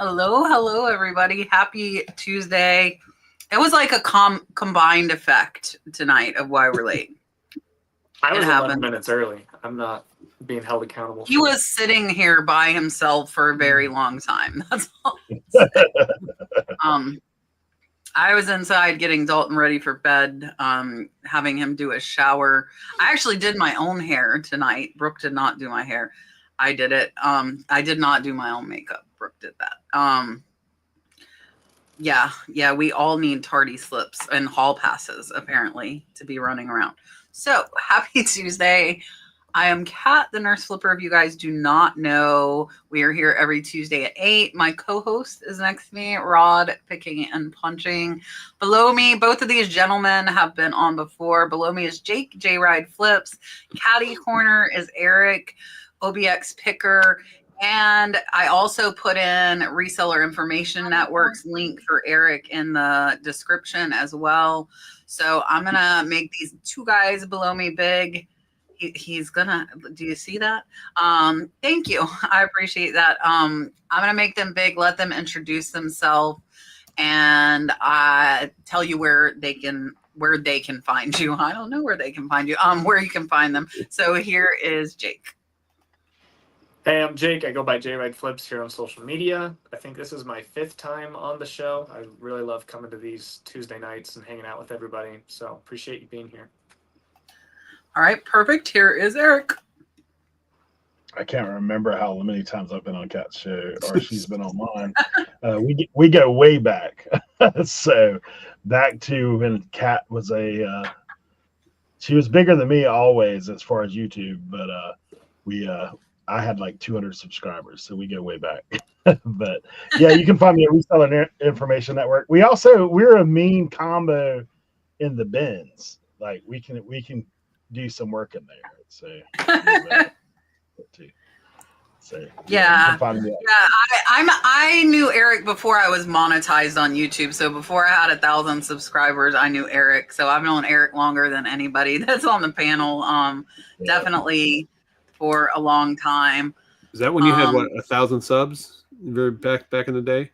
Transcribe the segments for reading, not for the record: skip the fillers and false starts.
Hello, everybody. Happy Tuesday. It was like a combined effect tonight of why we're late. I was 11 minutes early. I'm not being held accountable. He was sitting here by himself for a very long time. That's all. I was inside getting Dalton ready for bed, having him do a shower. I actually did my own hair tonight. Brooke did not do my hair. I did it. I did not do my own makeup. Brooke did that. Yeah, we all need tardy slips and hall passes, apparently, to be running around. So, happy Tuesday. I am Kat, the nurse flipper. If you guys do not know, we are here every Tuesday at 8. My co-host is next to me, Rod, picking and punching. Below me, both of these gentlemen have been on before. Below me is Jake, JRide Flips. Caddy Corner is Eric, OBX Picker. And I also put in Reseller Information Network's link for Eric in the description as well. So I'm going to make these two guys below me big. He's gonna, do you see that? Thank you. I appreciate that. I'm gonna make them big, let them introduce themselves, and tell you where they can find you. I don't know where they can find you. Where you can find them. So here is Jake. Hey, I'm Jake. I go by JRide Flips here on social media. I think this is my 5th time on the show. I really love coming to these Tuesday nights and hanging out with everybody. So appreciate you being here. All right, perfect. Here is Eric. I can't remember how many times I've been on Kat's show or she's been on mine. We go way back. So back to when Kat was she was bigger than me always as far as YouTube, but I had like 200 subscribers, so we go way back. But yeah, you can find me at Reseller Information Network. We're a mean combo in the bins. Like we can do some work in there. So I knew Eric before I was monetized on YouTube. So before I had 1,000 subscribers, I knew Eric. So I've known Eric longer than anybody that's on the panel. Definitely for a long time. Is that when you had 1,000 subs? Very back in the day.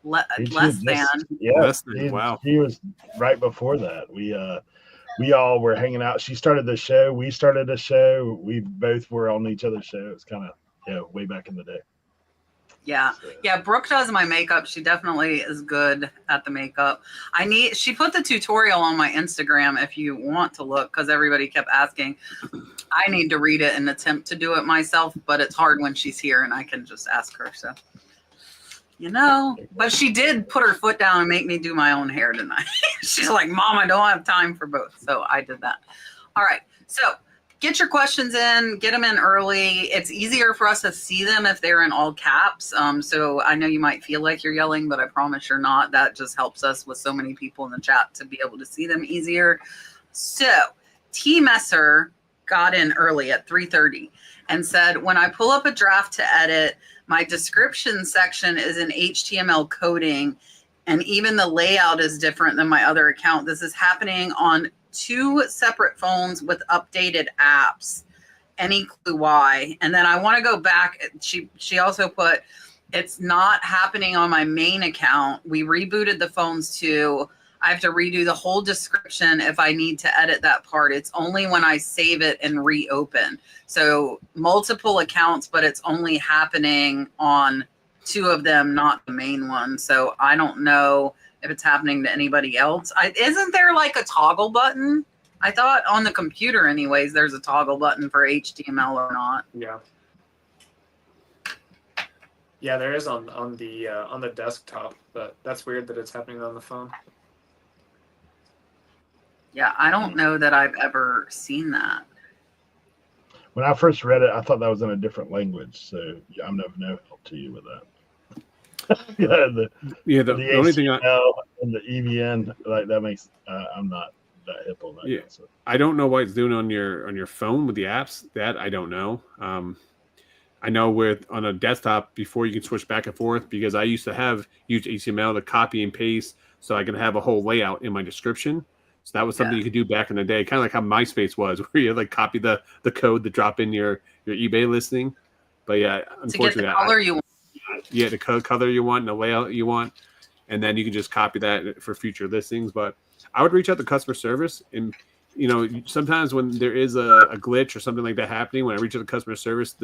Less than. Wow. He was right before that. We all were hanging out. She started the show. We started the show. We both were on each other's show. It was kind of, way back in the day. Yeah. So. Yeah. Brooke does my makeup. She definitely is good at the makeup. She put the tutorial on my Instagram if you want to look, because everybody kept asking. I need to read it and attempt to do it myself, but it's hard when she's here and I can just ask her. So. But she did put her foot down and make me do my own hair tonight. She's like, Mom, I don't have time for both. So I did that. All right. So get your questions in, get them in early. It's easier for us to see them if they're in all caps. So I know you might feel like you're yelling, but I promise you're not. That just helps us with so many people in the chat to be able to see them easier. So T Messer got in early at 3:30 and said, when I pull up a draft to edit, my description section is in HTML coding, and even the layout is different than my other account. This is happening on 2 separate phones with updated apps. Any clue why? And then I want to go back. She also put, it's not happening on my main account. We rebooted the phones too. I have to redo the whole description if I need to edit that part. It's only when I save it and reopen. So multiple accounts, but it's only happening on 2 of them, not the main one. So I don't know if it's happening to anybody else. Isn't there like a toggle button? I thought on the computer anyways, there's a toggle button for HTML or not. Yeah. Yeah, there is on the desktop, but that's weird that it's happening on the phone. Yeah, I don't know that I've ever seen that. When I first read it, I thought that was in a different language. So I'm of no help to you with that. The only thing and the EVN, like that makes I'm not that hip on that. Yeah, I don't know what it's doing on your phone with the apps. That I don't know. I know on a desktop before you can switch back and forth, because I used to use HTML to copy and paste so I can have a whole layout in my description. So that was something you could do back in the day, kind of like how MySpace was, where you like copy the code to drop in your eBay listing. But yeah, unfortunately, to get the color you want. the color you want and the layout you want, and then you can just copy that for future listings. But I would reach out to customer service, and sometimes when there is a glitch or something like that happening, when I reach out to customer service,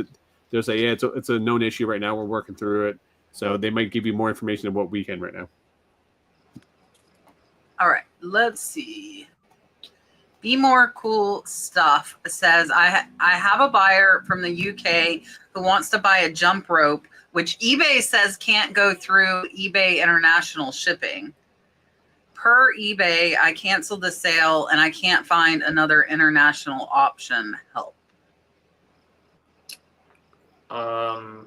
they'll say, yeah, it's a known issue right now. We're working through it. So they might give you more information than what we can right now. All right, let's see. Be More Cool Stuff says, I have a buyer from the UK who wants to buy a jump rope, which eBay says can't go through eBay international shipping. Per eBay, I canceled the sale and I can't find another international option. Help.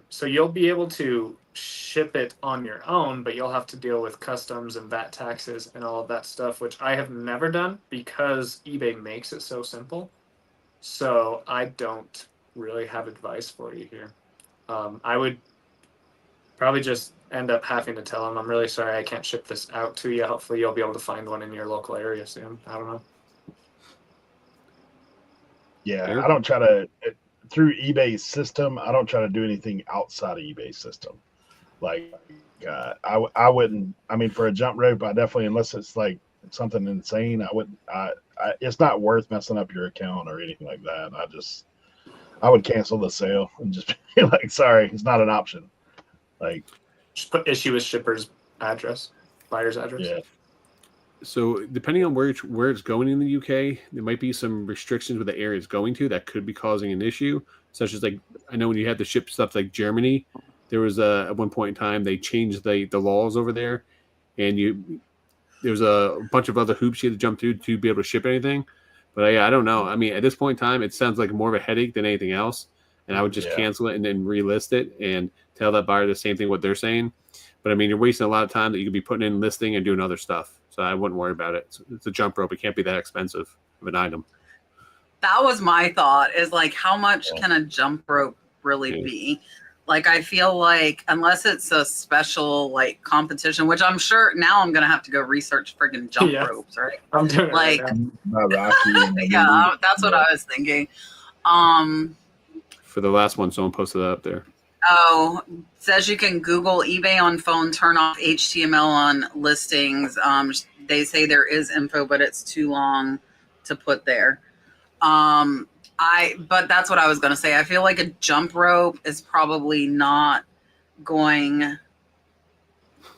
So you'll be able to ship it on your own, but you'll have to deal with customs and VAT taxes and all of that stuff, which I have never done because eBay makes it so simple. So I don't really have advice for you here. I would probably just end up having to tell them, I'm really sorry, I can't ship this out to you. Hopefully you'll be able to find one in your local area soon. I don't know. Yeah, I don't try to, through eBay's system, I don't try to do anything outside of eBay's system. Like, I wouldn't, I mean, for a jump rope, I definitely, unless it's like something insane, I wouldn't, it's not worth messing up your account or anything like that. I would cancel the sale and just be like, sorry, it's not an option. Like, just put issue with shipper's address, buyer's address. Yeah. So depending on where it's going in the UK, there might be some restrictions with the area it's going to that could be causing an issue, such as like, I know when you had to ship stuff like Germany, there was at one point in time they changed the laws over there, and there was a bunch of other hoops you had to jump through to be able to ship anything. But I don't know. I mean, at this point in time, it sounds like more of a headache than anything else, and I would just cancel it and then relist it and tell that buyer the same thing what they're saying. But I mean, you're wasting a lot of time that you could be putting in listing and doing other stuff. So I wouldn't worry about it. It's a jump rope. It can't be that expensive of an item. That was my thought, is like, how much can a jump rope really be? Like, I feel like unless it's a special like competition, which I'm sure now I'm going to have to go research friggin' jump ropes, right? I'm doing like, it right yeah, that's what I was thinking. For the last one, someone posted that up there. Oh, says you can Google eBay on phone, turn off HTML on listings. They say there is info, but it's too long to put there. But that's what I was going to say. I feel like a jump rope is probably not going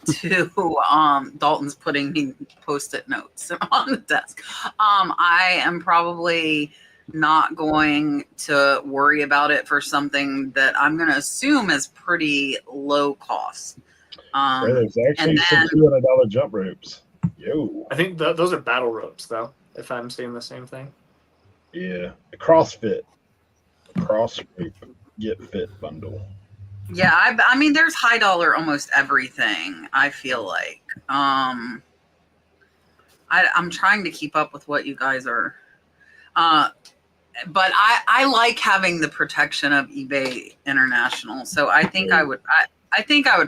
to, Dalton's putting me Post-it notes on the desk. I am probably not going to worry about it for something that I'm going to assume is pretty low cost. There's actually some $200 jump ropes. Yo. I think those are battle ropes, though, if I'm seeing the same thing. Yeah. The CrossFit. CrossFit Get Fit bundle. Yeah, I mean, there's high dollar almost everything, I feel like. I'm trying to keep up with what you guys are... but I like having the protection of eBay International, so I think I would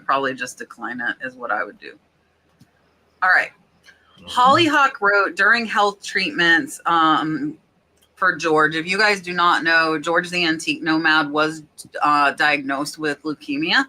probably just decline it, is what I would do. All right. Hollyhock wrote, during health treatments for George, if you guys do not know, George the Antique Nomad was diagnosed with leukemia,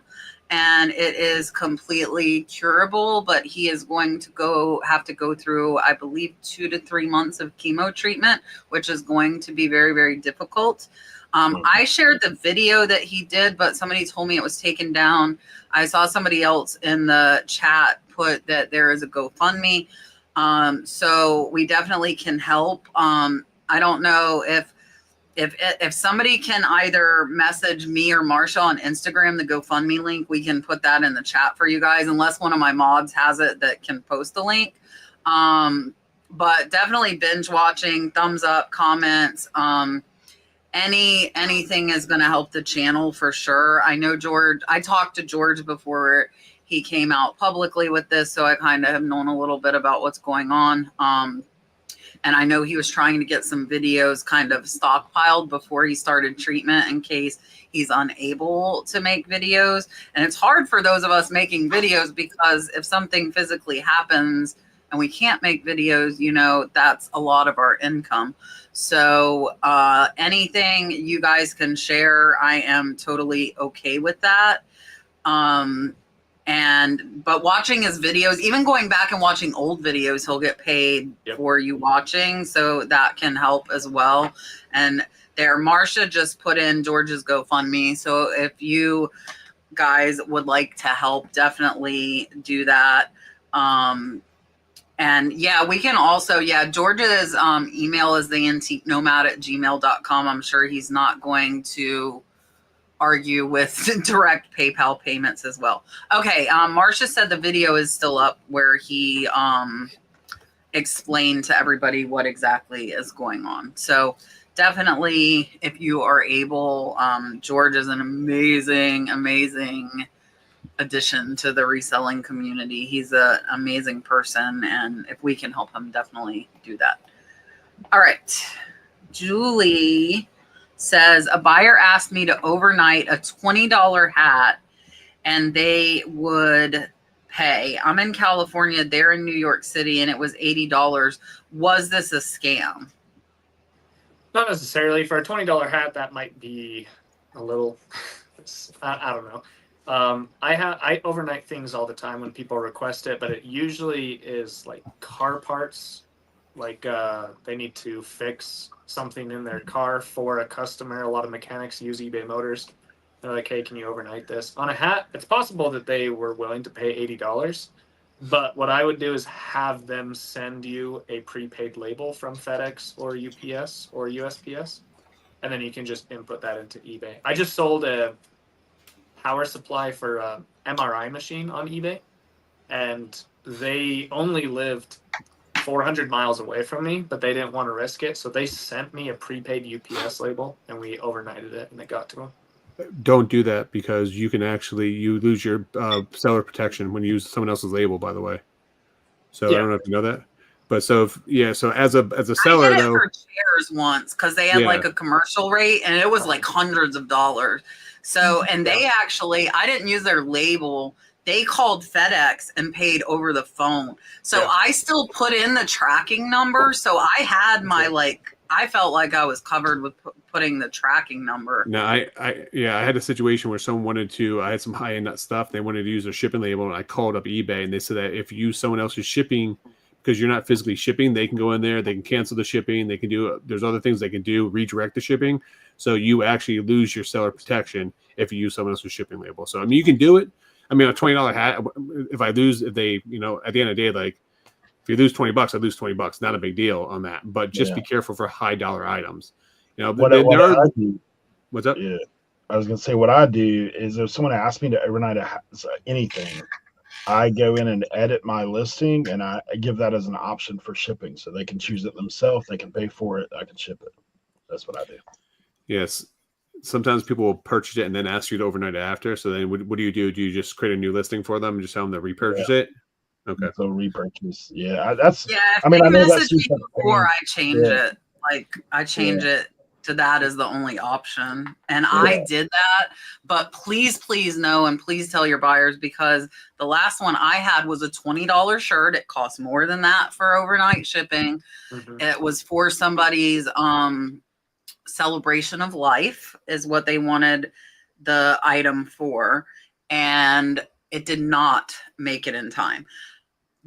and it is completely curable, but he is going to have to go through, I believe, 2 to 3 months of chemo treatment, which is going to be very, very difficult. I shared the video that he did, but somebody told me it was taken down. I saw somebody else in the chat put that there is a GoFundMe. So we definitely can help. I don't know if somebody can either message me or Marsha on Instagram, the GoFundMe link, we can put that in the chat for you guys, unless one of my mods has it that can post the link. But definitely binge watching, thumbs up, comments, anything is going to help the channel for sure. I know George, I talked to George before he came out publicly with this, so I kind of have known a little bit about what's going on. And I know he was trying to get some videos kind of stockpiled before he started treatment in case he's unable to make videos. And it's hard for those of us making videos, because if something physically happens and we can't make videos, that's a lot of our income. So anything you guys can share, I am totally okay with that. But watching his videos, even going back and watching old videos, he'll get paid for you watching. So that can help as well. And there, Marcia just put in George's GoFundMe. So if you guys would like to help, definitely do that. And yeah, we can also, George's email is theantiquenomad@gmail.com. I'm sure he's not going to argue with direct PayPal payments as well. Okay, Marcia said the video is still up where he explained to everybody what exactly is going on. So definitely, if you are able, George is an amazing addition to the reselling community. He's an amazing person, and if we can help him, definitely do that. All right, Julie says a buyer asked me to overnight a $20 hat and they would pay. I'm in California, they're in New York City, and it was $80. Was this a scam? Not necessarily. For a $20 hat, that might be a little, I don't know. I overnight things all the time when people request it, but it usually is like car parts, like they need to fix something in their car for a customer. A lot of mechanics use eBay Motors. They're like, hey, can you overnight this? On a hat, it's possible that they were willing to pay $80, but what I would do is have them send you a prepaid label from FedEx or UPS or USPS, and then you can just input that into eBay. I just sold a power supply for a MRI machine on eBay, and they only lived 400 miles away from me, but they didn't want to risk it, so they sent me a prepaid UPS label, and we overnighted it, and it got to them. Don't do that, because you can actually lose your seller protection when you use someone else's label, by the way. So I don't know if you know that, but so as a seller, I did it though, for chairs once because they had like a commercial rate, and it was like hundreds of dollars. So, and they actually, I didn't use their label. They called FedEx and paid over the phone. So I still put in the tracking number. So I had my I felt like I was covered with putting the tracking number. No, I had a situation where someone wanted to. I had some high end stuff. They wanted to use a shipping label, and I called up eBay, and they said that if you use someone else's shipping, because you're not physically shipping, they can go in there, they can cancel the shipping, they can do. There's other things they can do, redirect the shipping, so you actually lose your seller protection if you use someone else's shipping label. So I mean, you can do it. I mean, a $20 hat. If they, at the end of the day, like if you lose $20, I lose $20. Not a big deal on that, but just be careful for high dollar items. What's up? Yeah, I was gonna say what I do is if someone asks me to overnight anything, I go in and edit my listing, and I give that as an option for shipping, so they can choose it themselves. They can pay for it. I can ship it. That's what I do. Yes. Sometimes people will purchase it and then ask you to overnight it after. So then what do? Do you just create a new listing for them and just tell them to repurchase it? Okay. So repurchase. Yeah. That's, I mean, I know that's before I change it. Like I change it to that as the only option. And I did that, but please know, and please tell your buyers, because the last one I had was a $20 shirt. It cost more than that for overnight shipping. Mm-hmm. It was for somebody's, celebration of life is what they wanted the item for, and it did not make it in time.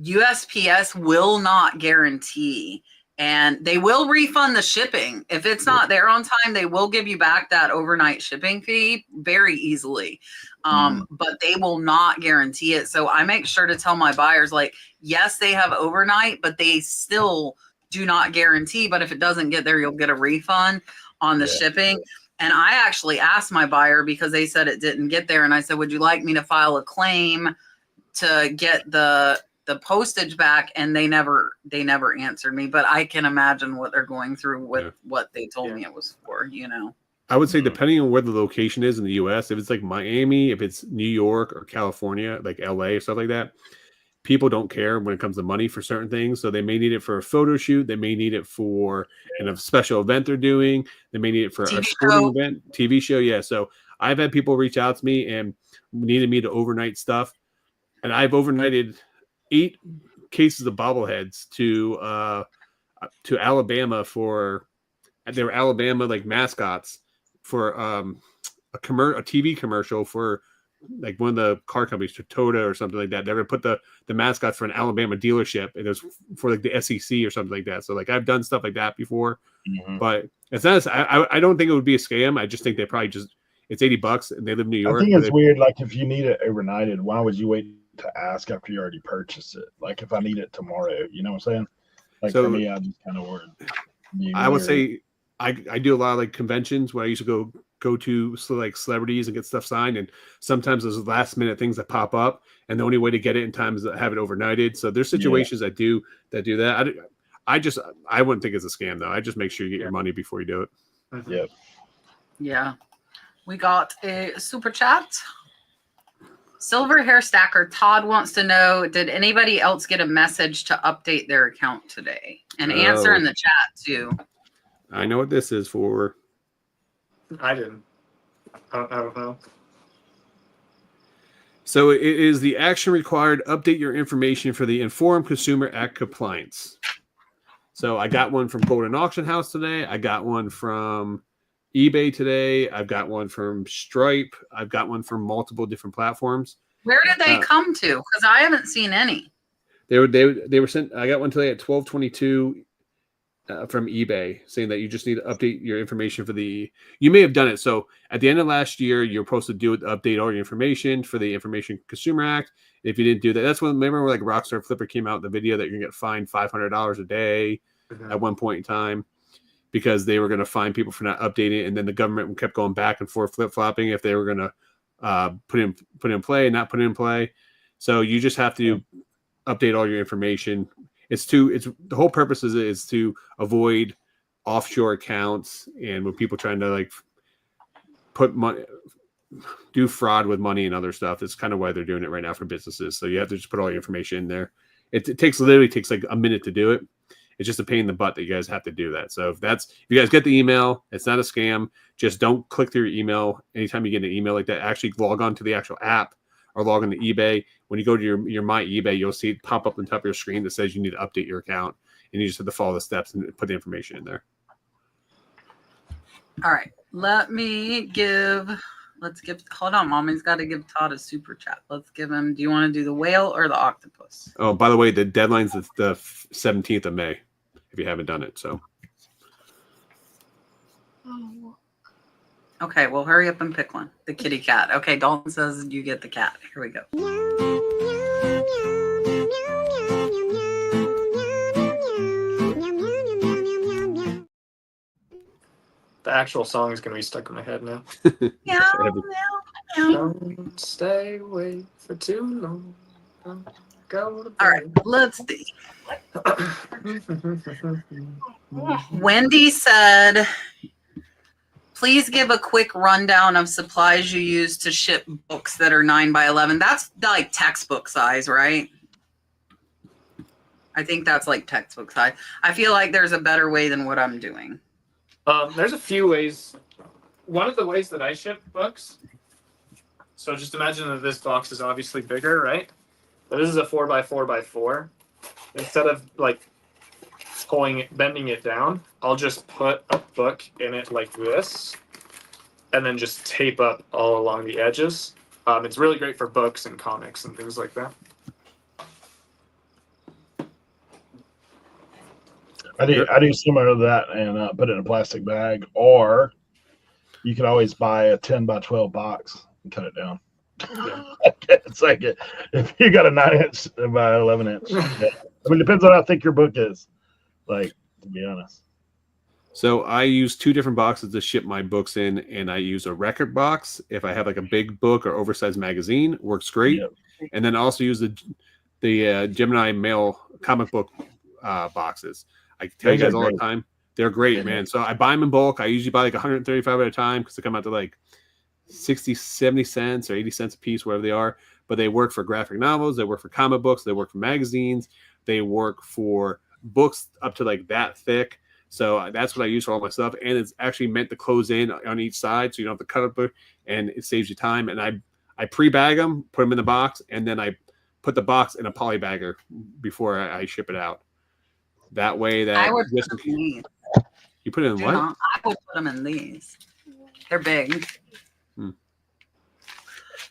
USPS will not guarantee, and they will refund the shipping. If it's not there on time, they will give you back that overnight shipping fee very easily. But they will not guarantee it. So I make sure to tell my buyers, like, yes, they have overnight, but they still do not guarantee. But if it doesn't get there, you'll get a refund on the shipping. And I actually asked my buyer because they said it didn't get there. And I said, would you like me to file a claim to get the postage back? And they never answered me, but I can imagine what they're going through with what they told me it was for, I would say depending on where the location is in the US, if it's like Miami, if it's New York or California, like LA, stuff like that, people don't care when it comes to money for certain things. So they may need it for a photo shoot. They may need it for a special event they're doing. They may need it for a sporting event, TV show. Yeah. So I've had people reach out to me and needed me to overnight stuff. And I've overnighted 8 cases of bobbleheads to Alabama they were Alabama like mascots for a TV commercial for like one of the car companies, Toyota or something like that. They're gonna put the mascot for an Alabama dealership, and it was for like the SEC or something like that. So like I've done stuff like that before, but it's not. I don't think it would be a scam. I just think they probably just it's $80 and they live in New York. I think it's weird. Like if you need it overnighted, why would you wait to ask after you already purchased it? Like if I need it tomorrow, you know what I'm saying? Like So, for me, I just kind of worried. I would say I do a lot of like conventions where I used to go to like celebrities and get stuff signed, and sometimes there's last minute things that pop up, and the only way to get it in time is to have it overnighted. So there's situations that do that. I wouldn't think it's a scam though. I just make sure you get your money before you do it. Yep. Yeah. We got a super chat. Silver Hair Stacker Todd wants to know, did anybody else get a message to update their account today? And answer in the chat too. I know what this is for. I didn't. I don't know. So it is the action required. Update your information for the Informed Consumer Act compliance. So I got one from Golden Auction House today. I got one from eBay today. I've got one from Stripe. I've got one from multiple different platforms. Where did they come to? Because I haven't seen any. They were sent. I got one today at 12:22 from eBay saying that you just need to update your information for the. You may have done it. So at the end of last year, you're supposed to update all your information for the Information Consumer Act. If you didn't do that, that's when remember like Rockstar Flipper came out with the video that you're gonna get fined $500 a day at one point in time, because they were going to fine people for not updating it, and then the government kept going back and forth flip-flopping if they were going to put in play and not put it in play. So you just have to update all your information. The whole purpose is to avoid offshore accounts and when people trying to like put money, do fraud with money and other stuff. It's kind of why they're doing it right now for businesses. So you have to just put all your information in there. It literally takes like a minute to do it. It's just a pain in the butt that you guys have to do that. So if you guys get the email, it's not a scam. Just don't click through your email. Anytime you get an email like that, actually log on to the actual app or log on to eBay. When you go to your My eBay, you'll see it pop up on top of your screen that says you need to update your account, and you just have to follow the steps and put the information in there. All right. Hold on, Mommy's got to give Todd a super chat. Let's give him, do you want to do the whale or the octopus? Oh, by the way, the deadline's the 17th of May if you haven't done it. So. Okay, well, hurry up and pick one. The kitty cat. Okay, Dalton says you get the cat. Here we go. The actual song is going to be stuck in my head now. Meow, meow, meow. Don't stay away for too long. Don't go to bed. All right, let's see. Wendy said, please give a quick rundown of supplies you use to ship books that are 9x11. That's like textbook size, right? I think that's like textbook size. I feel like there's a better way than what I'm doing. There's a few ways. One of the ways that I ship books, so just imagine that this box is obviously bigger, right? But this is a 4x4x4. Instead of like bending it down, I'll just put a book in it like this and then just tape up all along the edges. It's really great for books and comics and things like that. I do similar to that and put it in a plastic bag, or you can always buy a 10x12 box and cut it down. Yeah. It's like if you got a 9-inch by 11-inch. Yeah. I mean, it depends on how thick your book is. Like, to be honest. So I use 2 different boxes to ship my books in, and I use a record box if I have like a big book or oversized magazine. Works great. Yep. And then I also use the Gemini Mail comic book boxes. I tell you guys all the time, they're great, man. So I buy them in bulk. I usually buy like 135 at a time because they come out to like 60, 70 cents or 80 cents a piece, whatever they are. But they work for graphic novels. They work for comic books. They work for magazines. They work for books up to like that thick. So that's what I use for all my stuff. And it's actually meant to close in on each side, so you don't have to cut up, and it saves you time. And I pre-bag them, put them in the box, and then I put the box in a poly bagger before I ship it out. That way that I would put them in these. You put it in what? I would put them in these. They're big.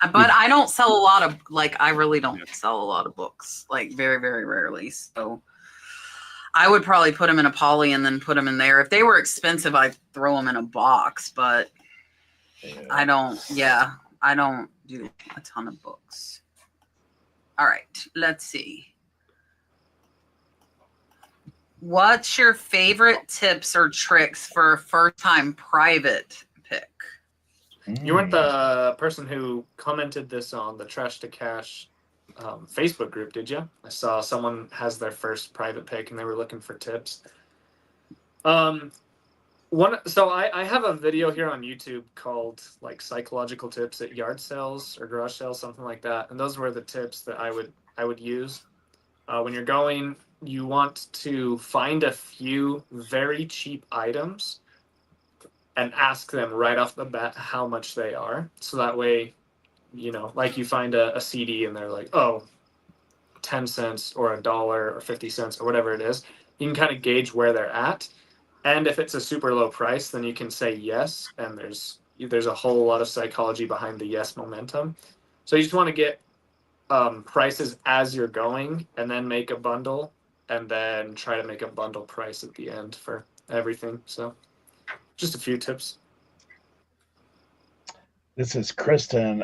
But I don't sell a lot of, like, I really don't sell a lot of books, like very, very rarely. So I would probably put them in a poly and then put them in there. If they were expensive, I'd throw them in a box, but I don't do a ton of books. All right, let's see. What's your favorite tips or tricks for a first-time private pick? You weren't the person who commented this on the Trash to Cash Facebook group, did you? I saw someone has their first private pick and they were looking for tips. So I have a video here on YouTube called like psychological tips at yard sales or garage sales, something like that. And those were the tips that I would use. When you're going, you want to find a few very cheap items and ask them right off the bat how much they are. So that way, you know, like you find a CD and they're like, oh, 10 cents or $1 or 50 cents or whatever it is. You can kind of gauge where they're at. And if it's a super low price, then you can say yes. And there's a whole lot of psychology behind the yes momentum. So you just want to get prices as you're going and then make a bundle and then try to make a bundle price at the end for everything. So just a few tips. This is Kristen.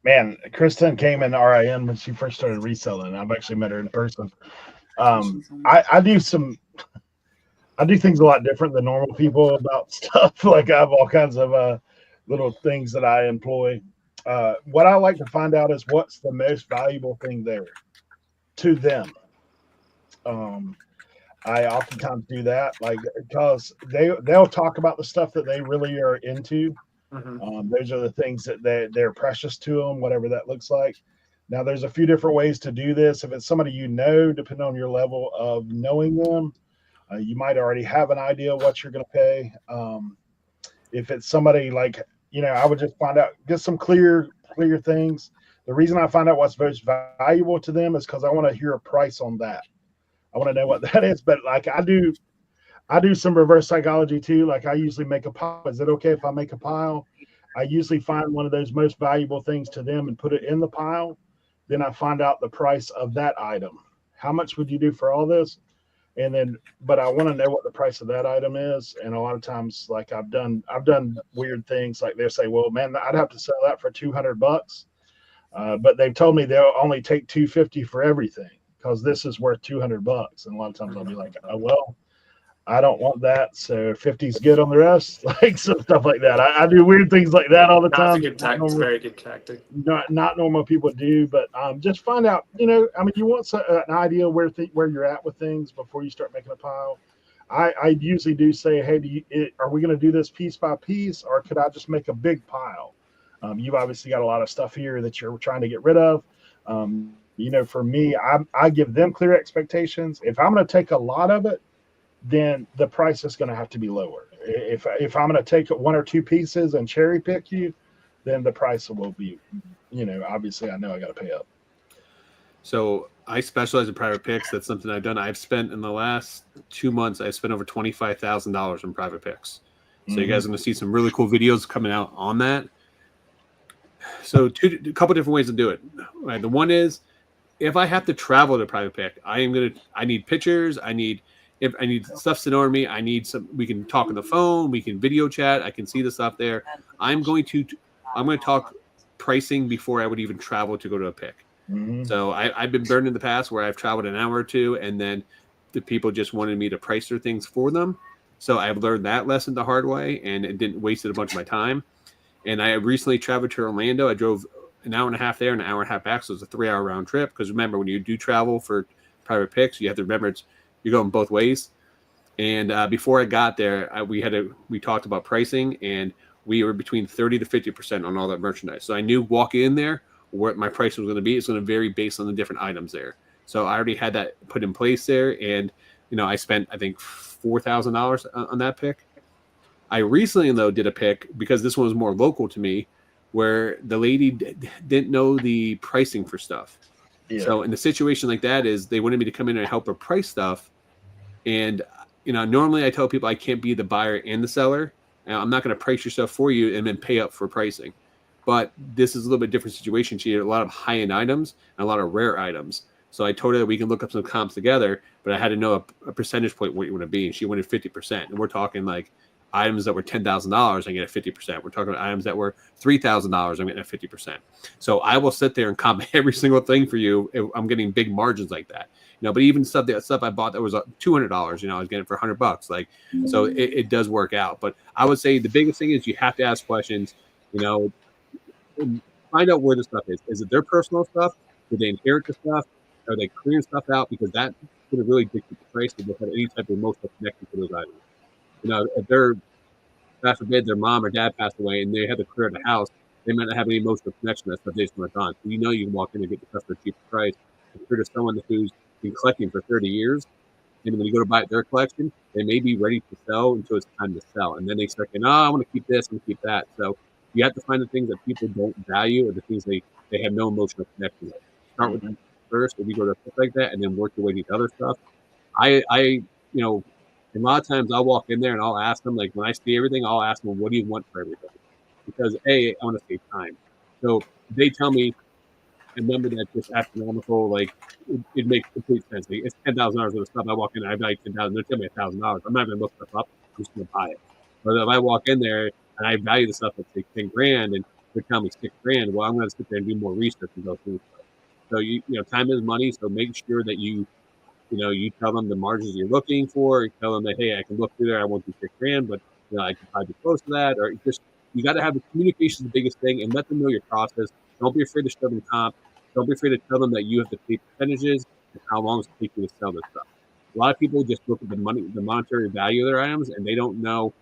Man, Kristen came in RIN when she first started reselling. I've actually met her in person. I do things a lot different than normal people about stuff. Like I have all kinds of little things that I employ. What I like to find out is what's the most valuable thing there to them. I oftentimes do that, like because they'll talk about the stuff that they really are into. Mm-hmm. Those are the things that they're precious to them, whatever that looks like. Now, there's a few different ways to do this. If it's somebody you know, depending on your level of knowing them, you might already have an idea of what you're going to pay. If it's somebody like, you know, I would just find out, get some clear things. The reason I find out what's most valuable to them is because I want to hear a price on that. I want to know what that is. But like I do some reverse psychology too. Like I usually make a pile. Is it okay if I make a pile? I usually find one of those most valuable things to them and put it in the pile. Then I find out the price of that item. How much would you do for all this? And then, but I want to know what the price of that item is. And a lot of times, like I've done weird things. Like they'll say, well, man, I'd have to sell that for $200. But they've told me they'll only take $250 for everything because this is worth $200. And a lot of times I'll be like, oh, well, I don't want that. So 50's good on the rest, like some stuff like that. I do weird things like that all the time. It's a very good tactic. Not normal people do, but just find out, you know, I mean, you want an idea where you're at with things before you start making a pile. I usually do say, hey, are we going to do this piece by piece or could I just make a big pile? You've obviously got a lot of stuff here that you're trying to get rid of. You know, for me, I give them clear expectations. If I'm going to take a lot of it, then the price is going to have to be lower. If I'm going to take one or two pieces and cherry pick you, then the price will be, you know, obviously I know I got to pay up. So I specialize in private picks. That's something I've done. I've spent in the last 2 months, I've spent over $25,000 in private picks. So you guys are going to see some really cool videos coming out on that. So a couple different ways to do it. Right. The one is if I have to travel to private pick, I need pictures. If I need stuff sent over to me, we can talk on the phone, we can video chat, I can see the stuff there. I'm going to talk pricing before I would even travel to go to a pick. Mm-hmm. So I've been burned in the past where I've traveled an hour or two and then the people just wanted me to price their things for them. So I've learned that lesson the hard way and it didn't waste a bunch of my time. And I recently traveled to Orlando. I drove an hour and a half there and an hour and a half back. So it's a 3-hour round trip. Because remember, when you do travel for private picks, you have to remember you're going both ways. And before I got there, we talked about pricing, and we were between 30 to 50% on all that merchandise. So I knew walking in there what my price was going to be. It's going to vary based on the different items there. So I already had that put in place there, and you know I spent I think $4,000 on that pick. I recently though did a pick because this one was more local to me, where the lady didn't know the pricing for stuff. Yeah. So in a situation like that is they wanted me to come in and help her price stuff. And, you know, normally I tell people I can't be the buyer and the seller. I'm not going to price your stuff for you and then pay up for pricing. but this is a little bit different situation. She had a lot of high-end items and a lot of rare items. So I told her that we can look up some comps together, but I had to know a percentage point what you want to be. And she wanted 50%. And we're talking like items that were $10,000, I get a 50%. We're talking about items that were $3,000, I'm getting a 50%. So I will sit there and comp every single thing for you if I'm getting big margins like that. But even stuff I bought that was $200, I was getting it for $100. Like, so it does work out. But I would say the biggest thing is you have to ask questions, and find out where the stuff is. Is it their personal stuff? Did they inherit the stuff? Are they clearing stuff out? Because that could really dictate the price if they have any type of emotional connection to those items. If they're, God forbid, their mom or dad passed away and they had to clear the house, they might not have any emotional connection to that stuff they just went on. So you can walk in and get the stuff for a cheaper price. Compared to someone who's been collecting for 30 years, and when you go to buy their collection, they may be ready to sell until it's time to sell. And then they start going, I want to keep this, I want to keep that. So you have to find the things that people don't value or the things they have no emotional connection with. Start with them first if you go to a place like that, and then work your way to the other stuff. A lot of times I'll walk in there and I'll ask them, like when I see everything, I'll ask them, what do you want for everything? Because I want to save time. So they tell me a number that's just astronomical, like it makes complete sense. Like, it's $10,000 worth of stuff. I walk in there, I value $10,000. They're telling me $1,000. I'm not going to look stuff up. I'm just going to buy it. But if I walk in there and I value the stuff at say $10,000 and they're telling me $6,000, well, I'm going to sit there and do more research and go through stuff. So time is money. So make sure that you tell them the margins you're looking for. You tell them that, hey, I can look through there. I won't do $6,000, but I can probably be close to that. Or just you got to have the communication is the biggest thing, and let them know your process. Don't be afraid to show them comp. Don't be afraid to tell them that you have to pay percentages and how long it's taking you to sell this stuff. A lot of people just look at the monetary value of their items, and they don't know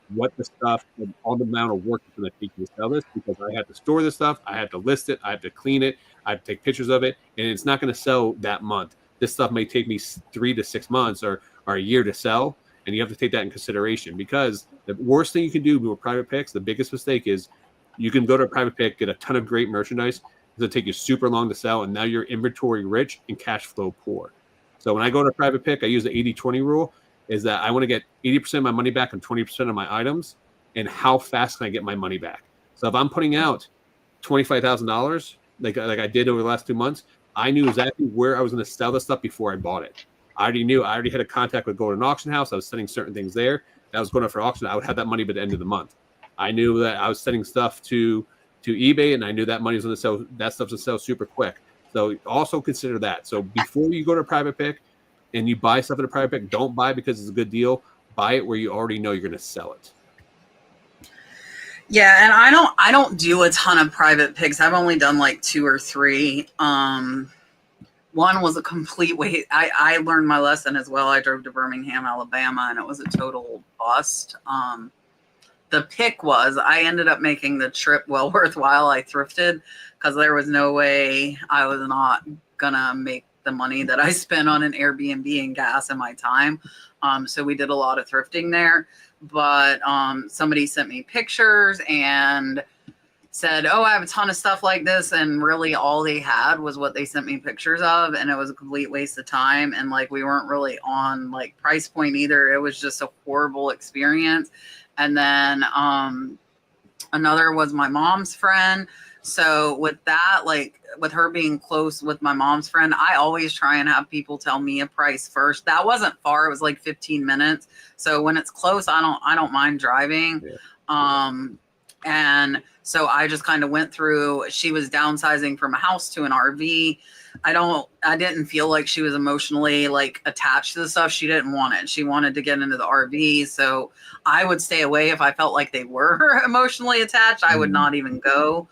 what the stuff, all the amount of work it's going to take you to sell this, because I have to store this stuff, I have to list it, I have to clean it, I have to take pictures of it, and it's not going to sell that month. This stuff may take me 3 to 6 months or a year to sell, and you have to take that in consideration, because the worst thing you can do with private picks, the biggest mistake is you can go to a private pick, get a ton of great merchandise, it'll take you super long to sell, and now you're inventory rich and cash flow poor. So when I go to a private pick, I use the 80-20 rule, is that I want to get 80% of my money back on 20% of my items, and how fast can I get my money back? So if I'm putting out $25,000, like I did over the last 2 months, I knew exactly where I was going to sell the stuff before I bought it. I already had a contact with Golden Auction House. I was sending certain things there. That was going up for auction. I would have that money by the end of the month. I knew that I was sending stuff to eBay, and I knew that money was going to sell. That stuff's going to sell super quick. So also consider that. So before you go to a private pick and you buy stuff at a private pick, don't buy because it's a good deal. Buy it where you already know you're going to sell it. Yeah, and I don't do a ton of private picks. I've only done like 2 or 3. One was a complete waste. I learned my lesson as well. I drove to Birmingham, Alabama, and it was a total bust. The pick was, I ended up making the trip well worthwhile. I thrifted because there was no way I was not gonna make the money that I spent on an Airbnb and gas and my time. So we did a lot of thrifting there. But somebody sent me pictures and said, oh, I have a ton of stuff like this. And really all they had was what they sent me pictures of. And it was a complete waste of time. And like, we weren't really on like price point either. It was just a horrible experience. And then another was my mom's friend. So with that, like with her being close with my mom's friend, I always try and have people tell me a price first. That wasn't far. It was like 15 minutes. So when it's close, I don't mind driving. Yeah. And so I just kind of went through, she was downsizing from a house to an RV. I didn't feel like she was emotionally like attached to the stuff. She didn't want it. She wanted to get into the RV. So I would stay away if I felt like they were emotionally attached. I would not even go.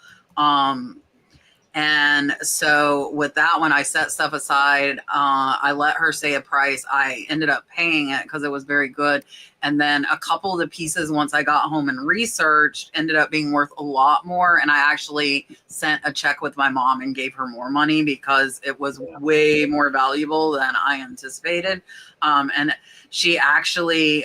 And so with that one, I set stuff aside. I let her say a price. I ended up paying it because it was very good. And then a couple of the pieces, once I got home and researched, ended up being worth a lot more. And I actually sent a check with my mom and gave her more money because it was way more valuable than I anticipated. And she actually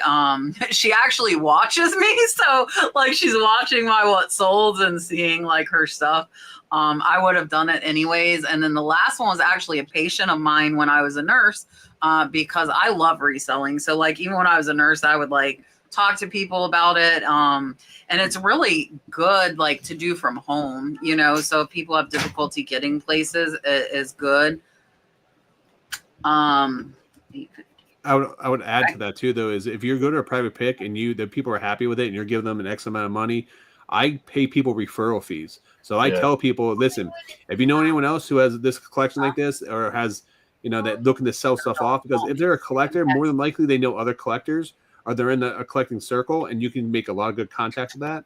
watches me. So like she's watching my what solds and seeing like her stuff. I would have done it anyways. And then the last one was actually a patient of mine when I was a nurse, because I love reselling. So like, even when I was a nurse, I would like talk to people about it. And it's really good, like, to do from home, you know, so if people have difficulty getting places, it is good. I would add to that too, though, is if you go to a private pick and the people are happy with it and you're giving them an X amount of money, I pay people referral fees. So I tell people, listen, if you know anyone else who has this collection like this or has, you know, that looking to sell stuff off, because if they're a collector, more than likely they know other collectors or they're in a collecting circle, and you can make a lot of good contacts with that.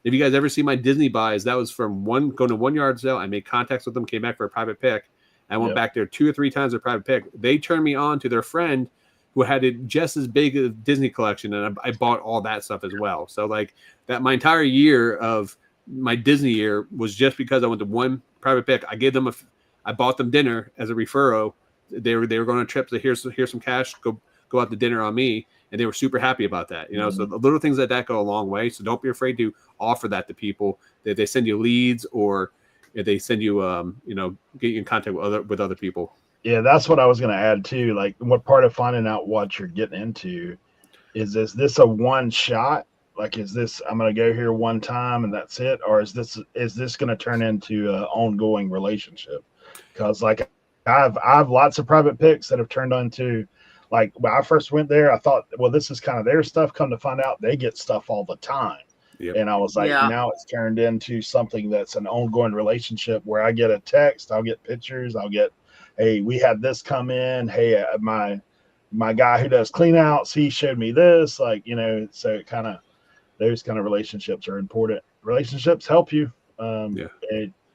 If you guys ever see my Disney buys, that was from going to one yard sale. I made contacts with them, came back for a private pick. I went back there 2 or 3 times for a private pick. They turned me on to their friend who had it just as big a Disney collection, and I bought all that stuff as well. So like that, my entire year of my Disney year was just because I went to one private pick. I gave them I bought them dinner as a referral. They were going on a trip, so here's some cash, go out to dinner on me, and they were super happy about that. You know, so the little things like that go a long way. So don't be afraid to offer that to people. That they send you leads, or if they send you, you know, get you in contact with other people. Yeah, that's what I was going to add too. Like, what part of finding out what you're getting into is this a one shot? Like, is this, I'm going to go here one time and that's it? Or is this going to turn into an ongoing relationship? Because like I have lots of private picks that have turned into, like, when I first went there, I thought, well, this is kind of their stuff. Come to find out, they get stuff all the time. Yep. And I was like, now it's turned into something that's an ongoing relationship where I get a text, I'll get pictures, I'll get, hey, we had this come in. Hey, my guy who does clean outs, he showed me this. Like, you know, so it kind of, those kind of relationships are important. Relationships help you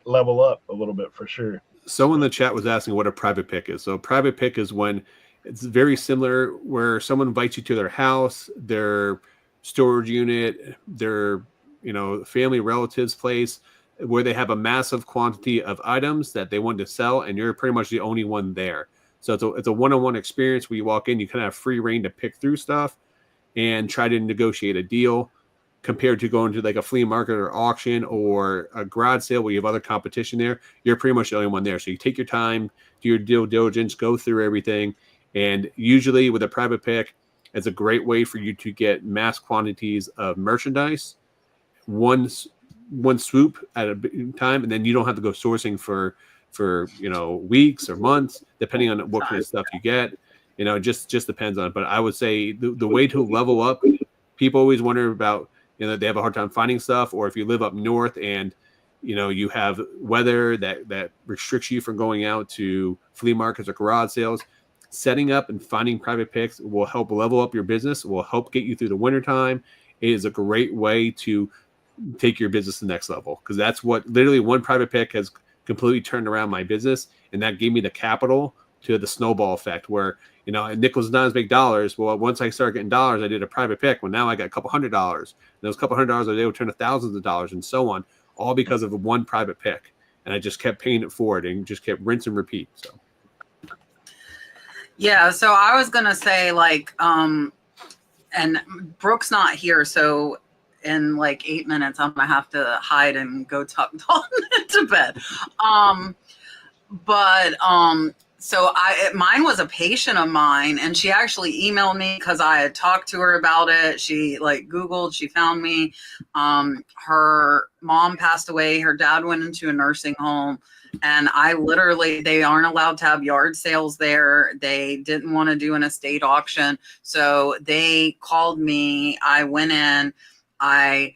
level up a little bit for sure. Someone in the chat was asking what a private pick is. So a private pick is when it's very similar, where someone invites you to their house, their storage unit, their, you know, family relatives place, where they have a massive quantity of items that they want to sell, and you're pretty much the only one there. So it's a one-on-one experience where you walk in, you kind of have free reign to pick through stuff and try to negotiate a deal, compared to going to like a flea market or auction or a garage sale where you have other competition there. You're pretty much the only one there. So you take your time, do your due diligence, go through everything. And usually with a private pick, it's a great way for you to get mass quantities of merchandise, one swoop at a time, and then you don't have to go sourcing for you know, weeks or months, depending on what kind of stuff you get. You know, it just depends on it. But I would say the way to level up, people always wonder about, you know, they have a hard time finding stuff, or if you live up north and, you know, you have weather that restricts you from going out to flea markets or garage sales, setting up and finding private picks will help level up your business, will help get you through the wintertime. It is a great way to take your business to the next level, because that's what literally one private pick has completely turned around my business, and that gave me the capital to the snowball effect where, you know, nickels and dimes make dollars. Well, once I started getting dollars, I did a private pick. Well, now I got a couple $100s. And those couple $100s a day would turn to thousands of dollars, and so on, all because of one private pick. And I just kept paying it forward and just kept rinse and repeat. So, yeah. So I was gonna say, like, and Brooke's not here, so in like 8 minutes, I'm gonna have to hide and go tuck Dawn to bed. So mine was a patient of mine, and she actually emailed me because I had talked to her about it. She like Googled, she found me. Her mom passed away. Her dad went into a nursing home, and they aren't allowed to have yard sales there. They didn't want to do an estate auction. So they called me. I went in. I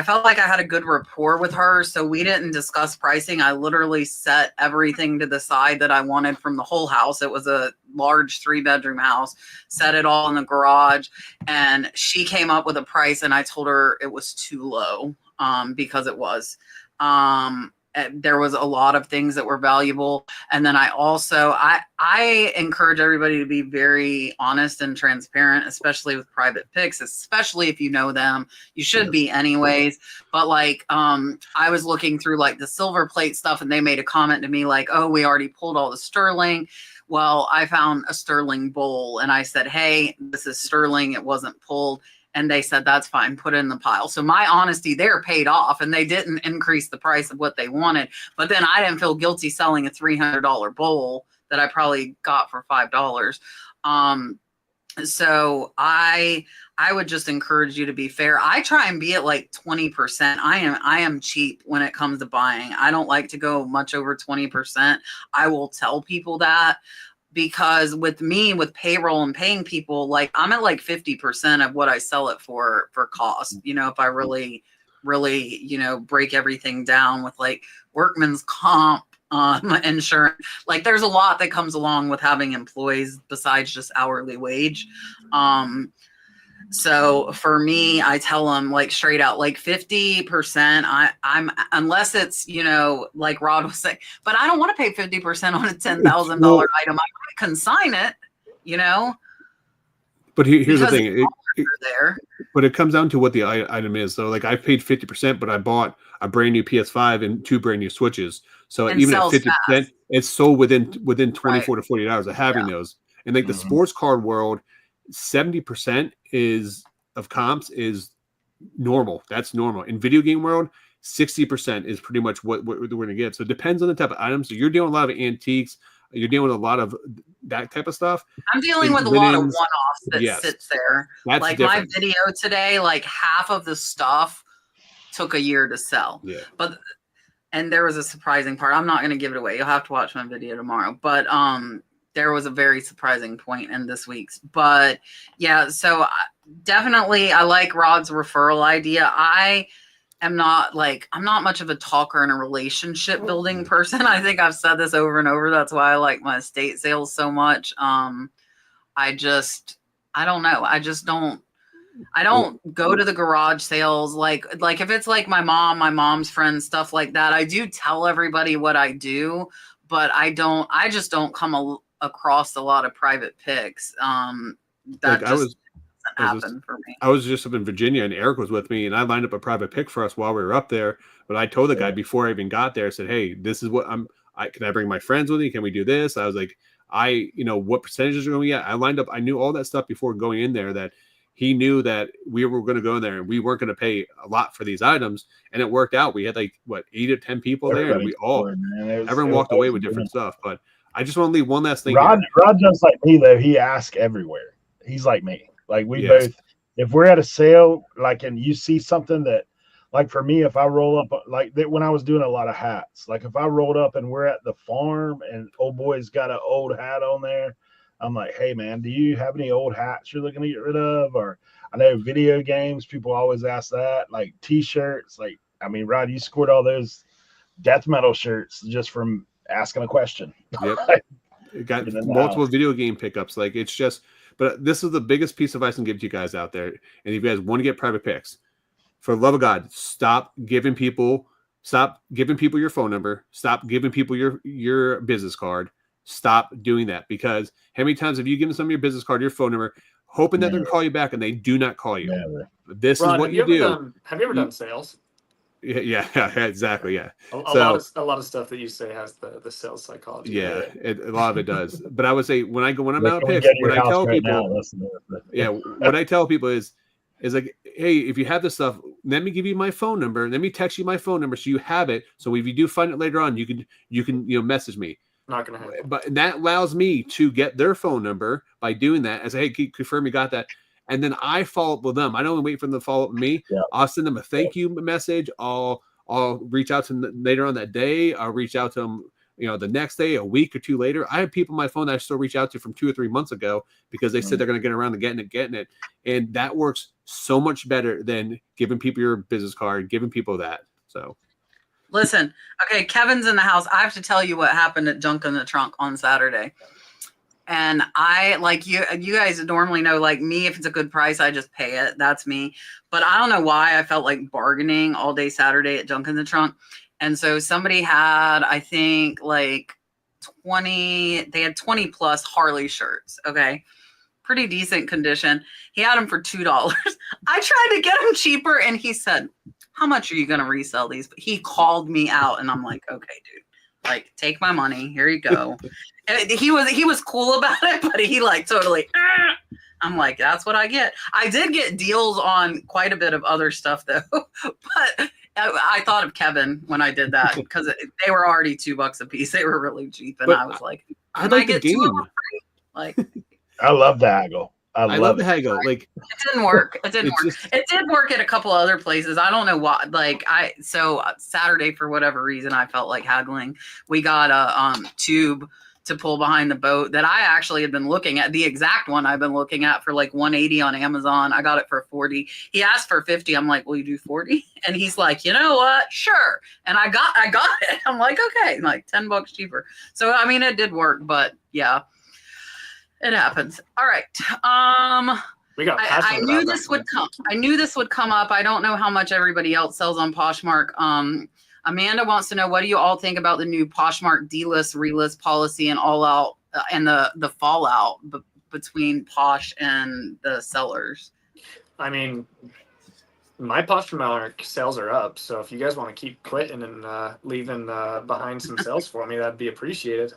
felt like I had a good rapport with her, so we didn't discuss pricing. I literally set everything to the side that I wanted from the whole house. It was a large 3-bedroom house, set it all in the garage, and she came up with a price, and I told her it was too low, because it was. There was a lot of things that were valuable. And then I encourage everybody to be very honest and transparent, especially with private picks, especially if you know them. You should be anyways. But like, I was looking through like the silver plate stuff, and they made a comment to me like, oh, we already pulled all the sterling. Well, I found a sterling bowl, and I said, hey, this is sterling. It wasn't pulled. And they said, that's fine, put it in the pile. So my honesty there paid off, and they didn't increase the price of what they wanted. But then I didn't feel guilty selling a $300 bowl that I probably got for $5. So I would just encourage you to be fair. I try and be at like 20%. I am cheap when it comes to buying. I don't like to go much over 20%. I will tell people that, because with me, with payroll and paying people, like I'm at like 50% of what I sell it for cost. You know, if I really, you know, break everything down with like workman's comp, insurance, like there's a lot that comes along with having employees besides just hourly wage. So for me, I tell them like straight out, like 50%. I'm unless it's, you know, like Rod was saying, but I don't want to pay 50% on a $10,000 item. I might consign it, you know. But here's the thing. There. But it comes down to what the item is. So like I paid 50%, but I bought a brand new PS5 and 2 brand new Switches. So And even at sells 50%, fast. it's sold within 24 to 48 hours of having Yeah. those. And like the sports card world, 70% of comps is normal. That's normal. In video game world, 60% is pretty much what we're going to get. So it depends on the type of items. So you're dealing with a lot of antiques. You're dealing with a lot of that type of stuff. I'm dealing with a lot of one-offs that sits there. That's like different. My video today, like half of the stuff took a year to sell. Yeah. And there was a surprising part. I'm not going to give it away. You'll have to watch my video tomorrow. But there was a very surprising point in this week's. But yeah, so definitely I like Rod's referral idea. I'm not much of a talker and a relationship building person. I think I've said this over and over. That's why I like my estate sales so much. I don't know. I don't go to the garage sales. Like if it's like my mom's friends, stuff like that, I do tell everybody what I do, but I just don't come across a lot of private pics. That doesn't happen for me. I was just up in Virginia and Eric was with me and I lined up a private pic for us while we were up there. But I told the guy before I even got there, I said, hey, this is what can I bring my friends with me? Can we do this? I was like, what percentages are going to get? I lined up. I knew all that stuff before going in there, that he knew that we were going to go in there and we weren't going to pay a lot for these items. And it worked out. We had 8 or 10 people there, and everyone walked away with different stuff. But I just want to leave one last thing. Rod just like me though. He asks everywhere. He's like me. Like we both, if we're at a sale, like, and you see something that, like for me, if I roll up, like that when I was doing a lot of hats, like if I rolled up and we're at the farm and old boy's got an old hat on there, I'm like, hey man, do you have any old hats you're looking to get rid of? Or I know video games, people always ask that, like t-shirts. Like, I mean, Rod, you scored all those death metal shirts just from asking a question. Yep. Got multiple video game pickups. Like it's just, but this is the biggest piece of advice I can give to you guys out there. And if you guys want to get private pics, for the love of God, stop giving people your phone number. Stop giving people your business card. Stop doing that, because how many times have you given somebody your business card, your phone number, hoping that they're going to call you back and they do not call you? Never. This is what you do. Have you ever done sales? Yeah, exactly. Yeah. A lot of stuff that you say has the sales psychology. Yeah, a lot of it does. But I would say when I'm out of pics, what I tell people, what I tell people is like, hey, if you have this stuff, let me give you my phone number. Let me text you my phone number so you have it. So if you do find it later on, you can message me. Not gonna happen. But that allows me to get their phone number by doing that. I say, hey, confirm you got that. And then I follow up with them. I don't wait for them to follow up with me. Yeah. I'll send them a thank you message. I'll reach out to them later on that day. I'll reach out to them, the next day, a week or two later. I have people on my phone that I still reach out to from 2 or 3 months ago because they said they're going to get around to getting it. And that works so much better than giving people your business card, giving people that. So. Listen, okay, Kevin's in the house. I have to tell you what happened at Junk in the Trunk on Saturday. And I, like you guys normally know, like me, if it's a good price, I just pay it. That's me. But I don't know why I felt like bargaining all day Saturday at Junk in the Trunk. And so somebody had, I think, like 20 plus Harley shirts. Okay. Pretty decent condition. He had them for $2. I tried to get him cheaper and he said, how much are you going to resell these? But he called me out and I'm like, okay, dude, like take my money. Here you go. And he was cool about it, but he like totally, I'm like, that's what I get. I did get deals on quite a bit of other stuff though, but I thought of Kevin when I did that because they were already $2 a piece. They were really cheap. And but I was like, I like the game. Like, I love the haggle. I love love the it. haggle. Like It didn't work. It didn't it's work. just It did work at a couple other places. I don't know why. Like Saturday, for whatever reason, I felt like haggling. We got a tube to pull behind the boat that I actually had been looking at, the exact one I've been looking at, for like 180 on Amazon. I got it for 40. He asked for 50. I'm like, will you do 40? And he's like, you know what? Sure. And I got it. I'm like, okay, like $10 cheaper. So I mean, it did work, but yeah, it happens. All right. We got I passionate knew about this that would one. come. I knew this would come up. I don't know how much everybody else sells on Poshmark. Amanda wants to know, what do you all think about the new Poshmark delist relist policy and all out and the fallout between Posh and the sellers? I mean, my Poshmark sales are up, so if you guys want to keep quitting and leaving behind some sales for me, that'd be appreciated.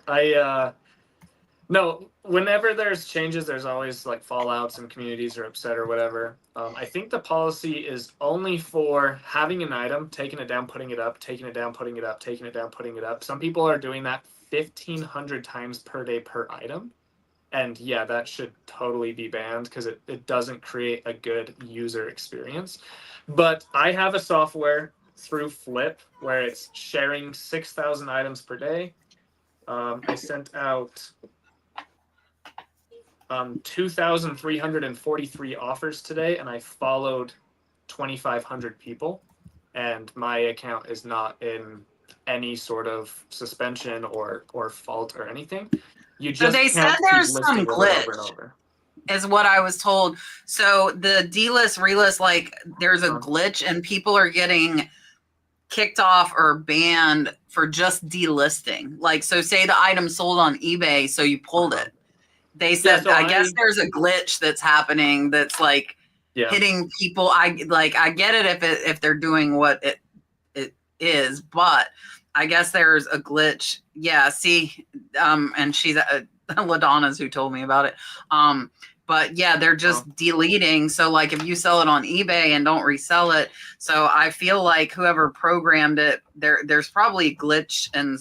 No, whenever there's changes, there's always like fallouts and communities are upset or whatever. I think the policy is only for having an item, taking it down, putting it up, taking it down, putting it up, taking it down, putting it up. Some people are doing that 1,500 times per day per item. And yeah, that should totally be banned because it doesn't create a good user experience. But I have a software through Flip where it's sharing 6,000 items per day. I sent out 2,343 offers today, and I followed 2,500 people, and my account is not in any sort of suspension or fault or anything. You just So they said can't keep there's listing some over and over glitch, and over. is what I was told. So the delist relist, like there's a glitch and people are getting kicked off or banned for just delisting. Like, so say the item sold on eBay, so you pulled it. They said, so I guess there's a glitch that's happening that's like hitting people. I get it if they're doing what it is, but I guess there's a glitch. Yeah, see, and she's LaDonna's who told me about it. But yeah, they're just deleting. So like if you sell it on eBay and don't resell it, so I feel like whoever programmed it, there's probably a glitch, and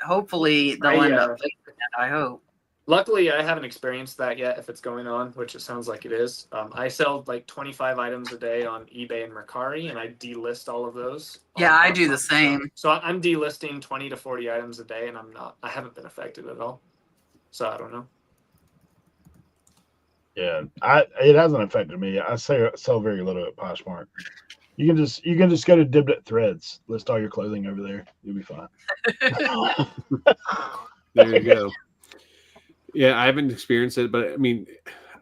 hopefully they'll end up fixing it. I hope. Luckily, I haven't experienced that yet, if it's going on, which it sounds like it is. I sell like 25 items a day on eBay and Mercari, and I delist all of those. Yeah, I do the same. So I'm delisting 20 to 40 items a day, and I haven't been affected at all. So I don't know. Yeah, it hasn't affected me. I sell very little at Poshmark. You can just go to Diblet Threads, list all your clothing over there. You'll be fine. There you go. Yeah, I haven't experienced it, but I mean,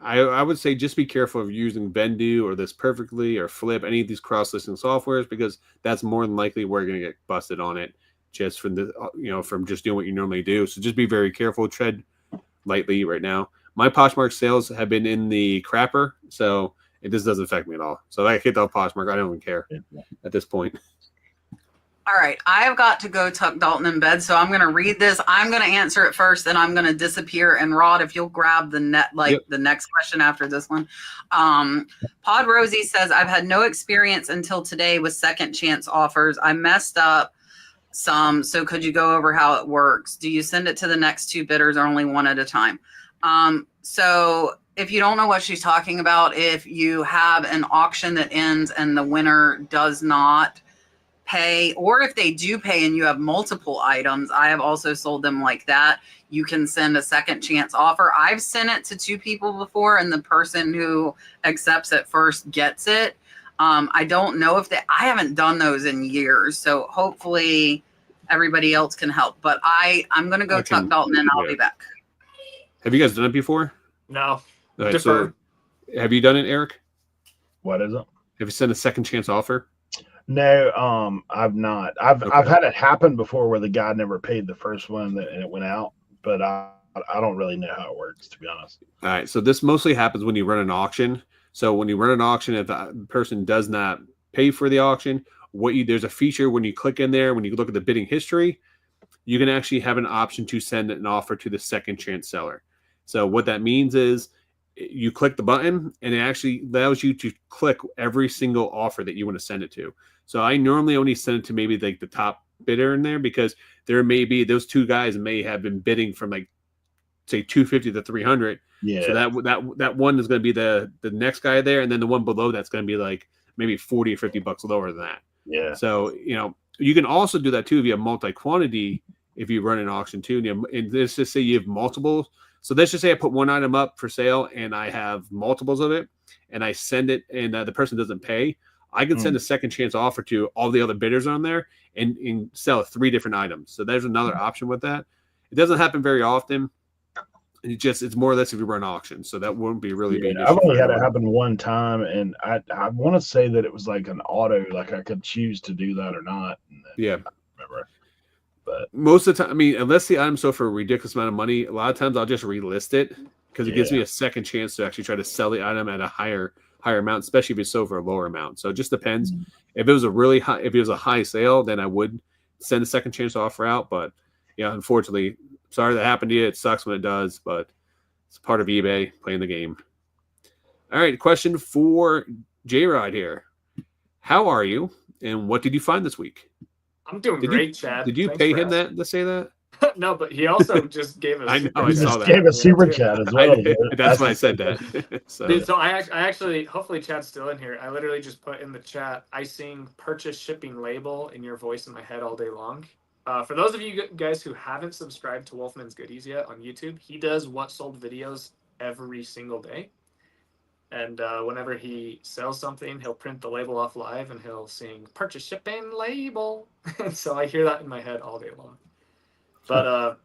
I would say just be careful of using Vendu or This Perfectly or Flip, any of these cross-listing softwares, because that's more than likely where you're going to get busted on it just from from just doing what you normally do. So just be very careful. Tread lightly right now. My Poshmark sales have been in the crapper, so it just doesn't affect me at all. So I hit off Poshmark. I don't even care at this point. All right, I have got to go tuck Dalton in bed, so I'm going to read this. I'm going to answer it first, then I'm going to disappear. And Rod, if you'll grab the the next question after this one. Pod Rosie says, I've had no experience until today with second chance offers. I messed up some, so could you go over how it works? Do you send it to the next two bidders or only one at a time? So if you don't know what she's talking about, if you have an auction that ends and the winner does not pay, or if they do pay and you have multiple items, I have also sold them like that. You can send a second chance offer. I've sent it to two people before, and the person who accepts it first gets it. I don't know if I haven't done those in years, so hopefully everybody else can help. But I'm going to go tuck Dalton and I'll be back. Have you guys done it before? No. Right, so have you done it, Eric? What is it? Have you sent a second chance offer? No, I've not. I've had it happen before where the guy never paid the first one and it went out, but I don't really know how it works, to be honest. All right, so this mostly happens when you run an auction. So when you run an auction, if the person does not pay for the auction, there's a feature when you click in there, when you look at the bidding history, you can actually have an option to send an offer to the second chance seller. So what that means is you click the button and it actually allows you to click every single offer that you want to send it to. So I normally only send it to maybe like the top bidder in there, because there may be those two guys may have been bidding from like say 250 to 300. Yeah. So that one is going to be the next guy there, and then the one below that's going to be like maybe 40 or 50 bucks lower than that. Yeah. So you can also do that too if you have multi-quantity. If you run an auction too, and let's just say you have multiples. So let's just say I put one item up for sale and I have multiples of it, and I send it, and the person doesn't pay. I can send a second chance offer to all the other bidders on there and sell 3 different items. So there's another option with that. It doesn't happen very often. It's more or less if you run auctions, so that wouldn't be really big. I've only had it happen one time, and I want to say that it was like an auto, like I could choose to do that or not. And then, yeah, I don't remember. But most of the time, I mean, unless the item sold for a ridiculous amount of money, a lot of times I'll just relist it because it gives me a second chance to actually try to sell the item at a higher amount, especially if it's sold for a lower amount. So it just depends. If it was a high sale, then I would send a second chance offer out. But yeah, unfortunately, sorry that happened to you. It sucks when it does, but it's part of eBay, playing the game. All right, question for JRide here. How are you, and what did you find this week? I'm doing great, Chad. Did you Thanks pay for him asking. to say that? No, but he also just gave us. I know, I saw that. Gave a super chat as well. That's why I said that. So. Dude, so I actually, hopefully Chad's still in here. I literally just put in the chat, I sing purchase shipping label in your voice in my head all day long. For those of you guys who haven't subscribed to Wolfman's Goodies yet on YouTube, he does what sold videos every single day. And whenever he sells something, he'll print the label off live and he'll sing purchase shipping label. And so I hear that in my head all day long. But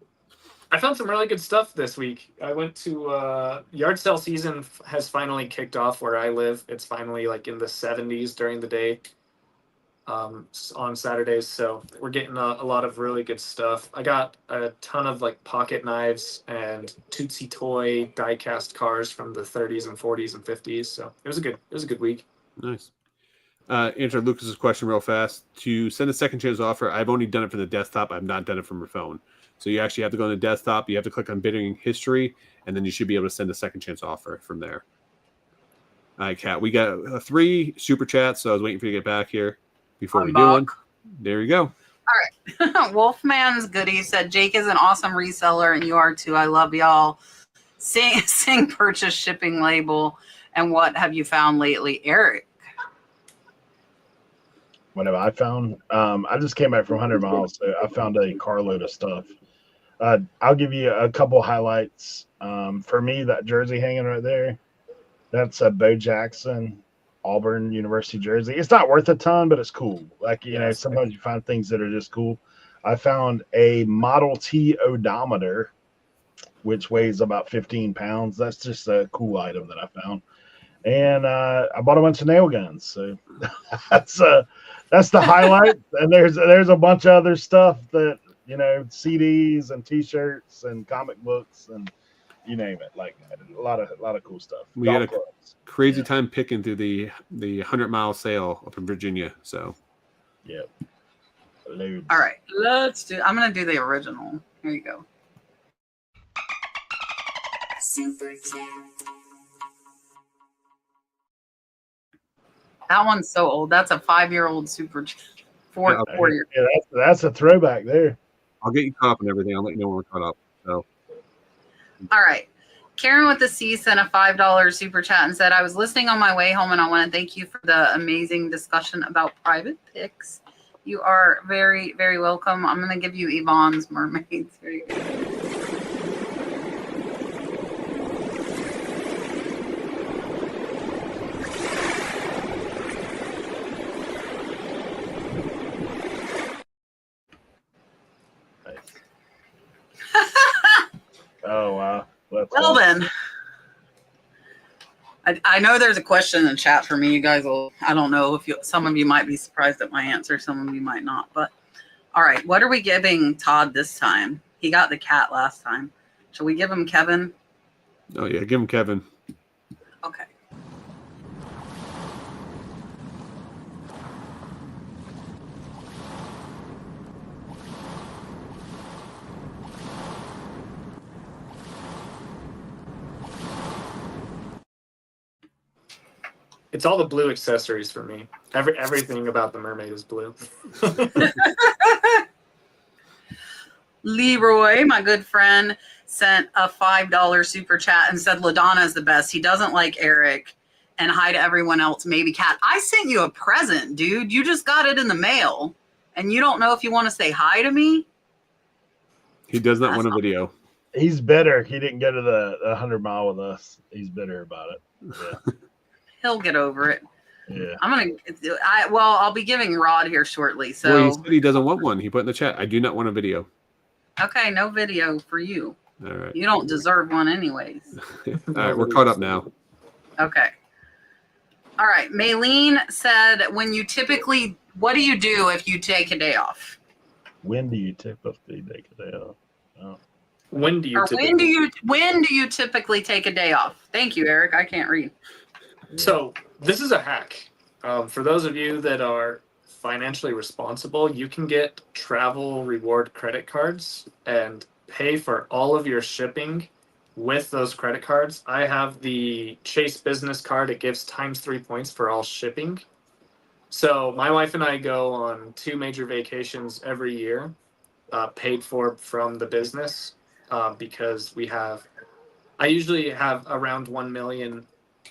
I found some really good stuff this week. I went to yard sale season has finally kicked off where I live. It's finally like in the 70s during the day on Saturdays. So we're getting a lot of really good stuff. I got a ton of like pocket knives and Tootsie Toy die cast cars from the 30s and 40s and 50s. So it was a good week. Nice. Answer Lucas's question real fast. To send a second chance offer, I've only done it from the desktop. I've not done it from your phone. So you actually have to go on the desktop. You have to click on bidding history, and then you should be able to send a second chance offer from there. All right, Kat, we got 3 super chats, so I was waiting for you to get back here before we do one. There you go. All right. Wolfman's Goodie said, Jake is an awesome reseller, and you are too. I love y'all. Sing purchase shipping label. And what have you found lately, Eric? What have I found? I just came back from 100 miles, so I found a carload of stuff. I'll give you a couple highlights. For me, that jersey hanging right there, that's a Bo Jackson Auburn University jersey. It's not worth a ton, but it's cool. Like, you know, sometimes you find things that are just cool. I found a Model T odometer, which weighs about 15 pounds. That's just a cool item that I found. And I bought a bunch of nail guns. So that's the highlight. And there's a bunch of other stuff that, you know, CDs and T-shirts and comic books and you name it. Like a lot of cool stuff. We had a crazy time picking through the 100-mile sale up in Virginia. So, yeah. All right, I'm gonna do the original. Here you go. Super chat. That one's so old. That's a 5-year-old super chat. 4 years. Yeah, that's a throwback there. I'll get you caught up and everything. I'll let you know when we're caught up. So. All right. Karen with the C sent a $5 super chat and said, I was listening on my way home and I want to thank you for the amazing discussion about private picks. You are very, very welcome. I'm going to give you Yvonne's Mermaids. Here you go. Oh, wow. Well, then. I know there's a question in the chat for me. You guys will, I don't know if some of you might be surprised at my answer. Some of you might not. But all right, what are we giving Todd this time? He got the cat last time. Shall we give him Kevin? Oh, yeah, give him Kevin. Okay. It's all the blue accessories for me. Everything about the mermaid is blue. Leroy, my good friend, sent a $5 super chat and said LaDonna is the best. He doesn't like Eric. And hi to everyone else, maybe Kat. I sent you a present, dude. You just got it in the mail. And you don't know if you want to say hi to me? He does not want a video. He's bitter. He didn't go to the 100-mile with us. He's bitter about it. Yeah. He'll get over it. Yeah. I'll be giving Rod here shortly. So Well, he said he doesn't want one. He put in the chat, I do not want a video. okay, no video for you. All right. You don't deserve one anyways. All right, we're caught up now. Okay. All right. Maylene said, what do you do if you take a day off? When do you typically take a day off? Oh. When do you typically take a day off? Thank you, Eric. I can't read. So this is a hack. For those of you that are financially responsible, you can get travel reward credit cards and pay for all of your shipping with those credit cards. I have the Chase business card. It gives ×3 points for all shipping. So my wife and I go on 2 major vacations every year, paid for from the business, because I usually have around 1 million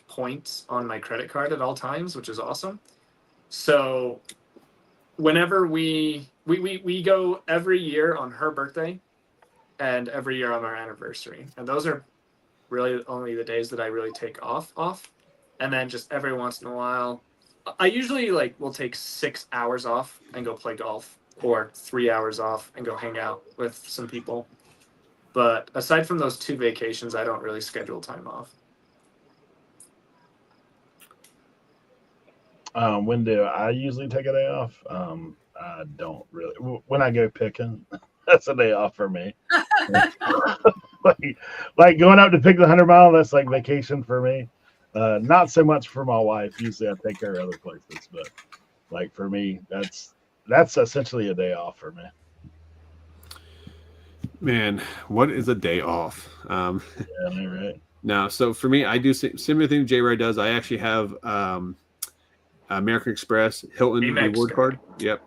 points on my credit card at all times, which is awesome. So whenever we go every year on her birthday and every year on our anniversary, and those are really only the days that I really take off. And then just every once in a while, I usually will take 6 hours off and go play golf, or 3 hours off and go hang out with some people. But aside from those 2 vacations, I don't really schedule time off. When do I usually take a day off? I don't really. When I go picking, that's a day off for me. like going up to pick the 100-mile, that's like vacation for me. Not so much for my wife. Usually I take her other places, but like for me, that's essentially a day off for me. Man, what is a day off? Yeah, right. Now, so for me, I do similar thing JRide does. I actually have American Express Hilton reward card. Yep.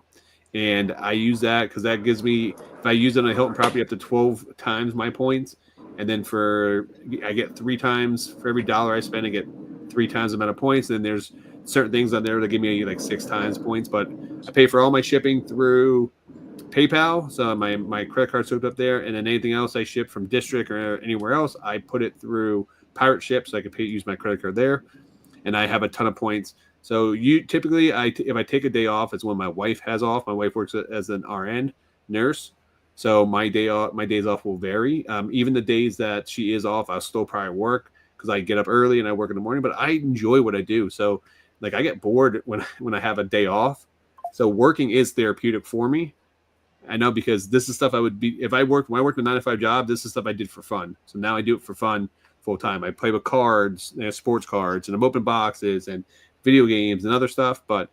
And I use that because that gives me, if I use it on a Hilton property, up to 12 times my points. And then I get 3 times for every dollar I spend, I get 3 times the amount of points. And then there's certain things on there that give me like 6 times points. But I pay for all my shipping through PayPal. So my credit card's hooked up there. And then anything else I ship from District or anywhere else, I put it through Pirate Ship so I can use my credit card there. And I have a ton of points. So typically, if I take a day off, it's when my wife has off. My wife works as an RN nurse, so my days off will vary. Even the days that she is off, I'll still probably work because I get up early and I work in the morning. But I enjoy what I do. So I get bored when I have a day off. So working is therapeutic for me. I know, because this is stuff I would be when I worked a 9-to-5 job. This is stuff I did for fun. So now I do it for fun full time. I play with cards, sports cards, and I'm open boxes and video games and other stuff, but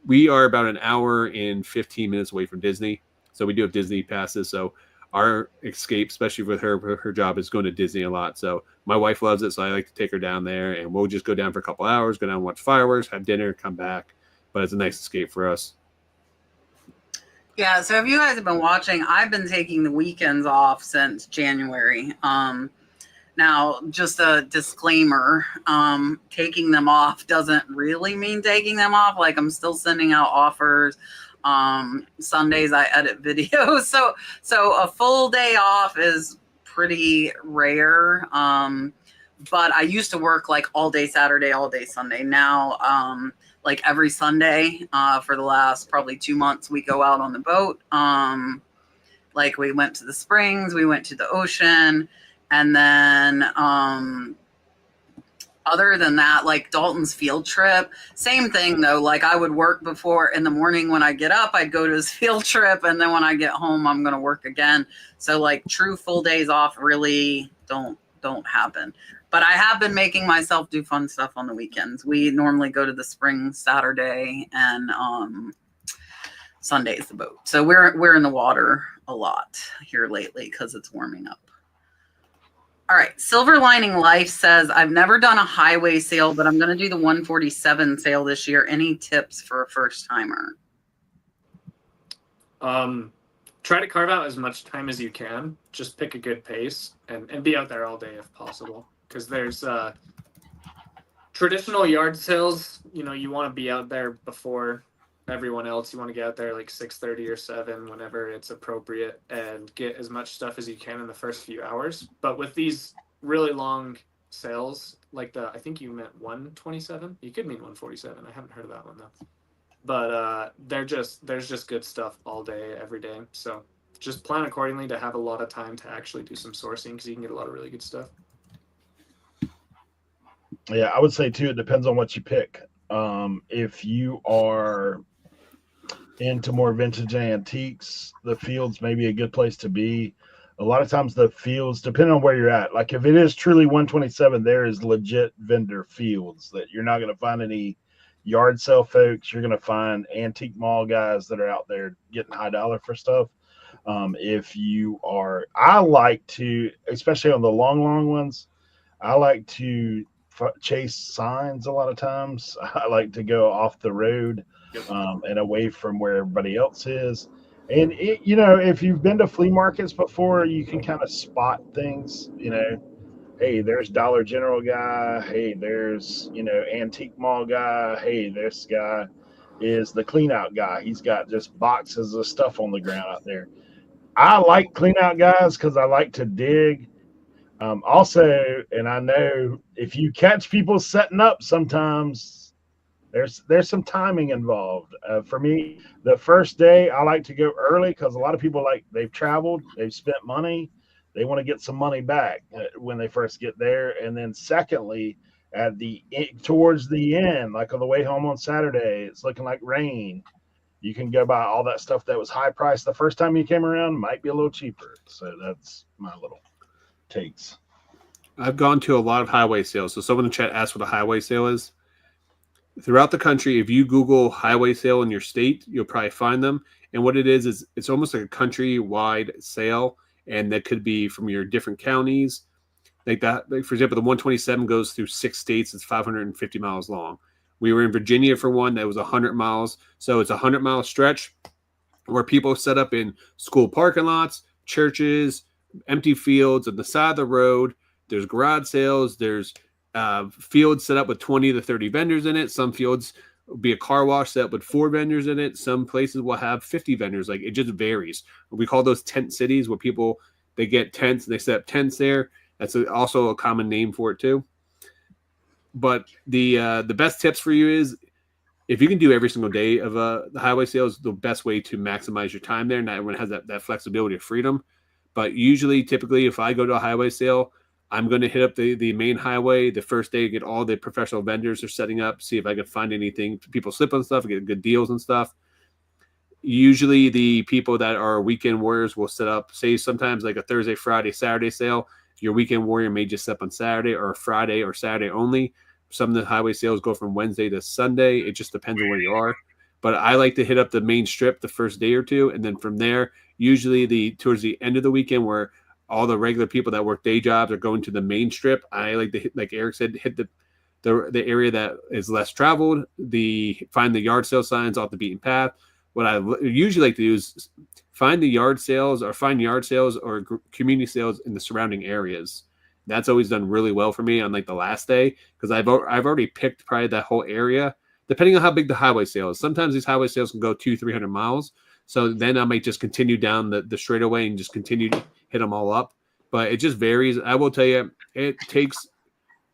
we are about an hour and 15 minutes away from Disney. So we do have Disney passes. So our escape, especially with her job, is going to Disney a lot. So my wife loves it. So I like to take her down there, and we'll just go down for a couple hours, go down and watch fireworks, have dinner, come back. But it's a nice escape for us. Yeah. So if you guys have been watching, I've been taking the weekends off since January. Now, just a disclaimer, taking them off doesn't really mean taking them off. Like, I'm still sending out offers. Sundays I edit videos. So a full day off is pretty rare. But I used to work like all day Saturday, all day Sunday. Now, like every Sunday, for the last probably 2 months, we go out on the boat. Like we went to the springs, we went to the ocean. And then other than that, like Dalton's field trip, same thing though. Like I would work before in the morning when I get up, I'd go to his field trip. And then when I get home, I'm going to work again. So like true full days off really don't happen. But I have been making myself do fun stuff on the weekends. We normally go to the springs Saturday, and Sunday's the boat. So we're in the water a lot here lately because it's warming up. All right. Silver Lining Life says, I've never done a highway sale, but I'm going to do the 147 sale this year. Any tips for a first timer? try to carve out as much time as you can. Just pick a good pace and be out there all day if possible. Because there's traditional yard sales, you know, you want to be out there before everyone else. You want to get out there like 6:30 or 7 whenever it's appropriate and get as much stuff as you can in the first few hours. But with these really long sales, like I think you meant 127. You could mean 147. I haven't heard of that one though. But there's just good stuff all day, every day. So just plan accordingly to have a lot of time to actually do some sourcing because you can get a lot of really good stuff. Yeah, I would say too, it depends on what you pick. If you are into more vintage antiques, the fields may be a good place to be. A lot of times the fields, depending on where you're at, like if it is truly 127, there is legit vendor fields that you're not going to find any yard sale folks. You're going to find antique mall guys that are out there getting high dollar for stuff. If you are, I like to, especially on the long ones, I like to chase signs a lot of times. I like to go off the road and away from where everybody else is. And you know, if you've been to flea markets before, you can kind of spot things. You know, hey, there's Dollar General guy. Hey, there's, you know, antique mall guy. Hey, this guy is the clean out guy. He's got just boxes of stuff on the ground out there. I like clean out guys because I like to dig. Also, and I know if you catch people setting up, sometimes there's some timing involved. For me, the first day I like to go early because a lot of people they've traveled, they've spent money, they want to get some money back when they first get there. And then secondly, towards the end, like on the way home on Saturday, it's looking like rain. You can go buy all that stuff that was high priced the first time you came around, might be a little cheaper. So that's my little takes. I've gone to a lot of highway sales. So someone in chat asked what a highway sale is. Throughout the country, if you Google highway sale in your state, you'll probably find them. And what it is it's almost like a country-wide sale, and that could be from your different counties. Like that, like for example, the 127 goes through 6 states. It's 550 miles long. We were in Virginia for one that was 100 miles. So it's a 100-mile stretch where people set up in school parking lots, churches, empty fields on the side of the road. There's garage sales. There's fields set up with 20 to 30 vendors in it. Some fields will be a car wash set up with 4 vendors in it. Some places will have 50 vendors. Like it just varies. We call those tent cities where people, they get tents and they set up tents there. That's also a common name for it too. But the best tips for you is if you can do every single day of the highway sales, the best way to maximize your time there. Not everyone has that flexibility of freedom. But usually, typically, if I go to a highway sale, I'm going to hit up the main highway the first day, get all the professional vendors are setting up, see if I can find anything. People slip on stuff, get good deals and stuff. Usually the people that are weekend warriors will set up, say sometimes like a Thursday, Friday, Saturday sale. Your weekend warrior may just set up on Saturday or Friday or Saturday only. Some of the highway sales go from Wednesday to Sunday. It just depends on where you are. But I like to hit up the main strip the first day or two. And then from there, usually towards the end of the weekend where all the regular people that work day jobs are going to the main strip, I like to hit, like Eric said, hit the area that is less traveled, find the yard sale signs off the beaten path. What I usually like to do is find yard sales or community sales in the surrounding areas. That's always done really well for me on like the last day because I've already picked probably that whole area, depending on how big the highway sale is. Sometimes these highway sales can go 200-300 miles. So then I might just continue down the straightaway and just continue to hit them all up. But it just varies. I will tell you, it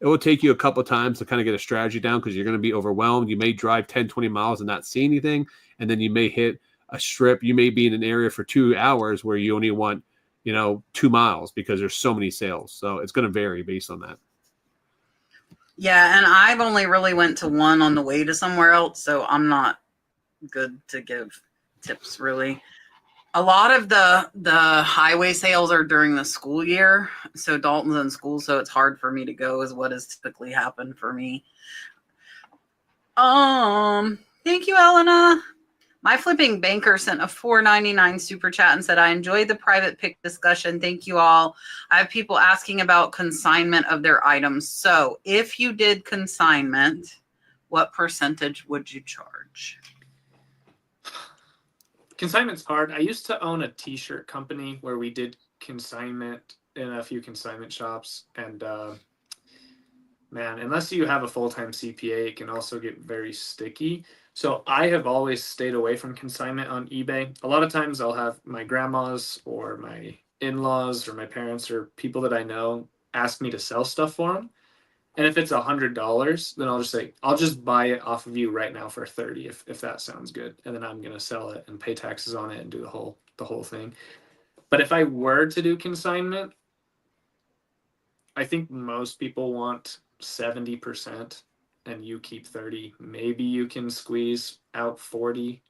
will take you a couple of times to kind of get a strategy down because you're going to be overwhelmed. You may drive 10-20 miles and not see anything. And then you may hit a strip. You may be in an area for 2 hours where you only want, 2 miles because there's so many sales. So it's going to vary based on that. Yeah, and I've only really went to one on the way to somewhere else, so I'm not good to give tips really. A lot of the highway sales are during the school year, so Dalton's in school, so it's hard for me to go is what has typically happened for me. Thank you, Elena. My flipping banker sent a $4.99 super chat and said, I enjoyed the private pick discussion. Thank you all. I have people asking about consignment of their items. So if you did consignment, what percentage would you charge? Consignment's hard. I used to own a t-shirt company where we did consignment in a few consignment shops, and man, unless you have a full-time CPA, it can also get very sticky. So I have always stayed away from consignment on eBay. A lot of times I'll have my grandmas or my in-laws or my parents or people that I know ask me to sell stuff for them. And if it's $100, then I'll just say, I'll just buy it off of you right now for 30 if that sounds good. And then I'm gonna sell it and pay taxes on it and do the whole thing. But if I were to do consignment, I think most people want 70% and you keep 30. Maybe you can squeeze out 40,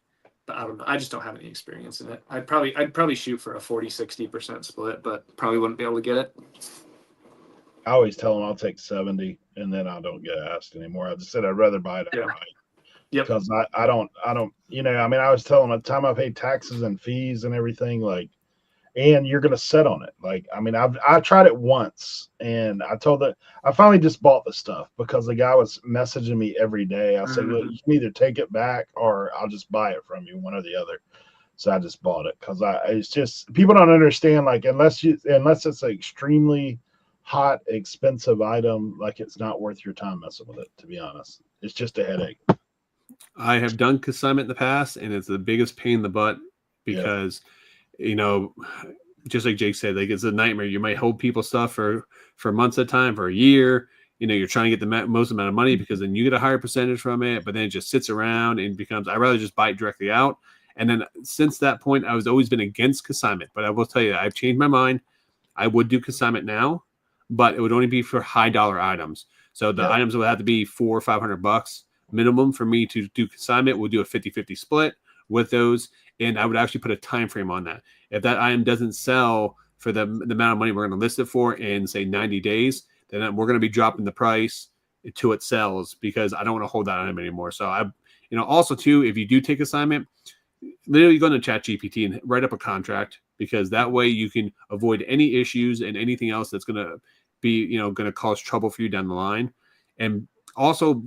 but I don't know. I just don't have any experience in it. I'd probably shoot for a 40-60% split, but probably wouldn't be able to get it. I always tell them I'll take 70, and then I don't get asked anymore. I just said I'd rather buy it outright. Yep. Because I don't, you know, I mean, I was telling them at the time I paid taxes and fees and everything, like, and you're gonna sit on it. Like, I mean, I tried it once, and I told that I finally just bought the stuff because the guy was messaging me every day. I said, look, you can either take it back or I'll just buy it from you, one or the other. So I just bought it because it's just people don't understand, like, unless it's an extremely hot, expensive item, like it's not worth your time messing with it, to be honest. It's just a headache. I have done consignment in the past, and it's the biggest pain in the butt because, you know, just like Jake said, like it's a nightmare. You might hold people's stuff for months at a time, for a year. You know, you're trying to get the most amount of money because then you get a higher percentage from it, but then it just sits around and becomes, I'd rather just buy it directly out. And then since that point, I was always been against consignment, but I will tell you, I've changed my mind. I would do consignment now, but it would only be for high dollar items. So the items would have to be $400 or $500 minimum for me to do consignment. We'll do a 50-50 split with those. And I would actually put a time frame on that. If that item doesn't sell for the amount of money we're going to list it for in, say, 90 days, then we're going to be dropping the price until it sells because I don't want to hold that item anymore. So also too, if you do take assignment, literally go into ChatGPT and write up a contract, because that way you can avoid any issues and anything else that's going to be, going to cause trouble for you down the line. And also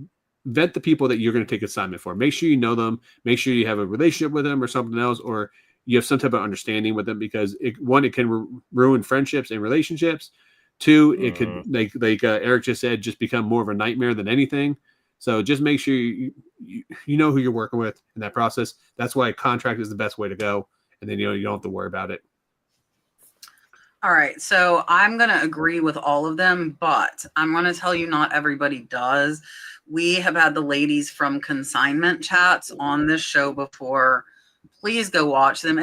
vet the people that you're going to take assignment for. Make sure you know them. Make sure you have a relationship with them or something else, or you have some type of understanding with them, because it can ruin friendships and relationships. Two, it could, like Eric just said, just become more of a nightmare than anything. So just make sure you know who you're working with in that process. That's why a contract is the best way to go. And then, you don't have to worry about it. All right. So I'm going to agree with all of them, but I'm going to tell you not everybody does. We have had the ladies from Consignment Chats on this show before. Please go watch them.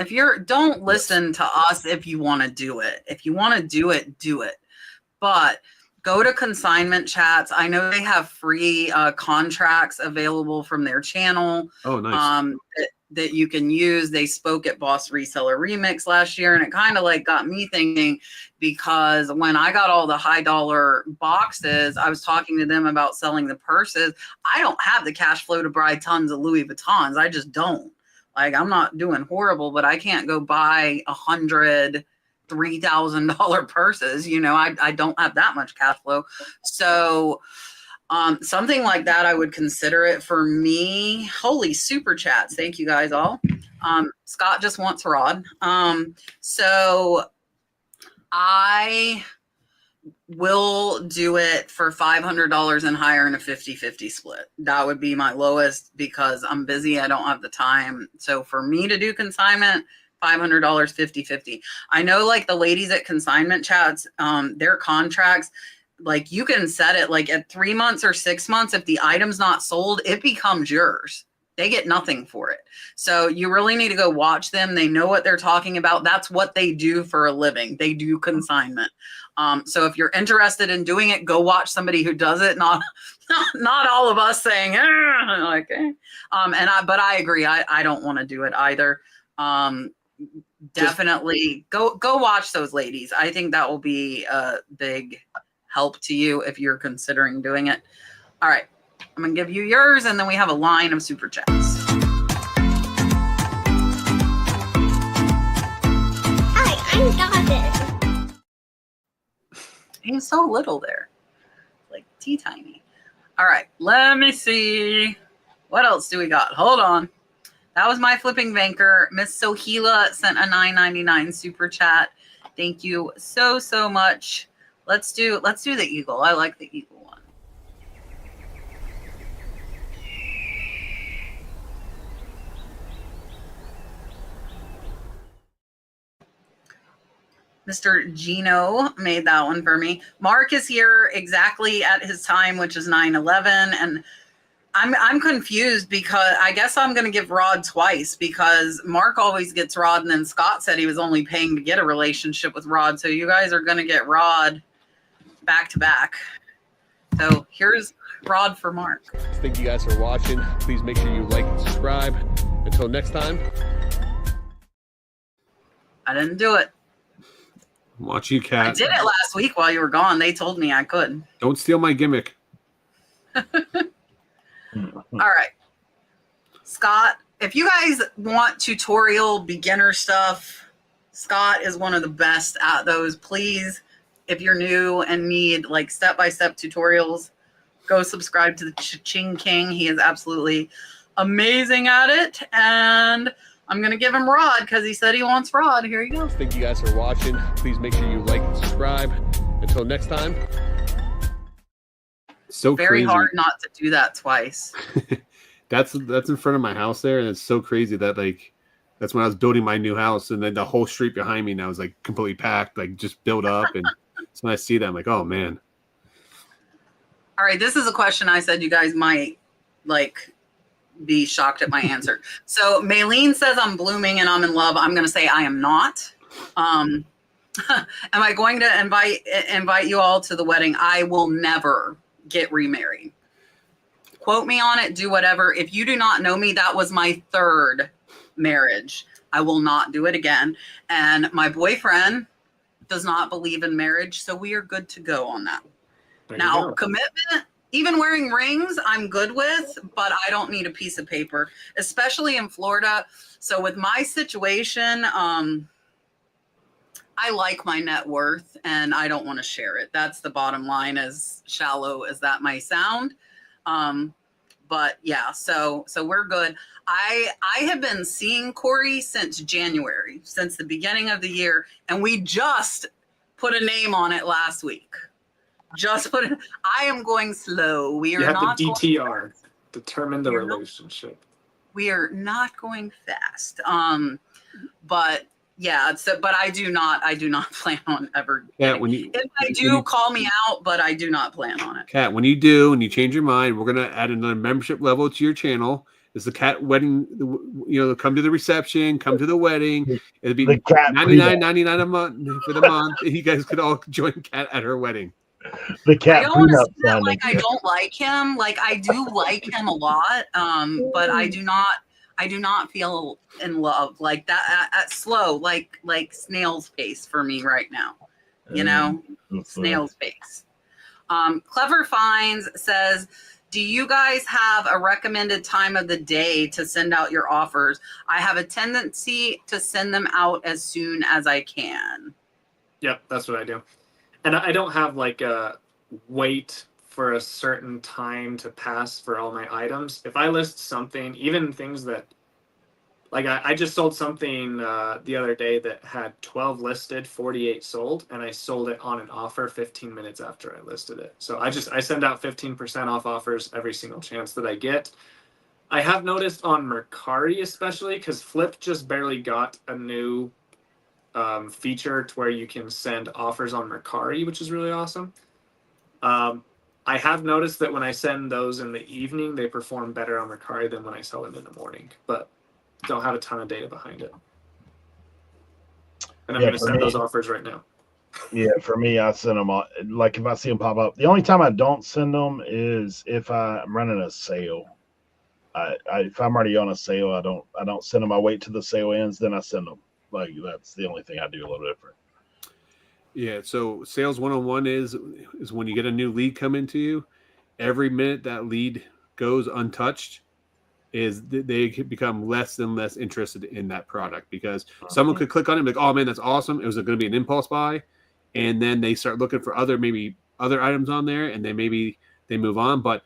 Don't listen to us if you want to do it. If you want to do it, do it. But go to Consignment Chats. I know they have free contracts available from their channel. Oh, nice. That you can use. They spoke at Boss Reseller Remix last year, and it kind of like got me thinking, because when I got all the high dollar boxes, I was talking to them about selling the purses. I don't have the cash flow to buy tons of Louis Vuittons. I just don't. Like, I'm not doing horrible, but I can't go buy 100 $3,000 purses. I don't have that much cash flow. So something like that, I would consider it for me. Holy super chats. Thank you guys all. Scott just wants Rod. So I will do it for $500 and higher in a 50-50 split. That would be my lowest, because I'm busy. I don't have the time. So for me to do consignment, $500, 50-50. I know, like, the ladies at Consignment Chats, their contracts, like, you can set it like at 3 months or 6 months. If the item's not sold, it becomes yours. They get nothing for it. So you really need to go watch them. They know what they're talking about. That's what they do for a living. They do consignment. So if you're interested in doing it, go watch somebody who does it. Not all of us saying, like, but I agree. I don't want to do it either. Definitely go watch those ladies. I think that will be a big help to you if you're considering doing it. All right. I'm going to give you yours, and then we have a line of super chats. I got it. He's so little there. Like tea tiny. All right. Let me see. What else do we got? Hold on. That was my flipping banker. Miss Sohila sent a $9.99 super chat. Thank you so much. Let's do the eagle. I like the eagle one. Mr. Gino made that one for me. Mark is here exactly at his time, which is 9:11, and I'm confused because I guess I'm going to give Rod twice because Mark always gets Rod, and then Scott said he was only paying to get a relationship with Rod. So you guys are going to get Rod back to back. So here's Rod for Mark. Thank you guys for watching. Please make sure you like and subscribe. Until next time. I didn't do it. Watch you, Kat. I did it last week while you were gone. They told me I could. Don't steal my gimmick. All right. Scott, if you guys want tutorial beginner stuff, Scott is one of the best at those. Please, if you're new and need like step-by-step tutorials, go subscribe to the Ching King. He is absolutely amazing at it. And I'm going to give him Rod because he said he wants Rod. Here you go. Thank you guys for watching. Please make sure you like and subscribe. Until next time. So very crazy. Hard not to do that twice. That's in front of my house there, and it's so crazy that like that's when I was building my new house, and then the whole street behind me now is like completely packed, like just built up. And so when I see that, I'm like, oh man. All right, this is a question I said you guys might like be shocked at my answer. So Maylene says I'm blooming and I'm in love. I'm going to say I am not. Am I going to invite you all to the wedding? I will never get remarried. Quote me on it, do whatever. If you do not know me, that was my third marriage. I will not do it again. And my boyfriend does not believe in marriage, so we are good to go on that. Now, commitment, even wearing rings, I'm good with, but I don't need a piece of paper, especially in Florida. So with my situation, I like my net worth and I don't want to share it. That's the bottom line, as shallow as that might sound. But yeah, so we're good. I have been seeing Corey since January, since the beginning of the year, and we just put a name on it last week. I am going slow. We are you have not the DTR, determine the relationship. We are not going fast. But yeah, but I do not plan on ever. Yeah, if I do, call me out, but I do not plan on it. Kat, when you do and you change your mind, we're gonna add another membership level to your channel. It's the Kat wedding. Come to the reception, come to the wedding. It'll be $99.99 a month for the month. You guys could all join Kat at her wedding. The Cat. I don't want to say like I don't like him. Like I do like him a lot, but I do not feel in love like that. At slow, like snail's pace for me right now. Snail's pace. Clever Finds says, do you guys have a recommended time of the day to send out your offers? I have a tendency to send them out as soon as I can. Yep, that's what I do. And I don't have like a wait for a certain time to pass for all my items. If I list something, even things that, like I just sold something the other day that had 12 listed, 48 sold, and I sold it on an offer 15 minutes after I listed it. So I send out 15% off offers every single chance that I get. I have noticed on Mercari especially, because Flip just barely got a new feature to where you can send offers on Mercari, which is really awesome. I have noticed that when I send those in the evening, they perform better on Mercari than when I sell them in the morning, but don't have a ton of data behind it. And I'm going to send those offers right now. Yeah, for me, I send them all, like if I see them pop up. The only time I don't send them is if I'm running a sale. If I'm already on a sale, I don't send them. I wait till the sale ends, then I send them. Like that's the only thing I do a little different. Yeah, so sales 101 is when you get a new lead come into you, every minute that lead goes untouched is they become less and less interested in that product because someone could click on it and be like, oh man, that's awesome. It was going to be an impulse buy. And then they start looking for other items on there and then maybe they move on. But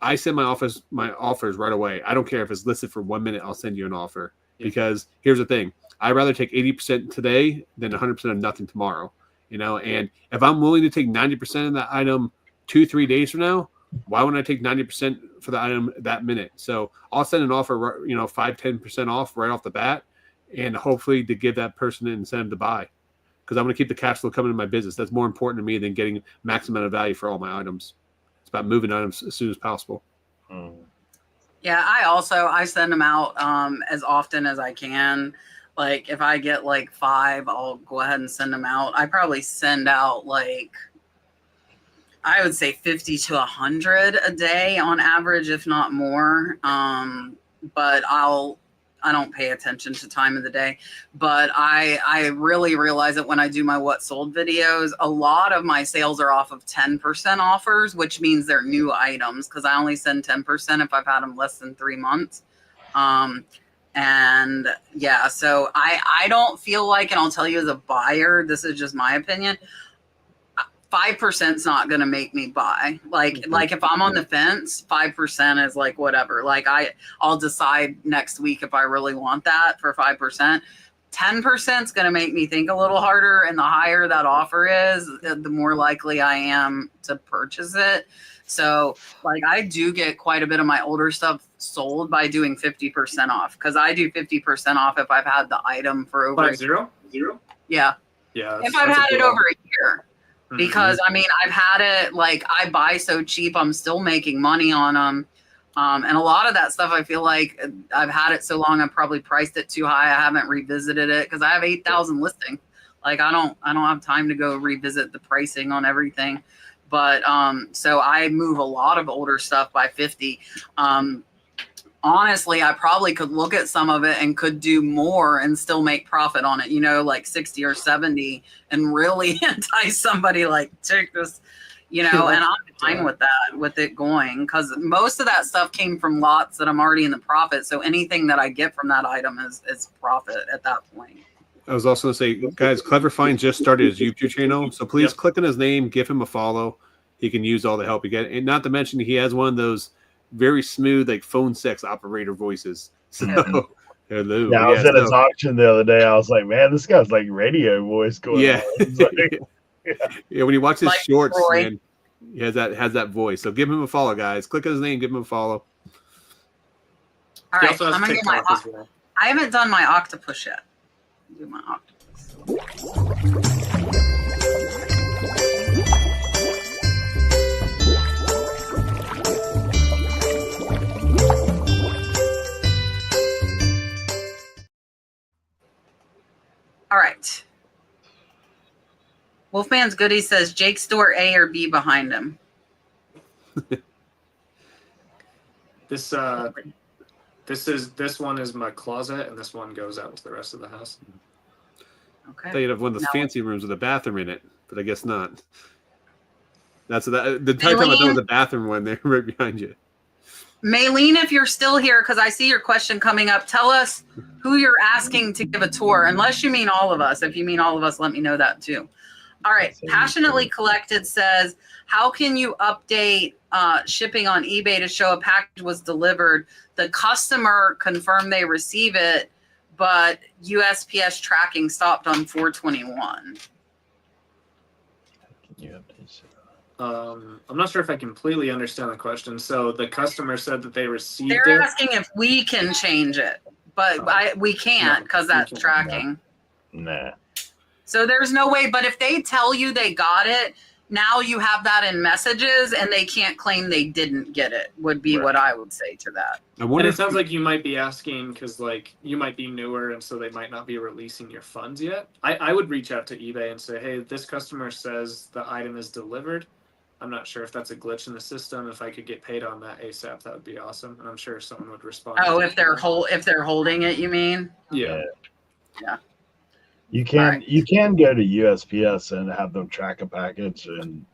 I send my offers right away. I don't care if it's listed for 1 minute. I'll send you an offer because here's the thing: I'd rather take 80% today than 100% of nothing tomorrow. And if I'm willing to take 90% of that item 2-3 days from now, why wouldn't I take 90% for the item that minute? So I'll send an offer, 5-10% off right off the bat, and hopefully to give that person an incentive to buy, because I'm going to keep the cash flow coming in my business. That's more important to me than getting max amount of value for all my items. It's about moving items as soon as possible. Yeah, I send them out as often as I can. Like if I get like 5, I'll go ahead and send them out. I probably send out like, I would say 50 to 100 a day on average, if not more. But I don't pay attention to time of the day, but I really realize that when I do my what sold videos, a lot of my sales are off of 10% offers, which means they're new items, because I only send 10% if I've had them less than 3 months. And yeah, so I don't feel like, and I'll tell you as a buyer, this is just my opinion, 5% is not going to make me buy. Like if I'm on the fence, 5% is like whatever. Like I'll decide next week if I really want that for 5%. 10% is going to make me think a little harder, and the higher that offer is, the more likely I am to purchase it. So like I do get quite a bit of my older stuff sold by doing 50% off, because I do 50% off if I've had the item for over 50? Yeah. Yeah. If I've had it over a year. Because I mean, I've had it, like I buy so cheap, I'm still making money on them. And a lot of that stuff, I feel like I've had it so long, I've probably priced it too high. I haven't revisited it because I have 8,000 listings. Like I don't have time to go revisit the pricing on everything. But so I move a lot of older stuff by 50. Honestly, I probably could look at some of it and could do more and still make profit on it, like 60 or 70, and really entice somebody like, take this, and I'm fine with that, with it going, because most of that stuff came from lots that I'm already in the profit. So anything that I get from that item is profit at that point. I was also going to say, guys, Clever Find just started his YouTube channel, so please click on his name, give him a follow. He can use all the help you get. And not to mention, he has one of those very smooth, like phone sex operator voices. So, hello. Yeah, I was at his auction the other day. I was like, man, this guy's like radio voice going on. Like, when you watch his like shorts, Troy. man, he has that voice. So give him a follow, guys. Click on his name, give him a follow. All right, I'm gonna get my. I haven't done my octopus yet. Do my octopus. All right. Wolfman's Goodie says Jake's store A or B behind him. This one is my closet, and this one goes out to the rest of the house. Okay. I thought you'd have one of those fancy rooms with a bathroom in it, but I guess not. That's the entire time I thought it was a bathroom one there right behind you. Maylene, if you're still here, because I see your question coming up, tell us who you're asking to give a tour, unless you mean all of us. If you mean all of us, let me know that too. All right. Passionately Collected says, how can you update shipping on eBay to show a package was delivered? The customer confirmed they receive it, but USPS tracking stopped on 4/21. I'm not sure if I completely understand the question. So the customer said that they received it. They're asking if we can change it, but we can't because that's tracking. Nah. So there's no way. But if they tell you they got it, now you have that in messages, and they can't claim they didn't get it, would be what I would say to that. And it sounds like you might be asking because, like, you might be newer, and so they might not be releasing your funds yet. I would reach out to eBay and say, hey, this customer says the item is delivered. I'm not sure if that's a glitch in the system. If I could get paid on that ASAP, that would be awesome. And I'm sure someone would respond. Oh, if they're holding it, you mean? Yeah. Yeah. You can go to USPS and have them track a package, and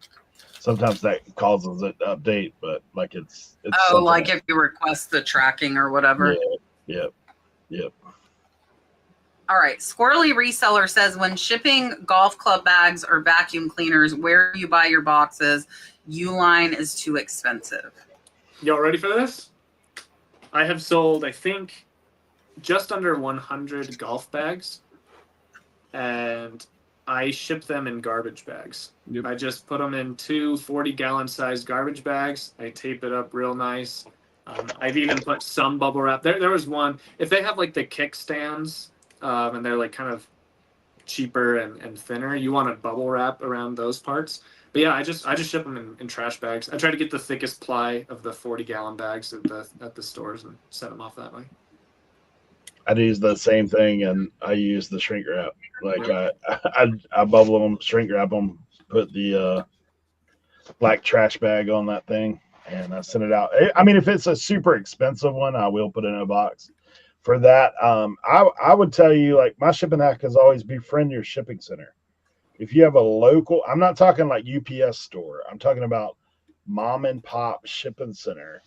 sometimes that causes it to update. But like it's like if you request the tracking or whatever. Yep. All right. Squirrely Reseller says, when shipping golf club bags or vacuum cleaners, where you buy your boxes, Uline is too expensive. Y'all ready for this? I have sold, I think, just under 100 golf bags, and I ship them in garbage bags. Yep. I just put them in two 40-gallon sized garbage bags. I tape it up real nice. I've even put some bubble wrap. There was one, if they have like the kickstands and they're like kind of cheaper and thinner, you want a bubble wrap around those parts. But yeah, I just ship them in trash bags. I try to get the thickest ply of the 40-gallon bags at the stores and set them off that way. I use the same thing, and I use the shrink wrap. Like I bubble them, shrink wrap them, put the black trash bag on that thing, and I send it out. I mean, if it's a super expensive one, I will put it in a box. For that, I would tell you, like, my shipping hack is always befriend your shipping center. If you have a local, I'm not talking like UPS store. I'm talking about mom and pop shipping center.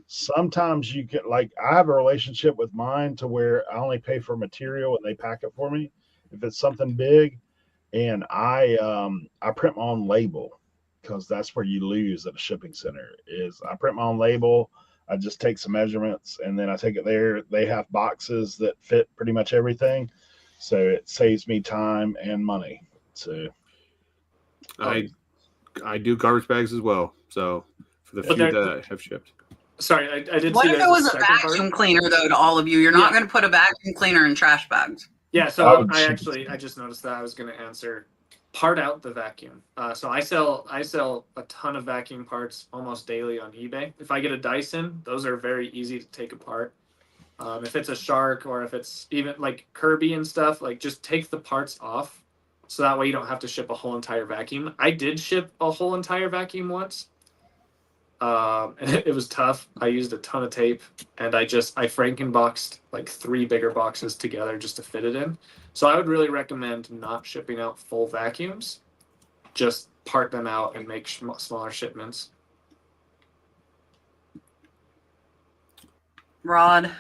Sometimes you can, like, I have a relationship with mine to where I only pay for material and they pack it for me if it's something big, and I print my own label, because that's where you lose at a shipping center. Is I print my own label. I just take some measurements and then I take it there. They have boxes that fit pretty much everything, so it saves me time and money. So I do garbage bags as well. So for the few that I have shipped. Sorry, I did What see if that. it was a vacuum cleaner, though, to all of you? You're not going to put a vacuum cleaner in trash bags. Yeah, so I just noticed that. I was going to answer part out the vacuum. So I sell a ton of vacuum parts almost daily on eBay. If I get a Dyson, those are very easy to take apart. If it's a Shark, or if it's even like Kirby and stuff, like, just take the parts off, so that way you don't have to ship a whole entire vacuum. I did ship a whole entire vacuum once. It was tough. I used a ton of tape, and I Frankenboxed like 3 bigger boxes together just to fit it in. So I would really recommend not shipping out full vacuums. Just part them out and make smaller shipments. Rod,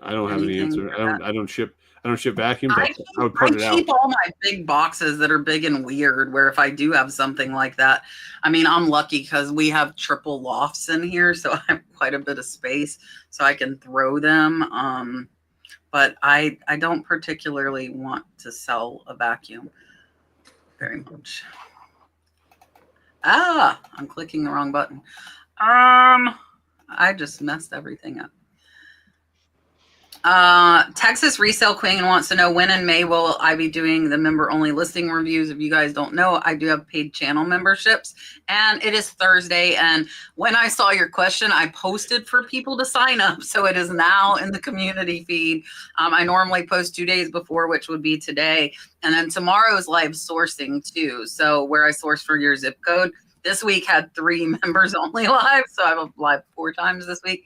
I don't have any anything answer. I don't ship vacuums. I would part it out. keep all my big boxes that are big and weird, where if I do have something like that, I mean, I'm lucky because we have triple lofts in here, so I have quite a bit of space, so I can throw them. But I don't particularly want to sell a vacuum very much. I'm clicking the wrong button. I just messed everything up. Texas Resale Queen wants to know, when in May will I be doing the member-only listing reviews? If you guys don't know, I do have paid channel memberships, and it is Thursday. And when I saw your question, I posted for people to sign up, so it is now in the community feed. I normally post 2 days before, which would be today, and then tomorrow is live sourcing too. So where I source for your zip code, this week had 3 members only live, so I have live 4 times this week.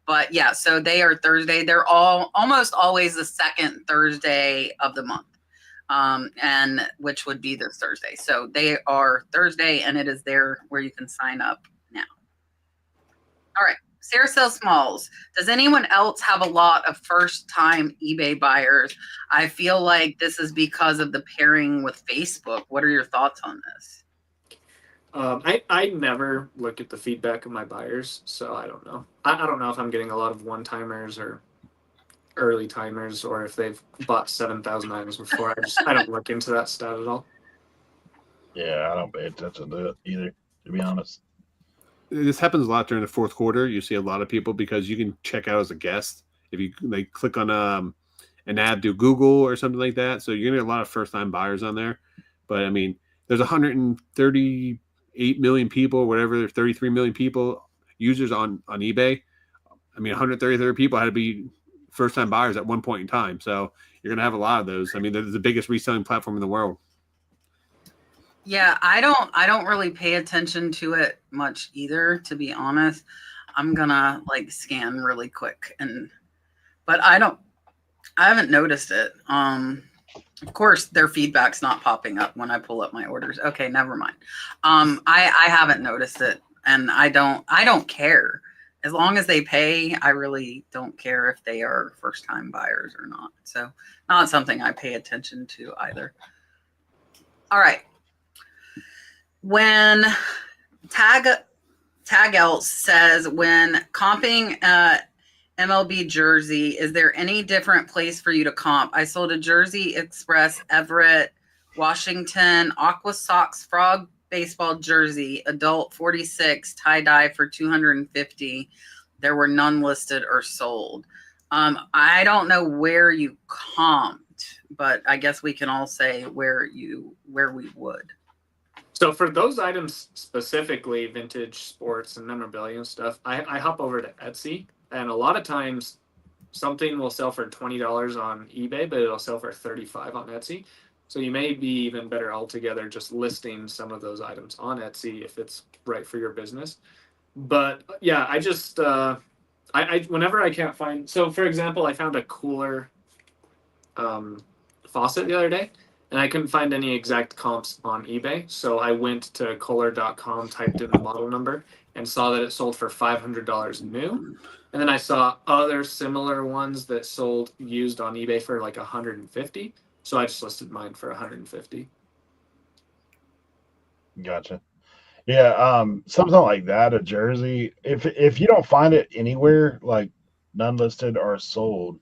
But yeah, so they are Thursday. They're almost always the second Thursday of the month, and which would be this Thursday. So they are Thursday, and it is there where you can sign up now. All right, Sarah Sells Smalls. Does anyone else have a lot of first-time eBay buyers? I feel like this is because of the pairing with Facebook. What are your thoughts on this? I never look at the feedback of my buyers, so I don't know. I don't know if I'm getting a lot of one-timers or early timers, or if they've bought 7,000 items before. I don't look into that stat at all. yeah, I don't pay attention to it either, to be honest. This happens a lot during the fourth quarter. You see a lot of people, because you can check out as a guest if you click on an ad through Google or something like that. So you're gonna get a lot of first-time buyers on there. But I mean, there's 138 million people, whatever, 33 million people, users on eBay. I mean, 133 people had to be first-time buyers at one point in time. So you're going to have a lot of those. I mean, they're the biggest reselling platform in the world. Yeah, I don't really pay attention to it much either, to be honest. I'm gonna scan really quick, but I haven't noticed it. Of course, their feedback's not popping up when I pull up my orders. Okay, never mind. I haven't noticed it, and I don't care. As long as they pay, I really don't care if they are first-time buyers or not. So not something I pay attention to either. All right. When Tag Else says, when comping MLB jersey, is there any different place for you to comp? I sold a Jersey Express Everett, Washington, Aqua Sox Frog baseball jersey, adult 46, tie-dye for $250. There were none listed or sold. I don't know where you comped, but I guess we can all say where we would. So for those items specifically, vintage sports and memorabilia and stuff, I hop over to Etsy, and a lot of times something will sell for $20 on eBay, but it'll sell for $35 on Etsy. So you may be even better altogether just listing some of those items on Etsy if it's right for your business. But yeah, I just I whenever I can't find, so for example, I found a cooler faucet the other day, and I couldn't find any exact comps on eBay. So I went to Kohler.com, typed in the model number, and saw that it sold for $500 new. And then I saw other similar ones that sold used on eBay for like $150. So I just listed mine for $150. Gotcha. Yeah, something like that, a jersey. If you don't find it anywhere, like none listed or sold,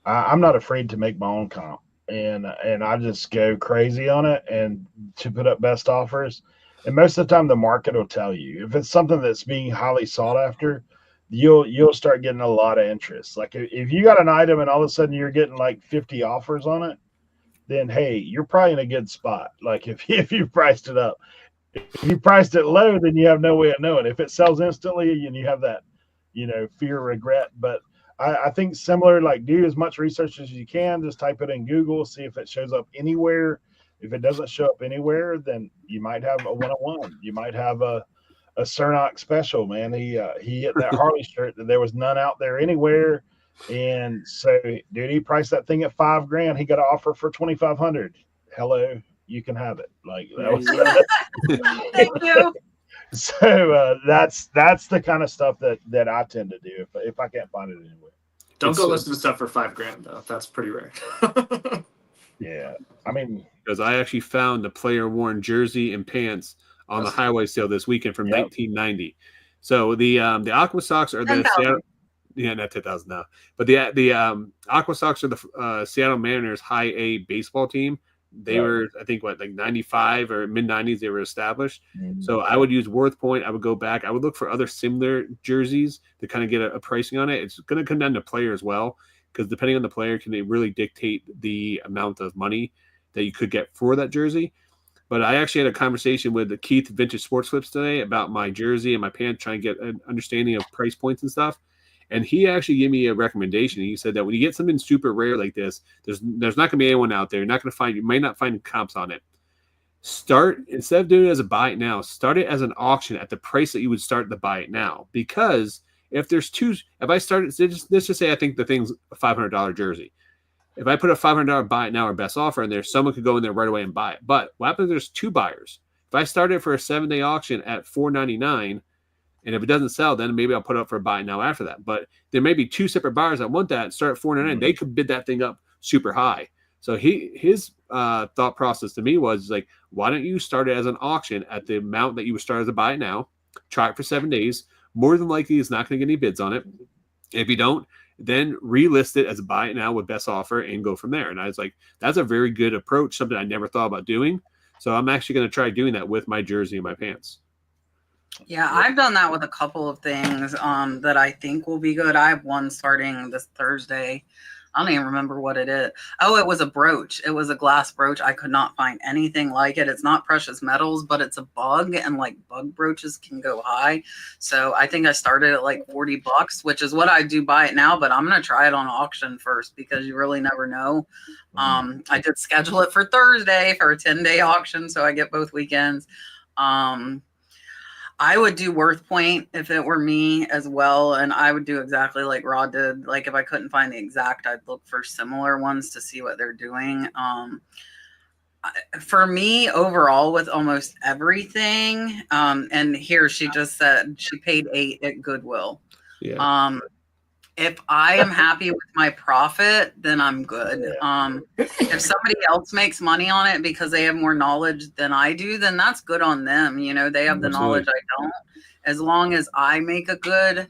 I'm not afraid to make my own comp, and I just go crazy on it and to put up best offers. And most of the time, the market will tell you if it's something that's being highly sought after. You'll start getting a lot of interest. Like if you got an item and all of a sudden you're getting like 50 offers on it, then hey, you're probably in a good spot. Like if you priced it up. If you priced it low, then you have no way of knowing. If it sells instantly and you have that, fear, regret. But I think similar, like do as much research as you can. Just type it in Google, see if it shows up anywhere. If it doesn't show up anywhere, then you might have a one-on-one. You might have a Cernock special, man. He hit that Harley shirt that there was none out there anywhere. And so, dude, he priced that thing at $5,000. He got an offer for 2,500. Hello, you can have it. Like that was. Thank you. So that's the kind of stuff that I tend to do if I can't find it anywhere. Don't go listen to stuff for $5,000 though. That's pretty rare. Yeah, I mean, because I actually found the player worn jersey and pants on the highway sale this weekend from 1990. So the Aqua Sox are the Seattle, not 10,000 now, but the Aqua Sox are the Seattle Mariners high A baseball team. They were, I think, like 95 or mid 90s, they were established. Mm-hmm. So I would use Worth Point. I would go back. I would look for other similar jerseys to kind of get a pricing on it. It's going to come down to player as well, because depending on the player, can they really dictate the amount of money that you could get for that jersey. But I actually had a conversation with Keith Vintage Sports Flips today about my jersey and my pants, trying to get an understanding of price points and stuff. And he actually gave me a recommendation. He said that when you get something super rare like this, there's not going to be anyone out there. You might not find comps on it. Instead of doing it as a buy it now, start it as an auction at the price that you would start the buy it now. Because if I started, let's just say I think the thing's a $500 jersey. If I put a $500 buy it now or best offer in there, someone could go in there right away and buy it. But what happens if there's two buyers? If I start it for a 7-day auction at $4.99, and if it doesn't sell, then maybe I'll put it up for a buy now after that. But there may be two separate buyers that want that and start at $4.99. Mm-hmm. They could bid that thing up super high. So his thought process to me was like, why don't you start it as an auction at the amount that you would start as a buy it now? Try it for 7 days. More than likely, it's not going to get any bids on it. If you don't, then relist it as a buy it now with best offer and go from there. And I was like, that's a very good approach, something I never thought about doing. So I'm actually going to try doing that with my jersey and my pants. Yeah, I've done that with a couple of things that I think will be good. I have one starting this Thursday. I don't even remember what it is. Oh, it was a brooch. It was a glass brooch. I could not find anything like it. It's not precious metals, but it's a bug, and like bug brooches can go high. So I think I started at like $40, which is what I do buy it now, but I'm going to try it on auction first because you really never know. I did schedule it for Thursday for a 10-day auction, so I get both weekends. I would do Worth Point if it were me as well. And I would do exactly like Rod did. Like if I couldn't find the exact, I'd look for similar ones to see what they're doing. For me overall with almost everything. And here she just said she paid $8 at Goodwill. Yeah. If I am happy with my profit, then I'm good. If somebody else makes money on it because they have more knowledge than I do, then that's good on them. You know, they have the knowledge I don't. As long as I make a good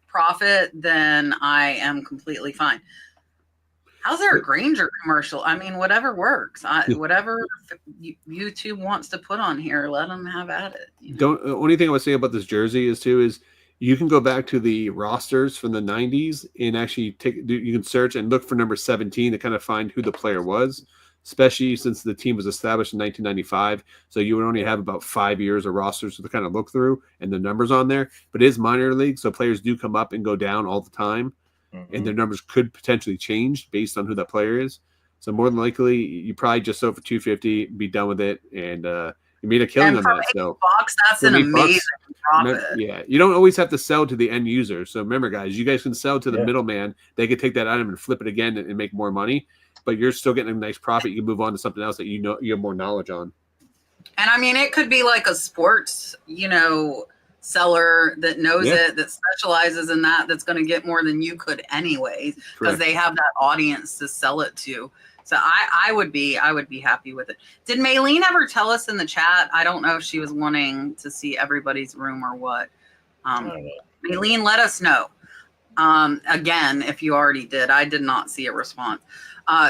profit, then I am completely fine. How's there a Granger commercial? I mean, whatever works. Whatever YouTube wants to put on here, let them have at it. You know? The only thing I would say about this jersey is you can go back to the rosters from the 90s and actually you can search and look for number 17 to kind of find who the player was, especially since the team was established in 1995. So you would only have about 5 years of rosters to kind of look through and the numbers on there. But it is minor league, so players do come up and go down all the time. And their numbers could potentially change based on who that player is. So more than likely, you probably just sold for $250, be done with it, and you made a killing on that. So $8, that's an amazing profit. Yeah, you don't always have to sell to the end user. So remember, guys, you guys can sell to the middleman. They could take that item and flip it again and make more money, but you're still getting a nice profit. You can move on to something else that you know you have more knowledge on. And I mean, it could be like a sports, seller that knows it, that specializes in that's going to get more than you could anyways, because they have that audience to sell it to. So I would be happy with it. Did Maylene ever tell us in the chat? I don't know if she was wanting to see everybody's room or what. Maylene, let us know. Again, if you already did, I did not see a response.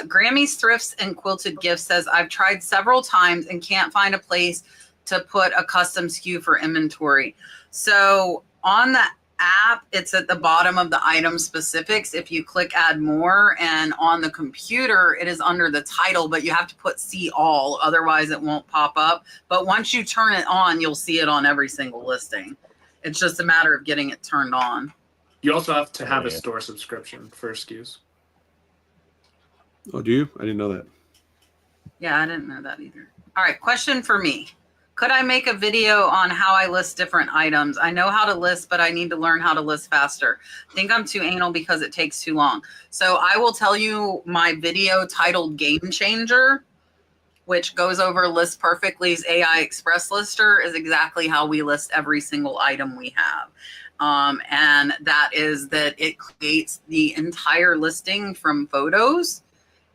Grammy's Thrifts and Quilted Gifts says, I've tried several times and can't find a place to put a custom SKU for inventory. So on the app, it's at the bottom of the item specifics. If you click add more, and on the computer, it is under the title, but you have to put see all, otherwise it won't pop up. But once you turn it on, you'll see it on every single listing. It's just a matter of getting it turned on. You also have to have a store subscription for SKUs. Oh, do you? I didn't know that. Yeah, I didn't know that either. All right, question for me. Could I make a video on how I list different items? I know how to list, but I need to learn how to list faster. I think I'm too anal because it takes too long. So I will tell you my video titled Game Changer, which goes over List Perfectly's AI Express Lister, is exactly how we list every single item we have. And that is that it creates the entire listing from photos.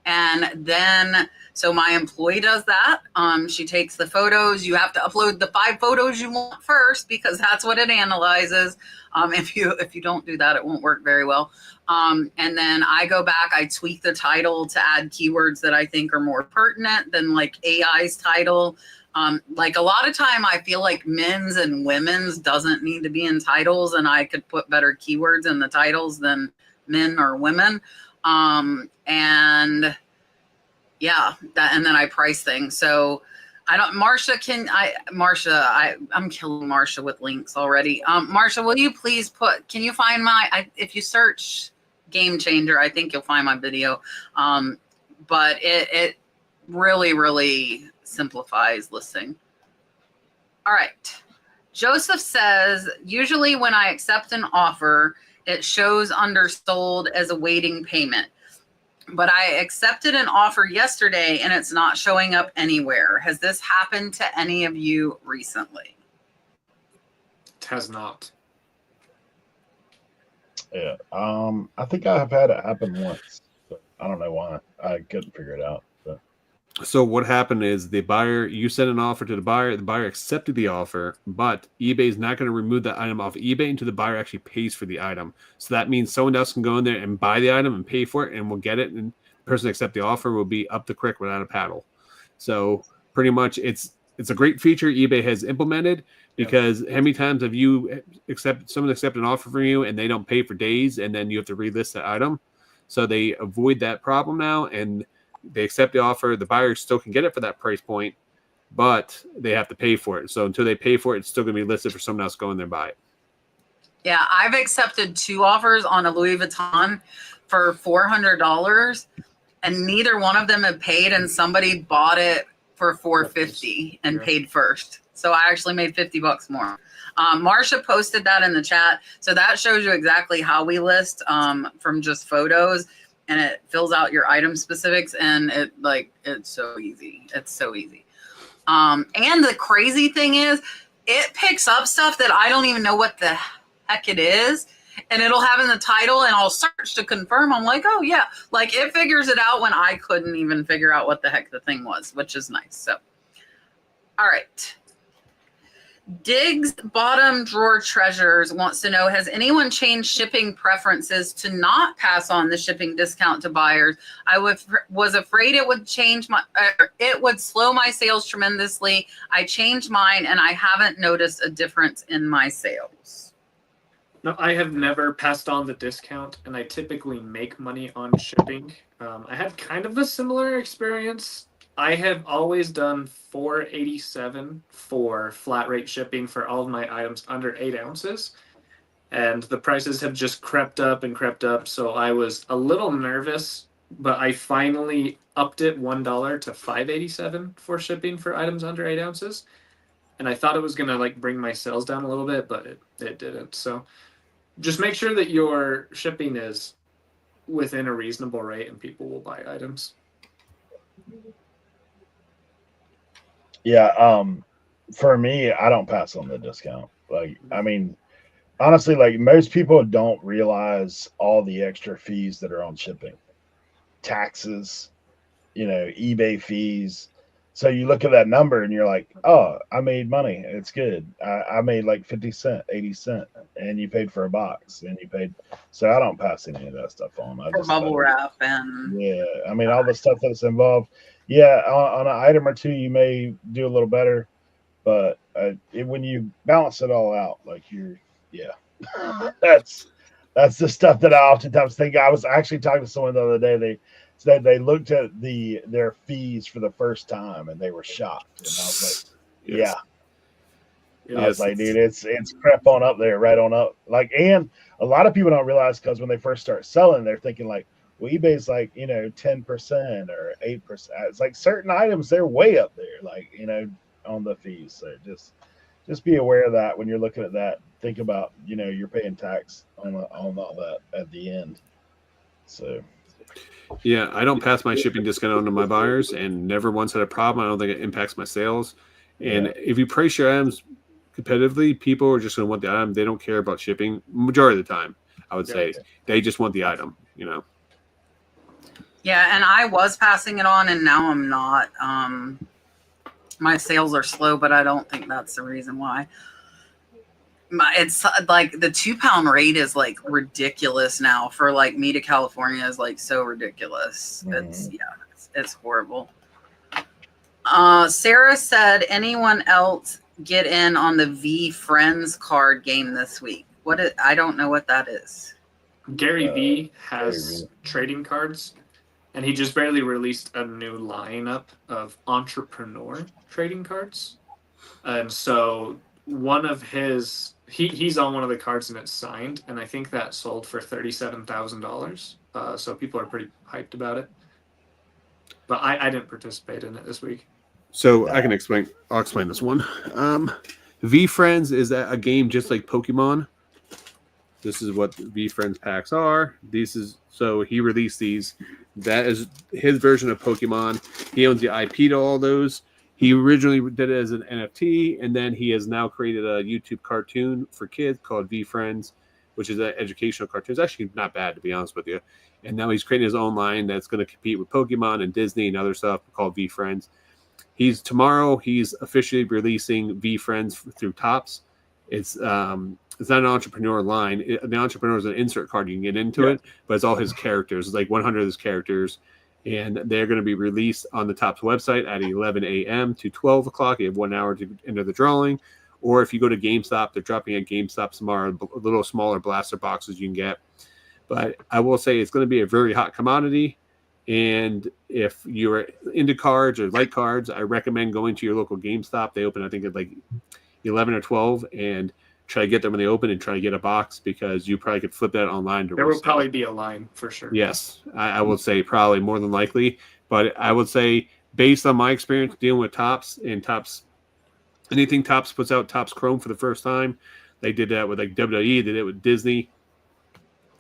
And then, so my employee does that. She takes the photos. You have to upload the 5 photos you want first, because that's what it analyzes. If you don't do that, it won't work very well. And then I go back, I tweak the title to add keywords that I think are more pertinent than like AI's title. Like a lot of time I feel like men's and women's doesn't need to be in titles, and I could put better keywords in the titles than men or women. And yeah, and then I price things. So I don't, I'm killing Marsha with links already. Marsha, will you please can you find if you search Game Changer, I think you'll find my video. But it really, really simplifies listing. All right. Joseph says, usually when I accept an offer, it shows undersold as awaiting payment. But I accepted an offer yesterday and it's not showing up anywhere. Has this happened to any of you recently? It has not. Yeah. I think I have had it happen once, but I don't know why. I couldn't figure it out. But. So what happened is you sent an offer to the buyer accepted the offer, but eBay is not going to remove that item off eBay until the buyer actually pays for the item. So that means someone else can go in there and buy the item and pay for it, and we'll get it, and the person that accept the offer will be up the creek without a paddle. So pretty much it's a great feature eBay has implemented, because how many times have you someone accept an offer from you and they don't pay for days, and then you have to relist the item? So they avoid that problem now, and they accept the offer. The buyer still can get it for that price point, but they have to pay for it. So until they pay for it, it's still going to be listed for someone else to go in there and buy it. Yeah, I've accepted 2 offers on a Louis Vuitton for $400, and neither one of them had paid, and somebody bought it for $450 and paid first. So I actually made $50 more. Marsha posted that in the chat. So that shows you exactly how we list from just photos. And it fills out your item specifics, and it's so easy. It's so easy. And the crazy thing is, it picks up stuff that I don't even know what the heck it is. and it'll have in the title, and I'll search to confirm. I'm like, oh yeah, like it figures it out when I couldn't even figure out what the heck the thing was, which is nice. So, all right. Diggs Bottom Drawer Treasures wants to know, has anyone changed shipping preferences to not pass on the shipping discount to buyers? I was afraid it would it would slow my sales tremendously. I changed mine and I haven't noticed a difference in my sales. No, I have never passed on the discount, and I typically make money on shipping. I had kind of a similar experience. I have always done $4.87 for flat rate shipping for all of my items under 8 ounces. And the prices have just crept up and crept up. So I was a little nervous, but I finally upped it $1 to $5.87 for shipping for items under 8 ounces. And I thought it was going to like bring my sales down a little bit, but it didn't. So just make sure that your shipping is within a reasonable rate and people will buy items. Yeah, for me, I don't pass on the discount. Like, I mean, honestly, like most people don't realize all the extra fees that are on shipping, taxes, eBay fees. So you look at that number and you're like, oh, I made money. It's good. I made like 50 cents, 80 cents, and you paid for a box and you paid. So I don't pass any of that stuff on. I For just bubble wrap and yeah, I mean, all the stuff that's involved. Yeah, on an item or two, you may do a little better, but when you balance it all out, like that's the stuff that I oftentimes think. I was actually talking to someone the other day. They said they looked at their fees for the first time and they were shocked. And I was like, Yes. yeah. I was like, dude, it's crap on up there, right on up. Like, and a lot of people don't realize because when they first start selling, they're thinking like, well, eBay's like 10% or 8%. It's like certain items they're way up there, like on the fees. So just be aware of that when you're looking at that. Think about you're paying tax on all that at the end. So Yeah, I don't pass my shipping discount on to my buyers, and never once had a problem. I don't think it impacts my sales. And if you price your items competitively, people are just going to want the item. They don't care about shipping. Majority of the time, I would say they just want the item. yeah, and I was passing it on, and now I'm not. My sales are slow, but I don't think that's the reason why. It's like the 2 pound rate is like ridiculous now for like me to California is like so ridiculous. It's horrible. Sarah said, anyone else get in on the V Friends card game this week? I don't know what that is. Gary V has trading cards, and he just barely released a new lineup of entrepreneur trading cards. And so one of his, he's on one of the cards and it's signed, and I think that sold for $37,000. So people are pretty hyped about it. But I didn't participate in it this week. So I'll explain this one. V Friends is a game just like Pokemon. This is what V Friends packs are. So he released these. That is his version of Pokemon. He owns the IP to all those. He originally did it as an NFT, and then he has now created a YouTube cartoon for kids called V Friends, which is an educational cartoon. It's actually not bad, to be honest with you. And now he's creating his own line that's going to compete with Pokemon and Disney and other stuff called V Friends. Tomorrow he's officially releasing V Friends through Topps. It's not an entrepreneur line. The entrepreneur is an insert card. You can get into it, but it's all his characters. It's like 100 of his characters. And they're going to be released on the Topps website at 11 a.m. to 12 o'clock. You have 1 hour to enter the drawing. Or if you go to GameStop, they're dropping at GameStop tomorrow, little smaller blaster boxes you can get. But I will say it's going to be a very hot commodity. And if you're into cards or like cards, I recommend going to your local GameStop. They open, I think, at like 11 or 12, and try to get them when they open and try to get a box, because you probably could flip that online. There will probably be a line for sure. Yes, I would say probably more than likely. But I would say, based on my experience dealing with Topps and Topps, anything Topps puts out, Topps Chrome for the first time, they did that with like WWE, they did it with Disney.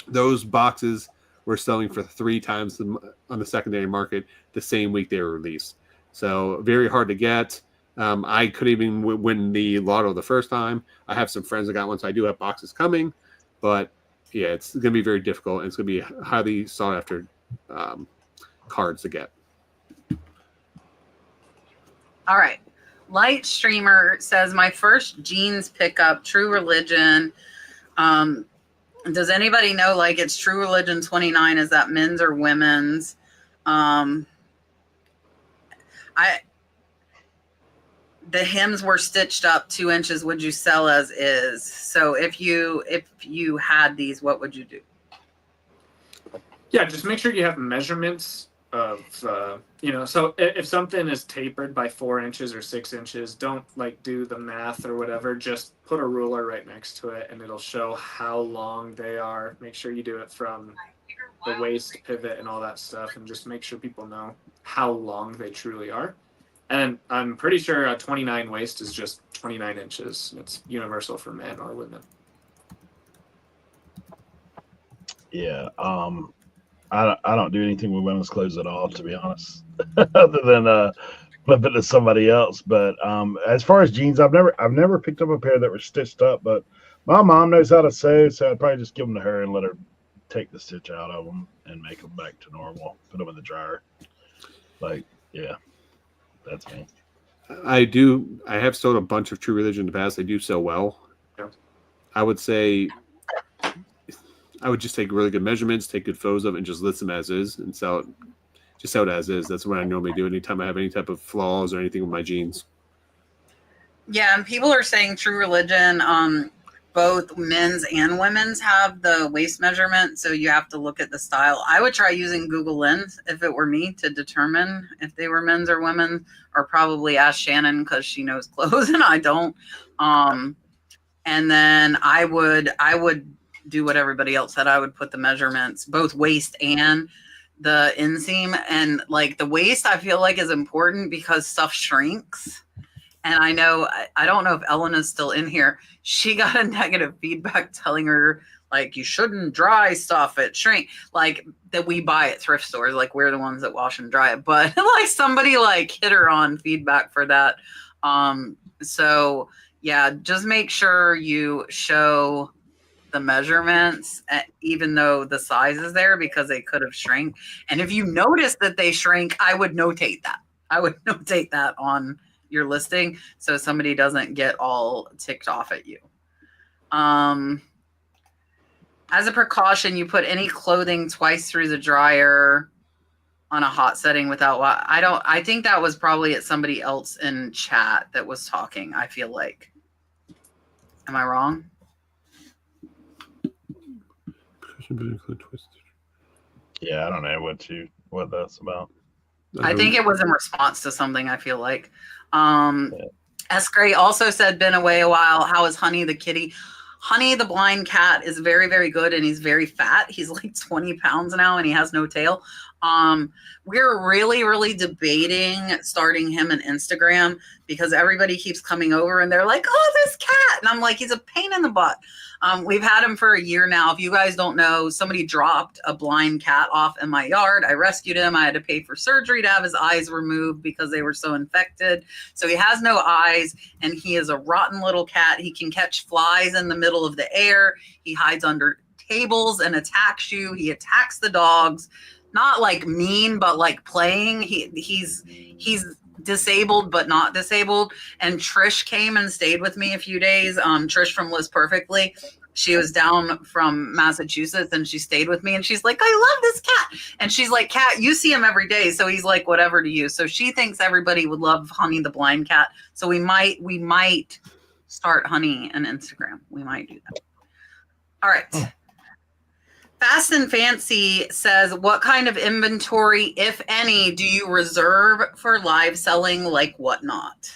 Those boxes were selling for 3 times on the secondary market the same week they were released. So very hard to get. I couldn't even win the lotto the first time. I have some friends that got one, so I do have boxes coming. But yeah, it's going to be very difficult. And it's going to be highly sought after cards to get. All right. Light Streamer says, my first jeans pickup, True Religion. Does anybody know, like, it's True Religion 29? Is that men's or women's? The hems were stitched up 2 inches. Would you sell as is? So if you had these, what would you do? Yeah, just make sure you have measurements of, so if something is tapered by 4 inches or 6 inches, don't like do the math or whatever. Just put a ruler right next to it and it'll show how long they are. Make sure you do it from the waist pivot and all that stuff, and just make sure people know how long they truly are. And I'm pretty sure a 29 waist is just 29 inches. It's universal for men or women. Yeah. I don't do anything with women's clothes at all, to be honest, other than flip it to somebody else. But as far as jeans, I've never picked up a pair that were stitched up. But my mom knows how to sew, so I'd probably just give them to her and let her take the stitch out of them and make them back to normal. Put them in the dryer. Like, yeah, that's me. I have sold a bunch of True Religion in the past. They do sell well. Yeah. I would say I would just take really good measurements, take good photos of it, and just list them as is and sell it. Just sell it as is. That's what I normally do anytime I have any type of flaws or anything with my jeans. Yeah, and people are saying True Religion, both men's and women's have the waist measurement, so you have to look at the style. I would try using Google Lens if it were me to determine if they were men's or women, or probably ask Shannon because she knows clothes and I don't. And then I would do what everybody else said. I would put the measurements, both waist and the inseam. And like the waist, I feel like is important because stuff shrinks. And I know, I don't know if Ellen is still in here. She got a negative feedback telling her, like, you shouldn't dry stuff, it shrink. Like, that we buy at thrift stores. Like, we're the ones that wash and dry it. But, like, somebody, like, hit her on feedback for that. So, yeah, just make sure you show the measurements, even though the size is there, because they could have shrank. And if you notice that they shrink, I would notate that. I would notate that on your listing so somebody doesn't get all ticked off at you. As a precaution, you put any clothing twice through the dryer on a hot setting without I think that was probably at somebody else in chat that was talking, I feel like. Am I wrong? Yeah, I don't know what that's about. I think it was in response to something, I feel like. S. Gray also said, been away a while. How is Honey the kitty? Honey the blind cat is very, very good, and he's very fat. He's like 20 pounds now, and he has no tail. We're really, really debating starting him an Instagram because everybody keeps coming over and they're like, oh, this cat. And I'm like, he's a pain in the butt. We've had him for a year now. If you guys don't know, somebody dropped a blind cat off in my yard. I rescued him. I had to pay for surgery to have his eyes removed because they were so infected. So he has no eyes, and he is a rotten little cat. He can catch flies in the middle of the air. He hides under tables and attacks you. He attacks the dogs. Not like mean, but like playing. He's disabled, but not disabled. And Trish came and stayed with me a few days. Trish from Liz Perfectly. She was down from Massachusetts and she stayed with me, and she's like, I love this cat. And she's like, Cat, you see him every day. So he's like, whatever to you. So she thinks everybody would love Honey the blind cat. So we might start Honey an Instagram. We might do that. All right. Oh. Fast and Fancy says, what kind of inventory, if any, do you reserve for live selling, like Whatnot?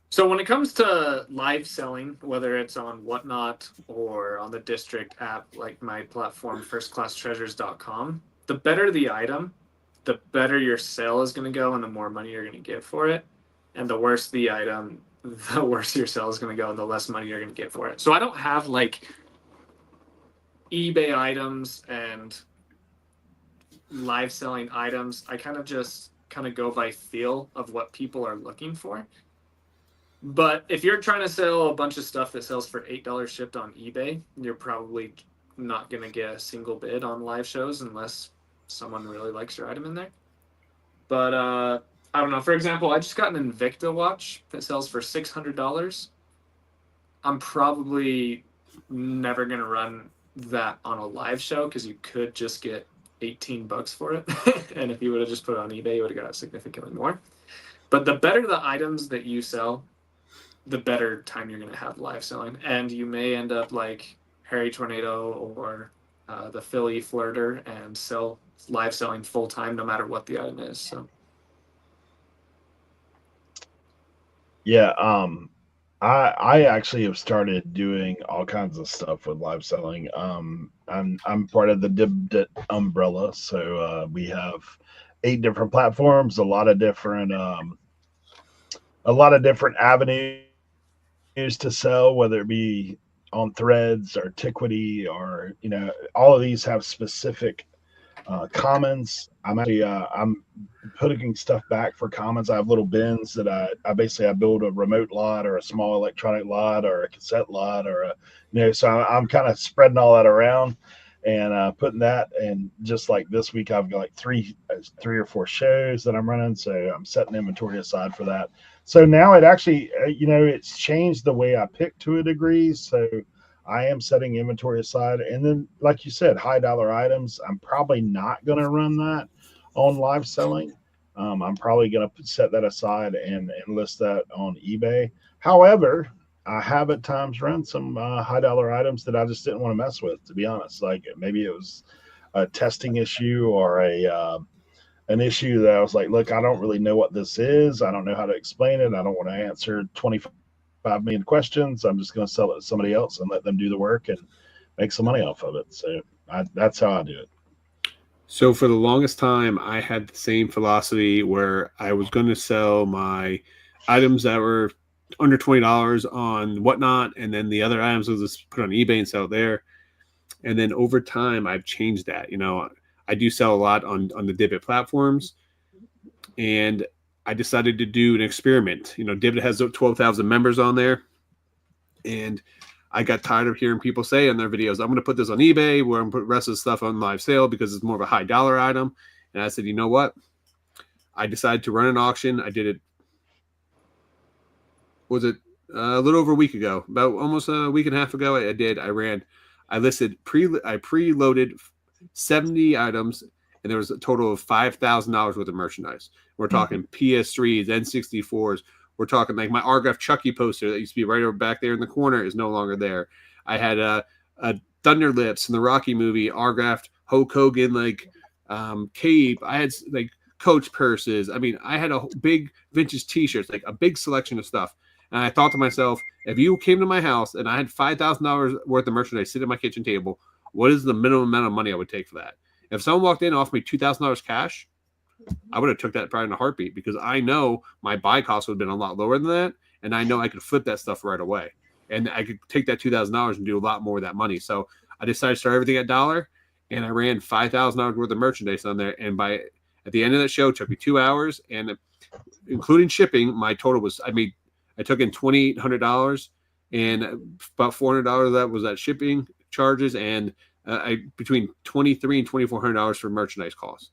So when it comes to live selling, whether it's on Whatnot or on the District app, like my platform, firstclasstreasures.com, the better the item, the better your sale is going to go and the more money you're going to get for it. And the worse the item, the worse your sale is going to go and the less money you're going to get for it. So I don't have like eBay items and live selling items. I kind of go by feel of what people are looking for. But if you're trying to sell a bunch of stuff that sells for $8 shipped on eBay, you're probably not going to get a single bid on live shows unless someone really likes your item in there. But I don't know. For example, I just got an Invicta watch that sells for $600. I'm probably never going to run that on a live show because you could just get $18 for it. And if you would have just put it on eBay, you would have got significantly more. But the better the items that you sell, the better time you're going to have live selling. And you may end up like Harry Tornado or the Philly Flirter and sell live selling full time no matter what the item is. So Yeah, I actually have started doing all kinds of stuff with live selling. I'm part of the Dibdit umbrella, so we have 8 different platforms, a lot of different avenues to sell, whether it be on Threads or Tiquity, or all of these have specific commons. I'm putting stuff back for commons. I have little bins that I basically I build a remote lot or a small electronic lot or a cassette lot or so I'm kind of spreading all that around and putting that. And just like this week, I've got like three or four shows that I'm running, so I'm setting inventory aside for that. So now it actually, it's changed the way I pick to a degree. So I am setting inventory aside. And then, like you said, high dollar items, I'm probably not going to run that on live selling. I'm probably going to set that aside and list that on eBay. However, I have at times run some high dollar items that I just didn't want to mess with, to be honest. Like maybe it was a testing issue or an issue that I was like, look, I don't really know what this is. I don't know how to explain it. I don't want to answer 25 million questions. I'm just going to sell it to somebody else and let them do the work and make some money off of it. So that's how I do it. So for the longest time, I had the same philosophy where I was going to sell my items that were under $20 on Whatnot, and then the other items was just put on eBay and sell it there. And then over time, I've changed that. I do sell a lot on the Dibit platforms, and I decided to do an experiment. Dibit has 12,000 members on there, and I got tired of hearing people say in their videos, I'm going to put this on eBay, where I'm going to put the rest of the stuff on live sale because it's more of a high dollar item. And I said, you know what? I decided to run an auction. I did it, was it a little over a week ago, about almost a week and a half ago. I preloaded 70 items, and there was a total of $5,000 worth of merchandise. We're talking PS3s, N64s. We're talking like my Argraph Chucky poster that used to be right over back there in the corner is no longer there. I had a Thunder Lips in the Rocky movie, Argraph Hulk Hogan cape. I had like Coach purses. I mean, I had a big vintage T-shirts, like a big selection of stuff. And I thought to myself, if you came to my house and I had $5,000 worth of merchandise sitting at my kitchen table, what is the minimum amount of money I would take for that? If someone walked in and offered me $2,000 cash, I would have took that probably in a heartbeat, because I know my buy cost would have been a lot lower than that, and I know I could flip that stuff right away, and I could take that $2,000 and do a lot more with that money. So I decided to start everything at $1, and I ran $5,000 worth of merchandise on there. And at the end of that show, it took me 2 hours, and including shipping, my total was I took in $2,800, and about $400 of that was that shipping charges, and between $2,300 and $2,400 for merchandise costs.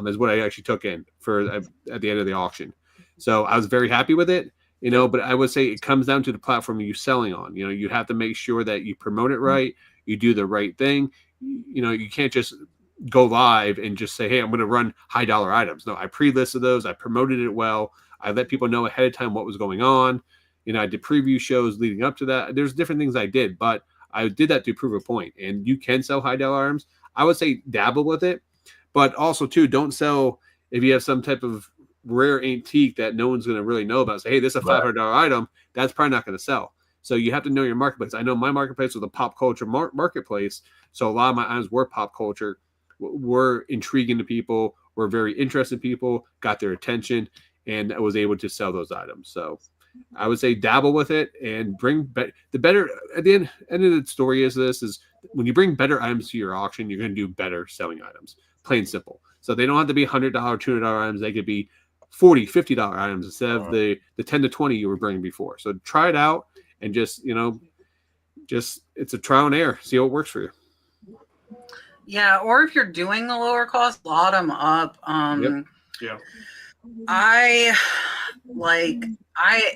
Is what I actually took in for at the end of the auction. So I was very happy with it, but I would say it comes down to the platform you're selling on. You have to make sure that you promote it right. You do the right thing. You can't just go live and just say, hey, I'm going to run high dollar items. No, I pre-listed those. I promoted it well. I let people know ahead of time what was going on. I did preview shows leading up to that. There's different things I did, but I did that to prove a point. And you can sell high dollar items. I would say dabble with it. But also, too, don't sell if you have some type of rare antique that no one's going to really know about. Say, hey, this is a $500 item. That's probably not going to sell. So you have to know your marketplace. I know my marketplace was a pop culture marketplace. So a lot of my items were pop culture, were intriguing to people, were very interested people, got their attention, and I was able to sell those items. So I would say dabble with it and bring the better. At the end of the story is when you bring better items to your auction, you're going to do better selling items. Plain simple. So they don't have to be $100, $200 items. They could be $40, $50 items instead of the 10 to 20 you were bringing before. So try it out and just, it's a trial and error. See what works for you. Yeah, or if you're doing the lower cost, lot them up. Yeah.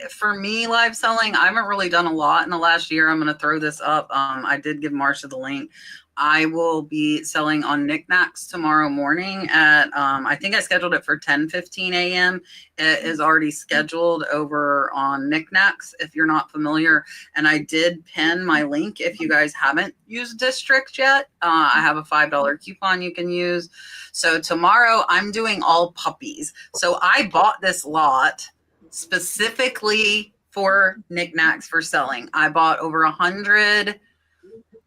For me, live selling, I haven't really done a lot in the last year. I'm going to throw this up. I did give Marsha the link. I will be selling on Knickknacks tomorrow morning at, I think I scheduled it for 10:15 a.m. It is already scheduled over on Knickknacks if you're not familiar. And I did pin my link if you guys haven't used District yet. I have a $5 coupon you can use. So tomorrow I'm doing all puppies. So I bought this lot specifically for Knickknacks for selling. I bought over 100.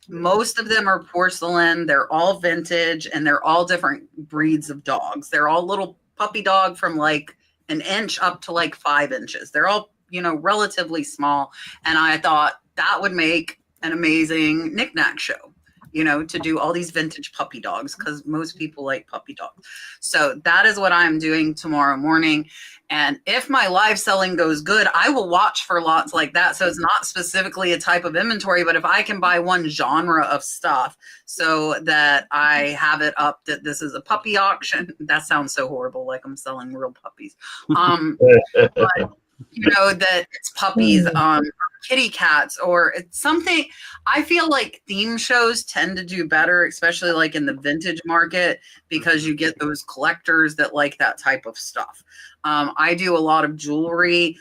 Most of them are porcelain. They're all vintage and they're all different breeds of dogs. They're all little puppy dog from like an inch up to like 5 inches. They're all, relatively small. And I thought that would make an amazing knickknack show, to do all these vintage puppy dogs because most people like puppy dogs. So that is what I'm doing tomorrow morning. And if my live selling goes good, I will watch for lots like that. So it's not specifically a type of inventory, but if I can buy one genre of stuff so that I have it up that this is a puppy auction, that sounds so horrible, like I'm selling real puppies. But that it's puppies, kitty cats, or it's something. I feel like theme shows tend to do better, especially like in the vintage market, because you get those collectors that like that type of stuff. I do a lot of jewelry.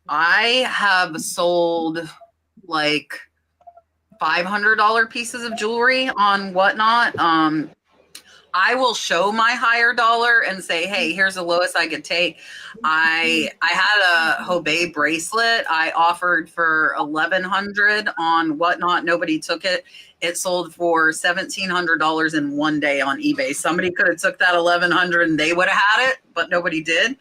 I have sold like $500 pieces of jewelry on Whatnot. I will show my higher dollar and say, hey, here's the lowest I could take. I had a Hobey bracelet I offered for $1,100 on Whatnot. Nobody took it. It sold for $1,700 in one day on eBay. Somebody could have took that $1,100 and they would have had it, but nobody did.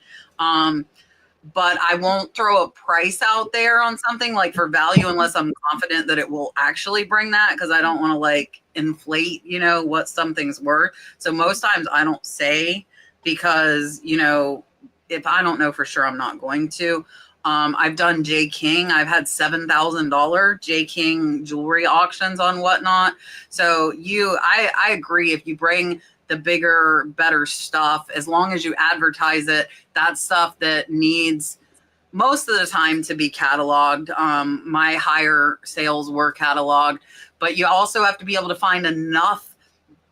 But I won't throw a price out there on something like for value unless I'm confident that it will actually bring that, because I don't want to like inflate, what something's worth. So most times I don't say, because, if I don't know for sure, I'm not going to. I've done J. King. I've had $7,000 J. King jewelry auctions on Whatnot. So I agree. If you bring the bigger, better stuff, as long as you advertise it, that's stuff that needs most of the time to be cataloged. My higher sales were cataloged, but you also have to be able to find enough.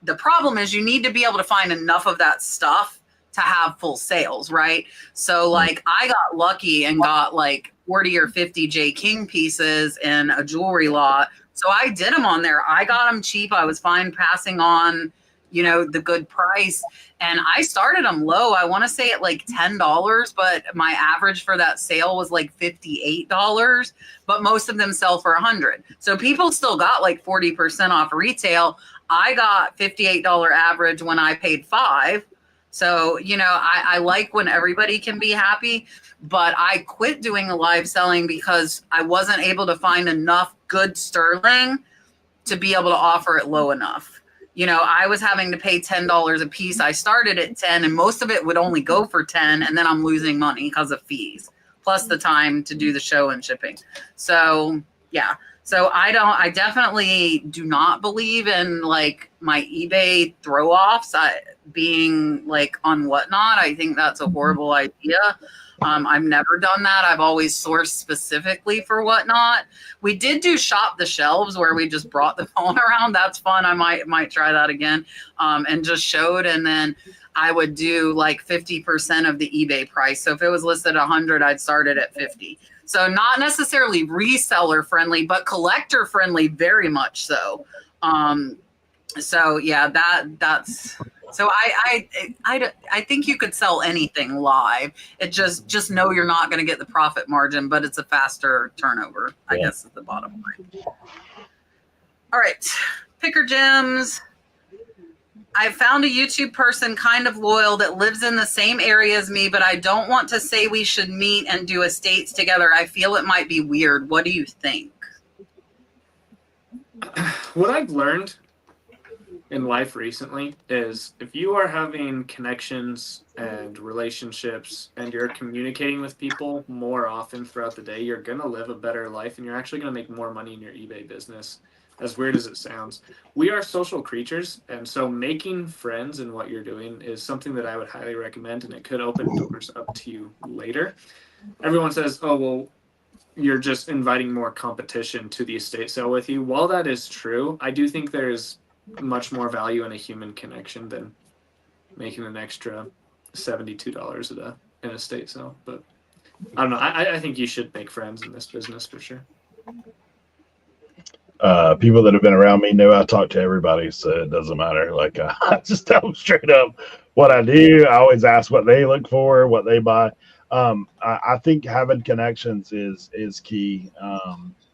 The problem is you need to be able to find enough of that stuff to have full sales, right? So like I got lucky and got like 40 or 50 J. King pieces in a jewelry lot. So I did them on there. I got them cheap. I was fine passing on, the good price. And I started them low. I want to say at like $10, but my average for that sale was like $58, but most of them sell for $100. So people still got like 40% off retail. I got $58 average when I paid $5. So, I like when everybody can be happy, but I quit doing the live selling because I wasn't able to find enough good sterling to be able to offer it low enough. I was having to pay $10 a piece. I started at 10 and most of it would only go for 10. And then I'm losing money because of fees, plus the time to do the show and shipping. So, yeah. So I definitely do not believe in like my eBay throw offs being like on Whatnot. I think that's a horrible idea. I've never done that. I've always sourced specifically for Whatnot. We did do shop the shelves where we just brought the phone around. That's fun. I might try that again. And just showed. And then I would do like 50% of the eBay price. So if it was listed 100, I'd start it at 50. So not necessarily reseller friendly, but collector friendly, very much so. So yeah, that's. So I think you could sell anything live. It just know you're not going to get the profit margin, but it's a faster turnover, I guess is the bottom line. All right, picker gems. I found a YouTube person kind of loyal that lives in the same area as me, but I don't want to say we should meet and do estates together. I feel it might be weird. What do you think? What I've learned in life recently is if you are having connections and relationships and you're communicating with people more often throughout the day, you're going to live a better life and you're actually going to make more money in your eBay business. As weird as it sounds, we are social creatures. And so making friends in what you're doing is something that I would highly recommend, and it could open doors up to you later. Everyone says, oh, well, you're just inviting more competition to the estate sale with you. While that is true, I do think there's much more value in a human connection than making an extra $72 at an estate sale. But I don't know. I think you should make friends in this business for sure. People that have been around me know I talk to everybody, so it doesn't matter. Like I just tell them straight up what I do. I always ask what they look for, what they buy. I think having connections is key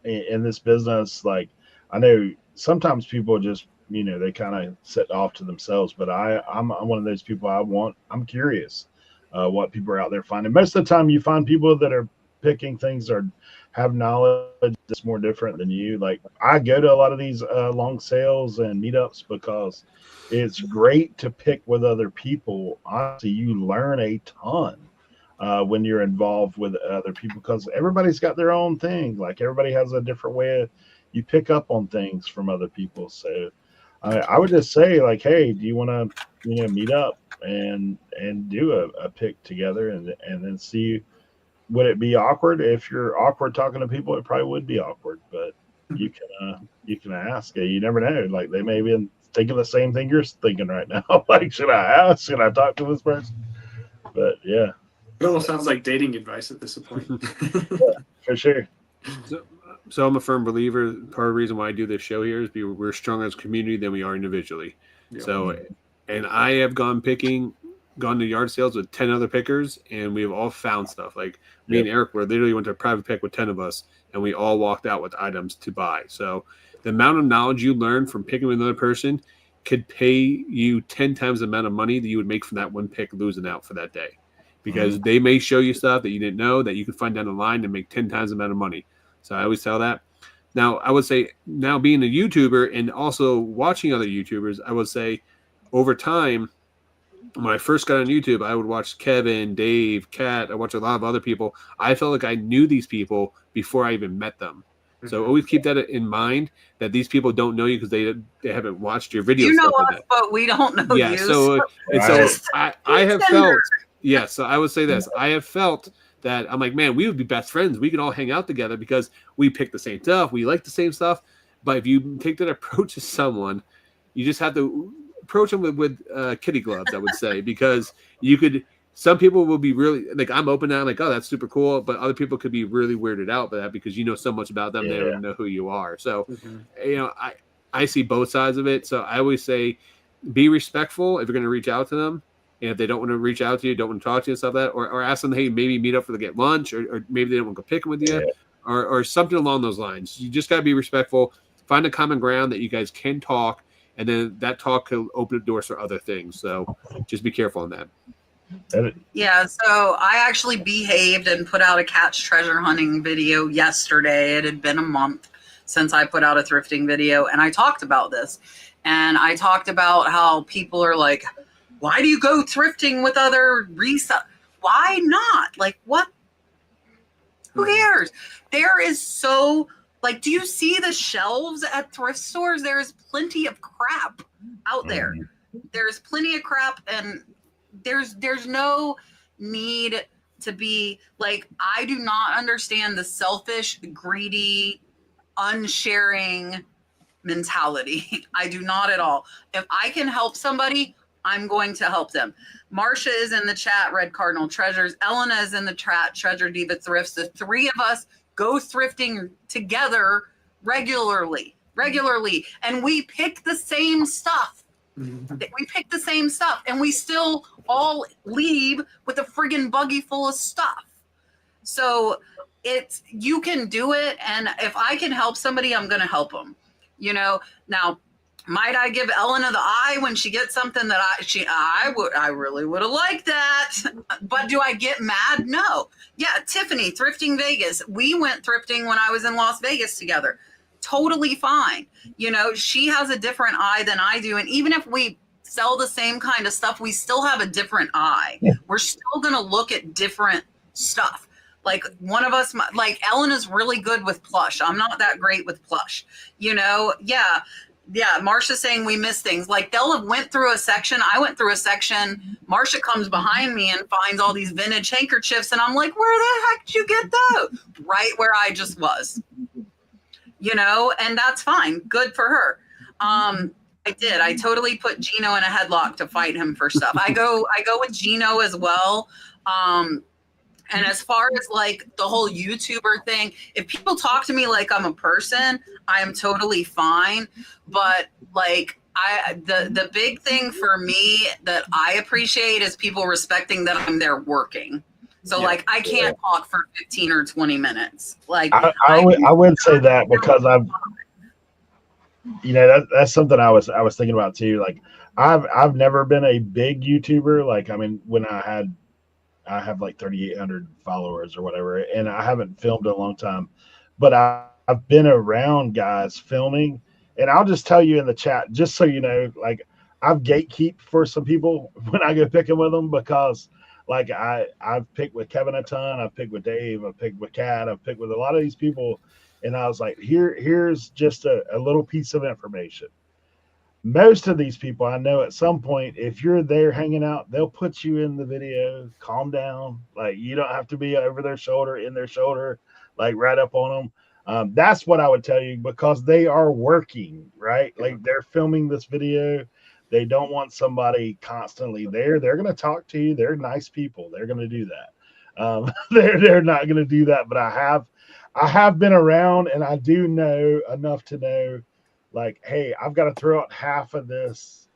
in this business. Like I know sometimes people just they kind of sit off to themselves, but I'm one of those people. I'm curious what people are out there finding. Most of the time, you find people that are picking things or have knowledge that's more different than you. Like I go to a lot of these long sales and meetups because it's great to pick with other people. Honestly, you learn a ton when you're involved with other people because everybody's got their own thing. Like everybody has a different way you pick up on things from other people. So I would just say like, hey, do you want to meet up and do a pick together and then see. Would it be awkward? If you're awkward talking to people, it probably would be awkward, but you can ask. You never know. Like they may be thinking the same thing you're thinking right now. Like, should I ask? Should I talk to this person? But yeah. It almost sounds like dating advice at this point. Yeah, for sure. So I'm a firm believer. Part of the reason why I do this show here is because we're stronger as a community than we are individually. Yeah. So, and I have gone to yard sales with 10 other pickers, and we've all found stuff. Like me and Eric were literally went to a private pick with 10 of us, and we all walked out with items to buy. So the amount of knowledge you learn from picking with another person could pay you 10 times the amount of money that you would make from that one pick losing out for that day, because they may show you stuff that you didn't know that you could find down the line and make 10 times the amount of money. So I always tell that. Now, I would say now being a YouTuber and also watching other YouTubers, I would say over time, when I first got on YouTube, I would watch Kevin, Dave, Kat. I watched a lot of other people. I felt like I knew these people before I even met them. Mm-hmm. So always keep that in mind, that these people don't know you because they haven't watched your videos. You know us, but we don't know you. Yeah, so I have felt, so I would say this. I have felt that I'm like, man, we would be best friends. We could all hang out together because we pick the same stuff. We like the same stuff. But if you take that approach to someone, you just have to approach them with kitty gloves, I would say, because some people will be really like, I'm open now, like, oh, that's super cool, but other people could be really weirded out by that because you know so much about them, they don't know who you are. So I see both sides of it. So I always say be respectful if you're going to reach out to them, and if they don't want to reach out to you, don't want to talk to you and stuff like that, or ask them, hey, maybe meet up for to get lunch, or maybe they don't want to go picking with you, or something along those lines. You just got to be respectful, find a common ground that you guys can talk, and then that talk could open the doors for other things. So just be careful on that. Yeah, so I actually behaved and put out a catch treasure hunting video yesterday. It had been a month since I put out a thrifting video, and I talked about this. And I talked about how people are like, why do you go thrifting with other resellers? Why not? Like, what? Who cares? There is so... Like, do you see the shelves at thrift stores? There's plenty of crap out there. There's plenty of crap, and there's no need to be like, I do not understand the selfish, greedy, unsharing mentality. I do not at all. If I can help somebody, I'm going to help them. Marsha is in the chat, Red Cardinal Treasures. Elena is in the chat, Treasure Diva Thrifts. The three of us go thrifting together regularly, and we pick the same stuff. We pick the same stuff, and we still all leave with a friggin' buggy full of stuff. So you can do it, and if I can help somebody, I'm going to help them. Now, might I give Elena the eye when she gets something that I really would have liked that, but do I get mad? No. Yeah, Tiffany, Thrifting Vegas. We went thrifting when I was in Las Vegas together. totally fine. You know, she has a different eye than I do. And even if we sell the same kind of stuff, we still have a different eye. We're still going to look at different stuff. Like one of us, like Ellen is really good with plush. I'm not that great with plush, you know? Yeah. Marsha's saying we miss things. Like they'll have went through a section. I went through a section. Marsha comes behind me and finds all these vintage handkerchiefs. And I'm like, where the heck did you get those? Right where I just was, you know, and that's fine. Good for her. I did. I totally put Gino in a headlock to fight him for stuff. I go with Gino as well. And as far as like the whole YouTuber thing, if people talk to me like I'm a person, I am totally fine. But like the big thing for me that I appreciate is people respecting that I'm there working. So like I can't talk for 15 or 20 minutes. Like I would say that because I've, you know, that's something I was thinking about too. Like I've never been a big YouTuber. Like I mean, when I have like 3,800 followers or whatever, and I haven't filmed in a long time, but I've been around guys filming, and I'll just tell you in the chat, just so you know, like I've gatekeep for some people when I go picking with them, because like I've picked with Kevin a ton, I've picked with Dave, I've picked with Kat, I've picked with a lot of these people, and I was like, here's just a little piece of information. Most of these people I know at some point, if you're there hanging out, they'll put you in the video. Calm down. Like you don't have to be over their shoulder, in their shoulder, like right up on them. That's what I would tell you, because they are working, right? Like they're filming this video. They don't want somebody constantly there. They're going to talk to you. They're nice people. They're going to do that. They're not going to do that. But I have been around, and I do know enough to know, like, hey, I've got to throw out half of this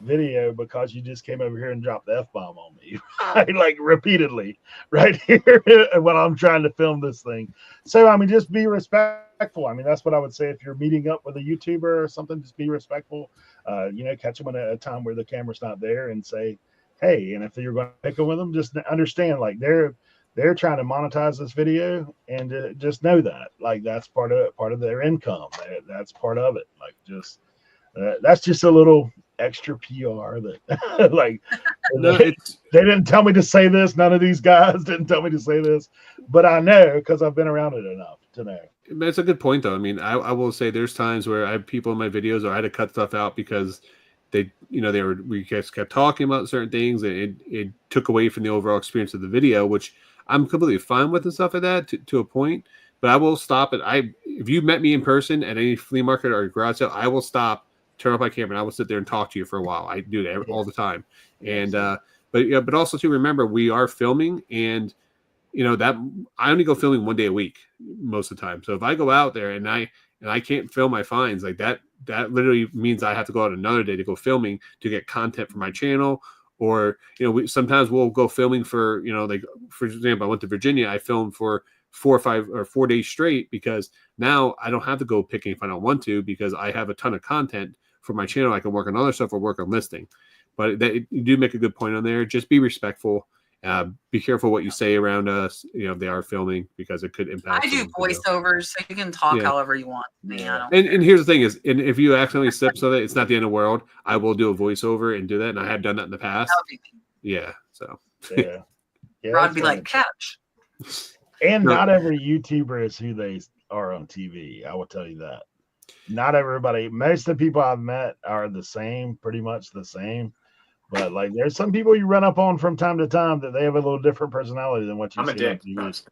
video because you just came over here and dropped the F-bomb on me, right? Like repeatedly right here when I'm trying to film this thing. So, I mean, just be respectful. I mean, that's what I would say. If you're meeting up with a YouTuber or something, just be respectful. You know, catch them at a time where the camera's not there and say, hey, and if you're going to pick them with them, just understand, like, they're trying to monetize this video, and just know that, like, that's part of their income. That's part of it. Like, just that's just a little extra PR that like No, they didn't tell me to say this. None of these guys didn't tell me to say this, but I know because I've been around it enough to know. That's a good point, though. I mean, I will say there's times where I have people in my videos, or I had to cut stuff out because we just kept talking about certain things, and it took away from the overall experience of the video, which I'm completely fine with and stuff like that to a point. But I will stop it. If you met me in person at any flea market or garage sale, I will stop, turn off my camera, and I will sit there and talk to you for a while. I do that all the time. And but also to remember, we are filming, and that I only go filming one day a week most of the time. So if I go out there and I can't film my finds, like that literally means I have to go out another day to go filming to get content for my channel. Or, sometimes we'll go filming for, like, for example, I went to Virginia. I filmed for 4 days straight, because now I don't have to go picking if I don't want to, because I have a ton of content for my channel. I can work on other stuff or work on listing. But you do make a good point on there. Just be respectful. Be careful what you say around us, if they are filming, because it could impact. I do voiceovers, so you can talk however you want. And here's the thing is, and if you accidentally slip so that it's not the end of the world, I will do a voiceover and do that. And I have done that in the past. Yeah. So Rod be like, catch. And not every YouTuber is who they are on TV. I will tell you that. Not everybody. Most of the people I've met are the same, pretty much the same. But like, there's some people you run up on from time to time that they have a little different personality than what you see on TV.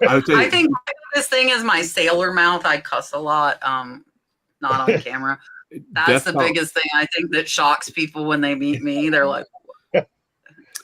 I think this thing is my sailor mouth. I cuss a lot, not on camera. That's the biggest thing I think that shocks people when they meet me. They're like,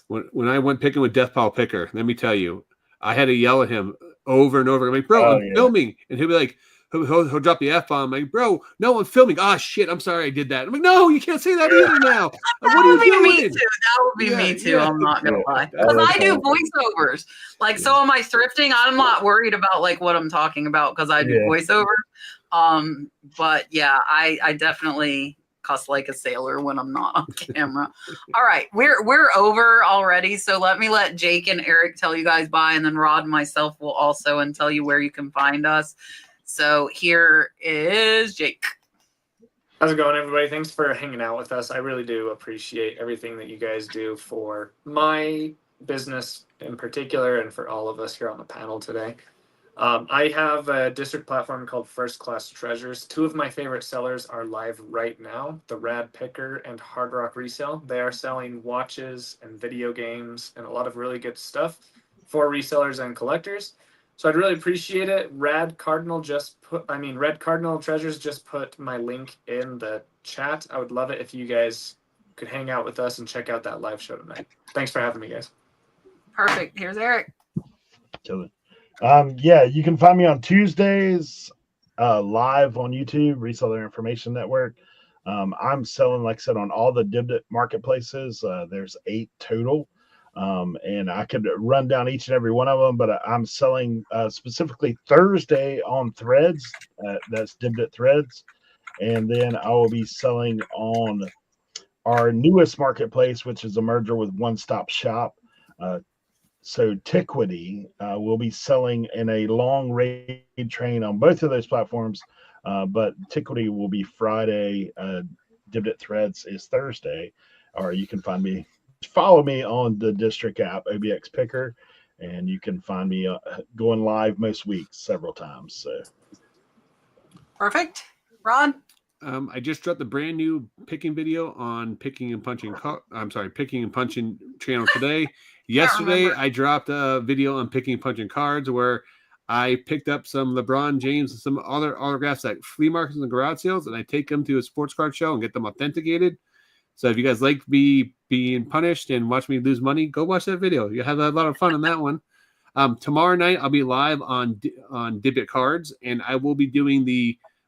when I went picking with Death Pile Picker, let me tell you, I had to yell at him over and over. I'm like, bro, I'm filming. And he'll be like, he'll drop the F-bomb. I'm like, bro, no, I'm filming. Ah, shit, I'm sorry I did that. I'm like, no, you can't say that either now. What are you doing? Me too. That would be me too. I'm not going to lie. Because I do voiceovers. Like, so am I thrifting? I'm not worried about, like, what I'm talking about because I do voiceovers. But, yeah, I definitely cuss like a sailor when I'm not on camera. All right, we're over already, so let Jake and Eric tell you guys bye, and then Rod and myself will also and tell you where you can find us. So here is Jake. How's it going, everybody? Thanks for hanging out with us. I really do appreciate everything that you guys do for my business in particular and for all of us here on the panel today. I have a district platform called First Class Treasures. Two of my favorite sellers are live right now, the Rad Picker and Hard Rock Resale. They are selling watches and video games and a lot of really good stuff for resellers and collectors. So I'd really appreciate it. Red Cardinal Treasures just put my link in the chat. I would love it if you guys could hang out with us and check out that live show tonight. Thanks for having me, guys. Perfect. Here's Eric. Kill it. Yeah, you can find me on Tuesdays live on YouTube, Reseller Information Network. I'm selling, like I said, on all the Dibdit marketplaces. There's 8 total. And I could run down each and every one of them, but I'm selling specifically Thursday on Threads. That's Dibdit Threads. And then I will be selling on our newest marketplace, which is a merger with One Stop Shop. So Tiquity will be selling in a long raid train on both of those platforms, but Tiquity will be Friday. Dibdit Threads is Thursday, or you can follow me on the district app, OBX Picker, and you can find me going live most weeks several times. So Perfect. Ron? I just dropped a brand new picking video on picking and punching channel today. Yesterday, I dropped a video on picking and punching cards where I picked up some LeBron James and some other autographs at flea markets and garage sales, and I take them to a sports card show and get them authenticated. So if you guys like me being punished and watch me lose money, go watch that video. You'll have a lot of fun on that one. Tomorrow night, I'll be live on Dibdit Cards, and I will be doing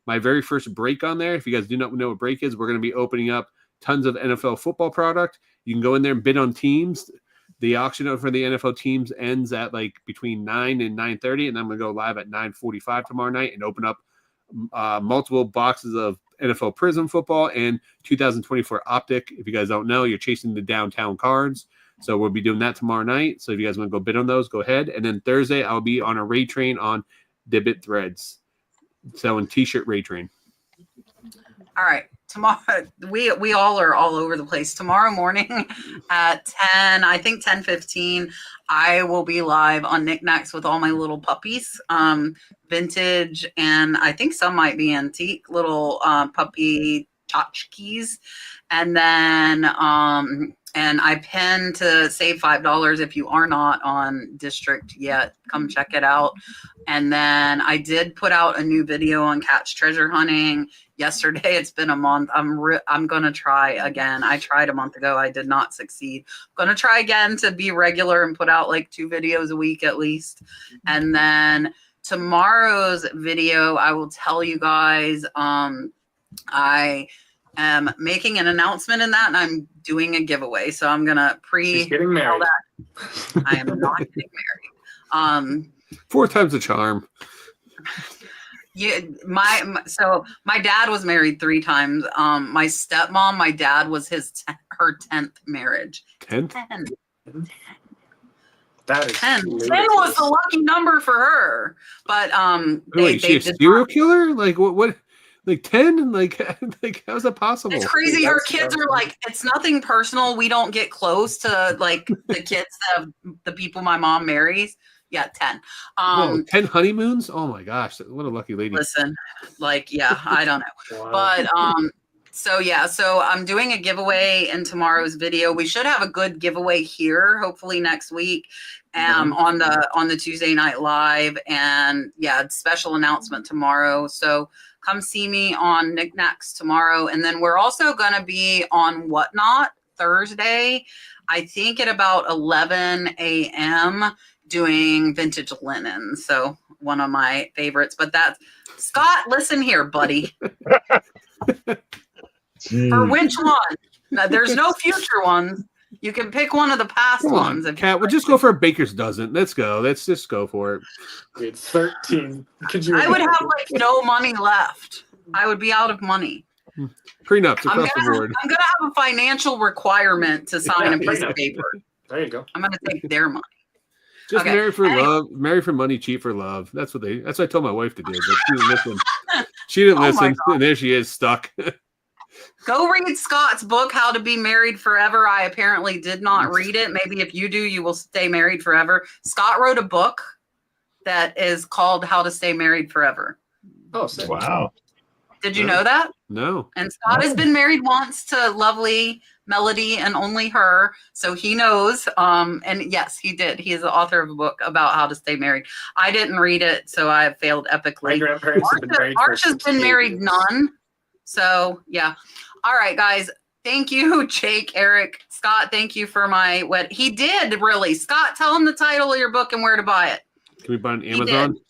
my very first break on there. If you guys do not know what break is, we're going to be opening up tons of NFL football product. You can go in there and bid on teams. The auction for the NFL teams ends at between 9 and 9:30, and I'm going to go live at 9:45 tomorrow night and open up multiple boxes of NFL Prism football and 2024 Optic. If you guys don't know, you're chasing the downtown cards. So we'll be doing that tomorrow night. So if you guys want to go bid on those, go ahead. And then Thursday, I'll be on a raid train on Dibdit Threads, selling t-shirt raid train. All right. Tomorrow, we all are all over the place. Tomorrow morning at 10:15, I will be live on Knickknacks with all my little puppies, vintage, and I think some might be antique little puppy tchotchkes. And then and I pin to save $5 if you are not on District yet. Come check it out. And then I did put out a new video on catch treasure hunting yesterday. It's been a month. I'm going to try again. I tried a month ago. I did not succeed. I'm going to try again to be regular and put out 2 videos a week at least. And then tomorrow's video, I will tell you guys, I am making an announcement in that, and I'm doing a giveaway. So I'm going to She's getting married. That. I am not getting married. 4 times the charm. Yeah, so my dad was married 3 times. My stepmom, my dad was her 10th marriage. 10th? 10. That is 10 was the lucky number for her. But Wait, she a serial killer? What? 10? How's that possible? It's crazy. Her kids are it's nothing personal. We don't get close to the kids of the people my mom marries. Yeah, 10. 10 honeymoons? Oh my gosh, what a lucky lady. Listen, yeah, I don't know. Wow. But so I'm doing a giveaway in tomorrow's video. We should have a good giveaway here, hopefully next week, on the Tuesday Night Live. And yeah, special announcement tomorrow. So come see me on Knickknacks tomorrow. And then we're also going to be on Whatnot Thursday, I think at about 11 a.m. doing vintage linen. So one of my favorites. But that's Scott, listen here, buddy. For which one? Now, there's no future ones. You can pick one of the past ones. Kat, we'll just go for a baker's dozen. Let's go. Let's just go for it. It's 13. I would have no money left. I would be out of money. Prenups across the board. I'm gonna have a financial requirement to sign a piece of paper. There you go. I'm gonna take their money. Just Okay. marry for love, marry for money, cheat for love. That's what I told my wife to do, but she didn't listen. She didn't Oh my listen, and there she is, stuck. Go read Scott's book, How to Be Married Forever. I apparently did not read it. Maybe if you do, you will stay married forever. Scott wrote a book that is called How to Stay Married Forever. Oh, sick. Wow. Did you know that? No. And Scott has been married once to lovely Melody and only her, so he knows. And yes, he did. He is the author of a book about how to stay married. I didn't read it, so I failed My epically. grandparents have been married Arch for has been 68 married years. none. So yeah. All right, guys. Thank you, Jake, Eric, Scott. Thank you for my wedding. He did really. Scott, tell him the title of your book and where to buy it. Can we buy it on He Amazon? did.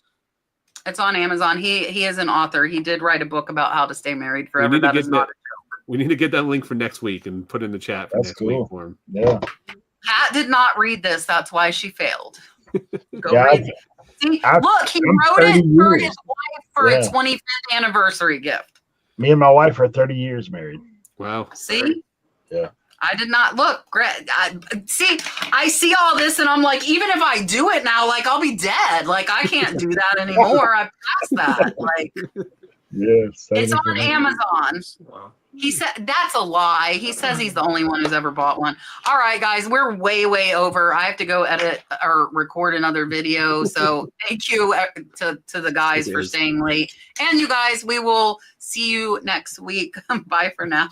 It's on Amazon. He is an author. He did write a book about how to stay married We forever. need to That get is not. We need to get that link for next week and put in the chat for That's next cool. week for him. Yeah. Kat did not read this. That's why she failed. Go Yeah, read it. See, look, he I'm wrote it 30 for years. his wife for a Yeah. 25th anniversary gift. Me and my wife are 30 years married. Wow. See? Yeah. I did not look. I see all this and I'm like, even if I do it now, like I'll be dead. Like I can't do that anymore. I've passed that. Like Yes. it's on Amazon. Wow. He said that's a lie. He says he's the only one who's ever bought one. All right, guys, we're way over. I have to go edit or record another video. So thank you to the guys for staying late. And you guys, we will see you next week. Bye for now.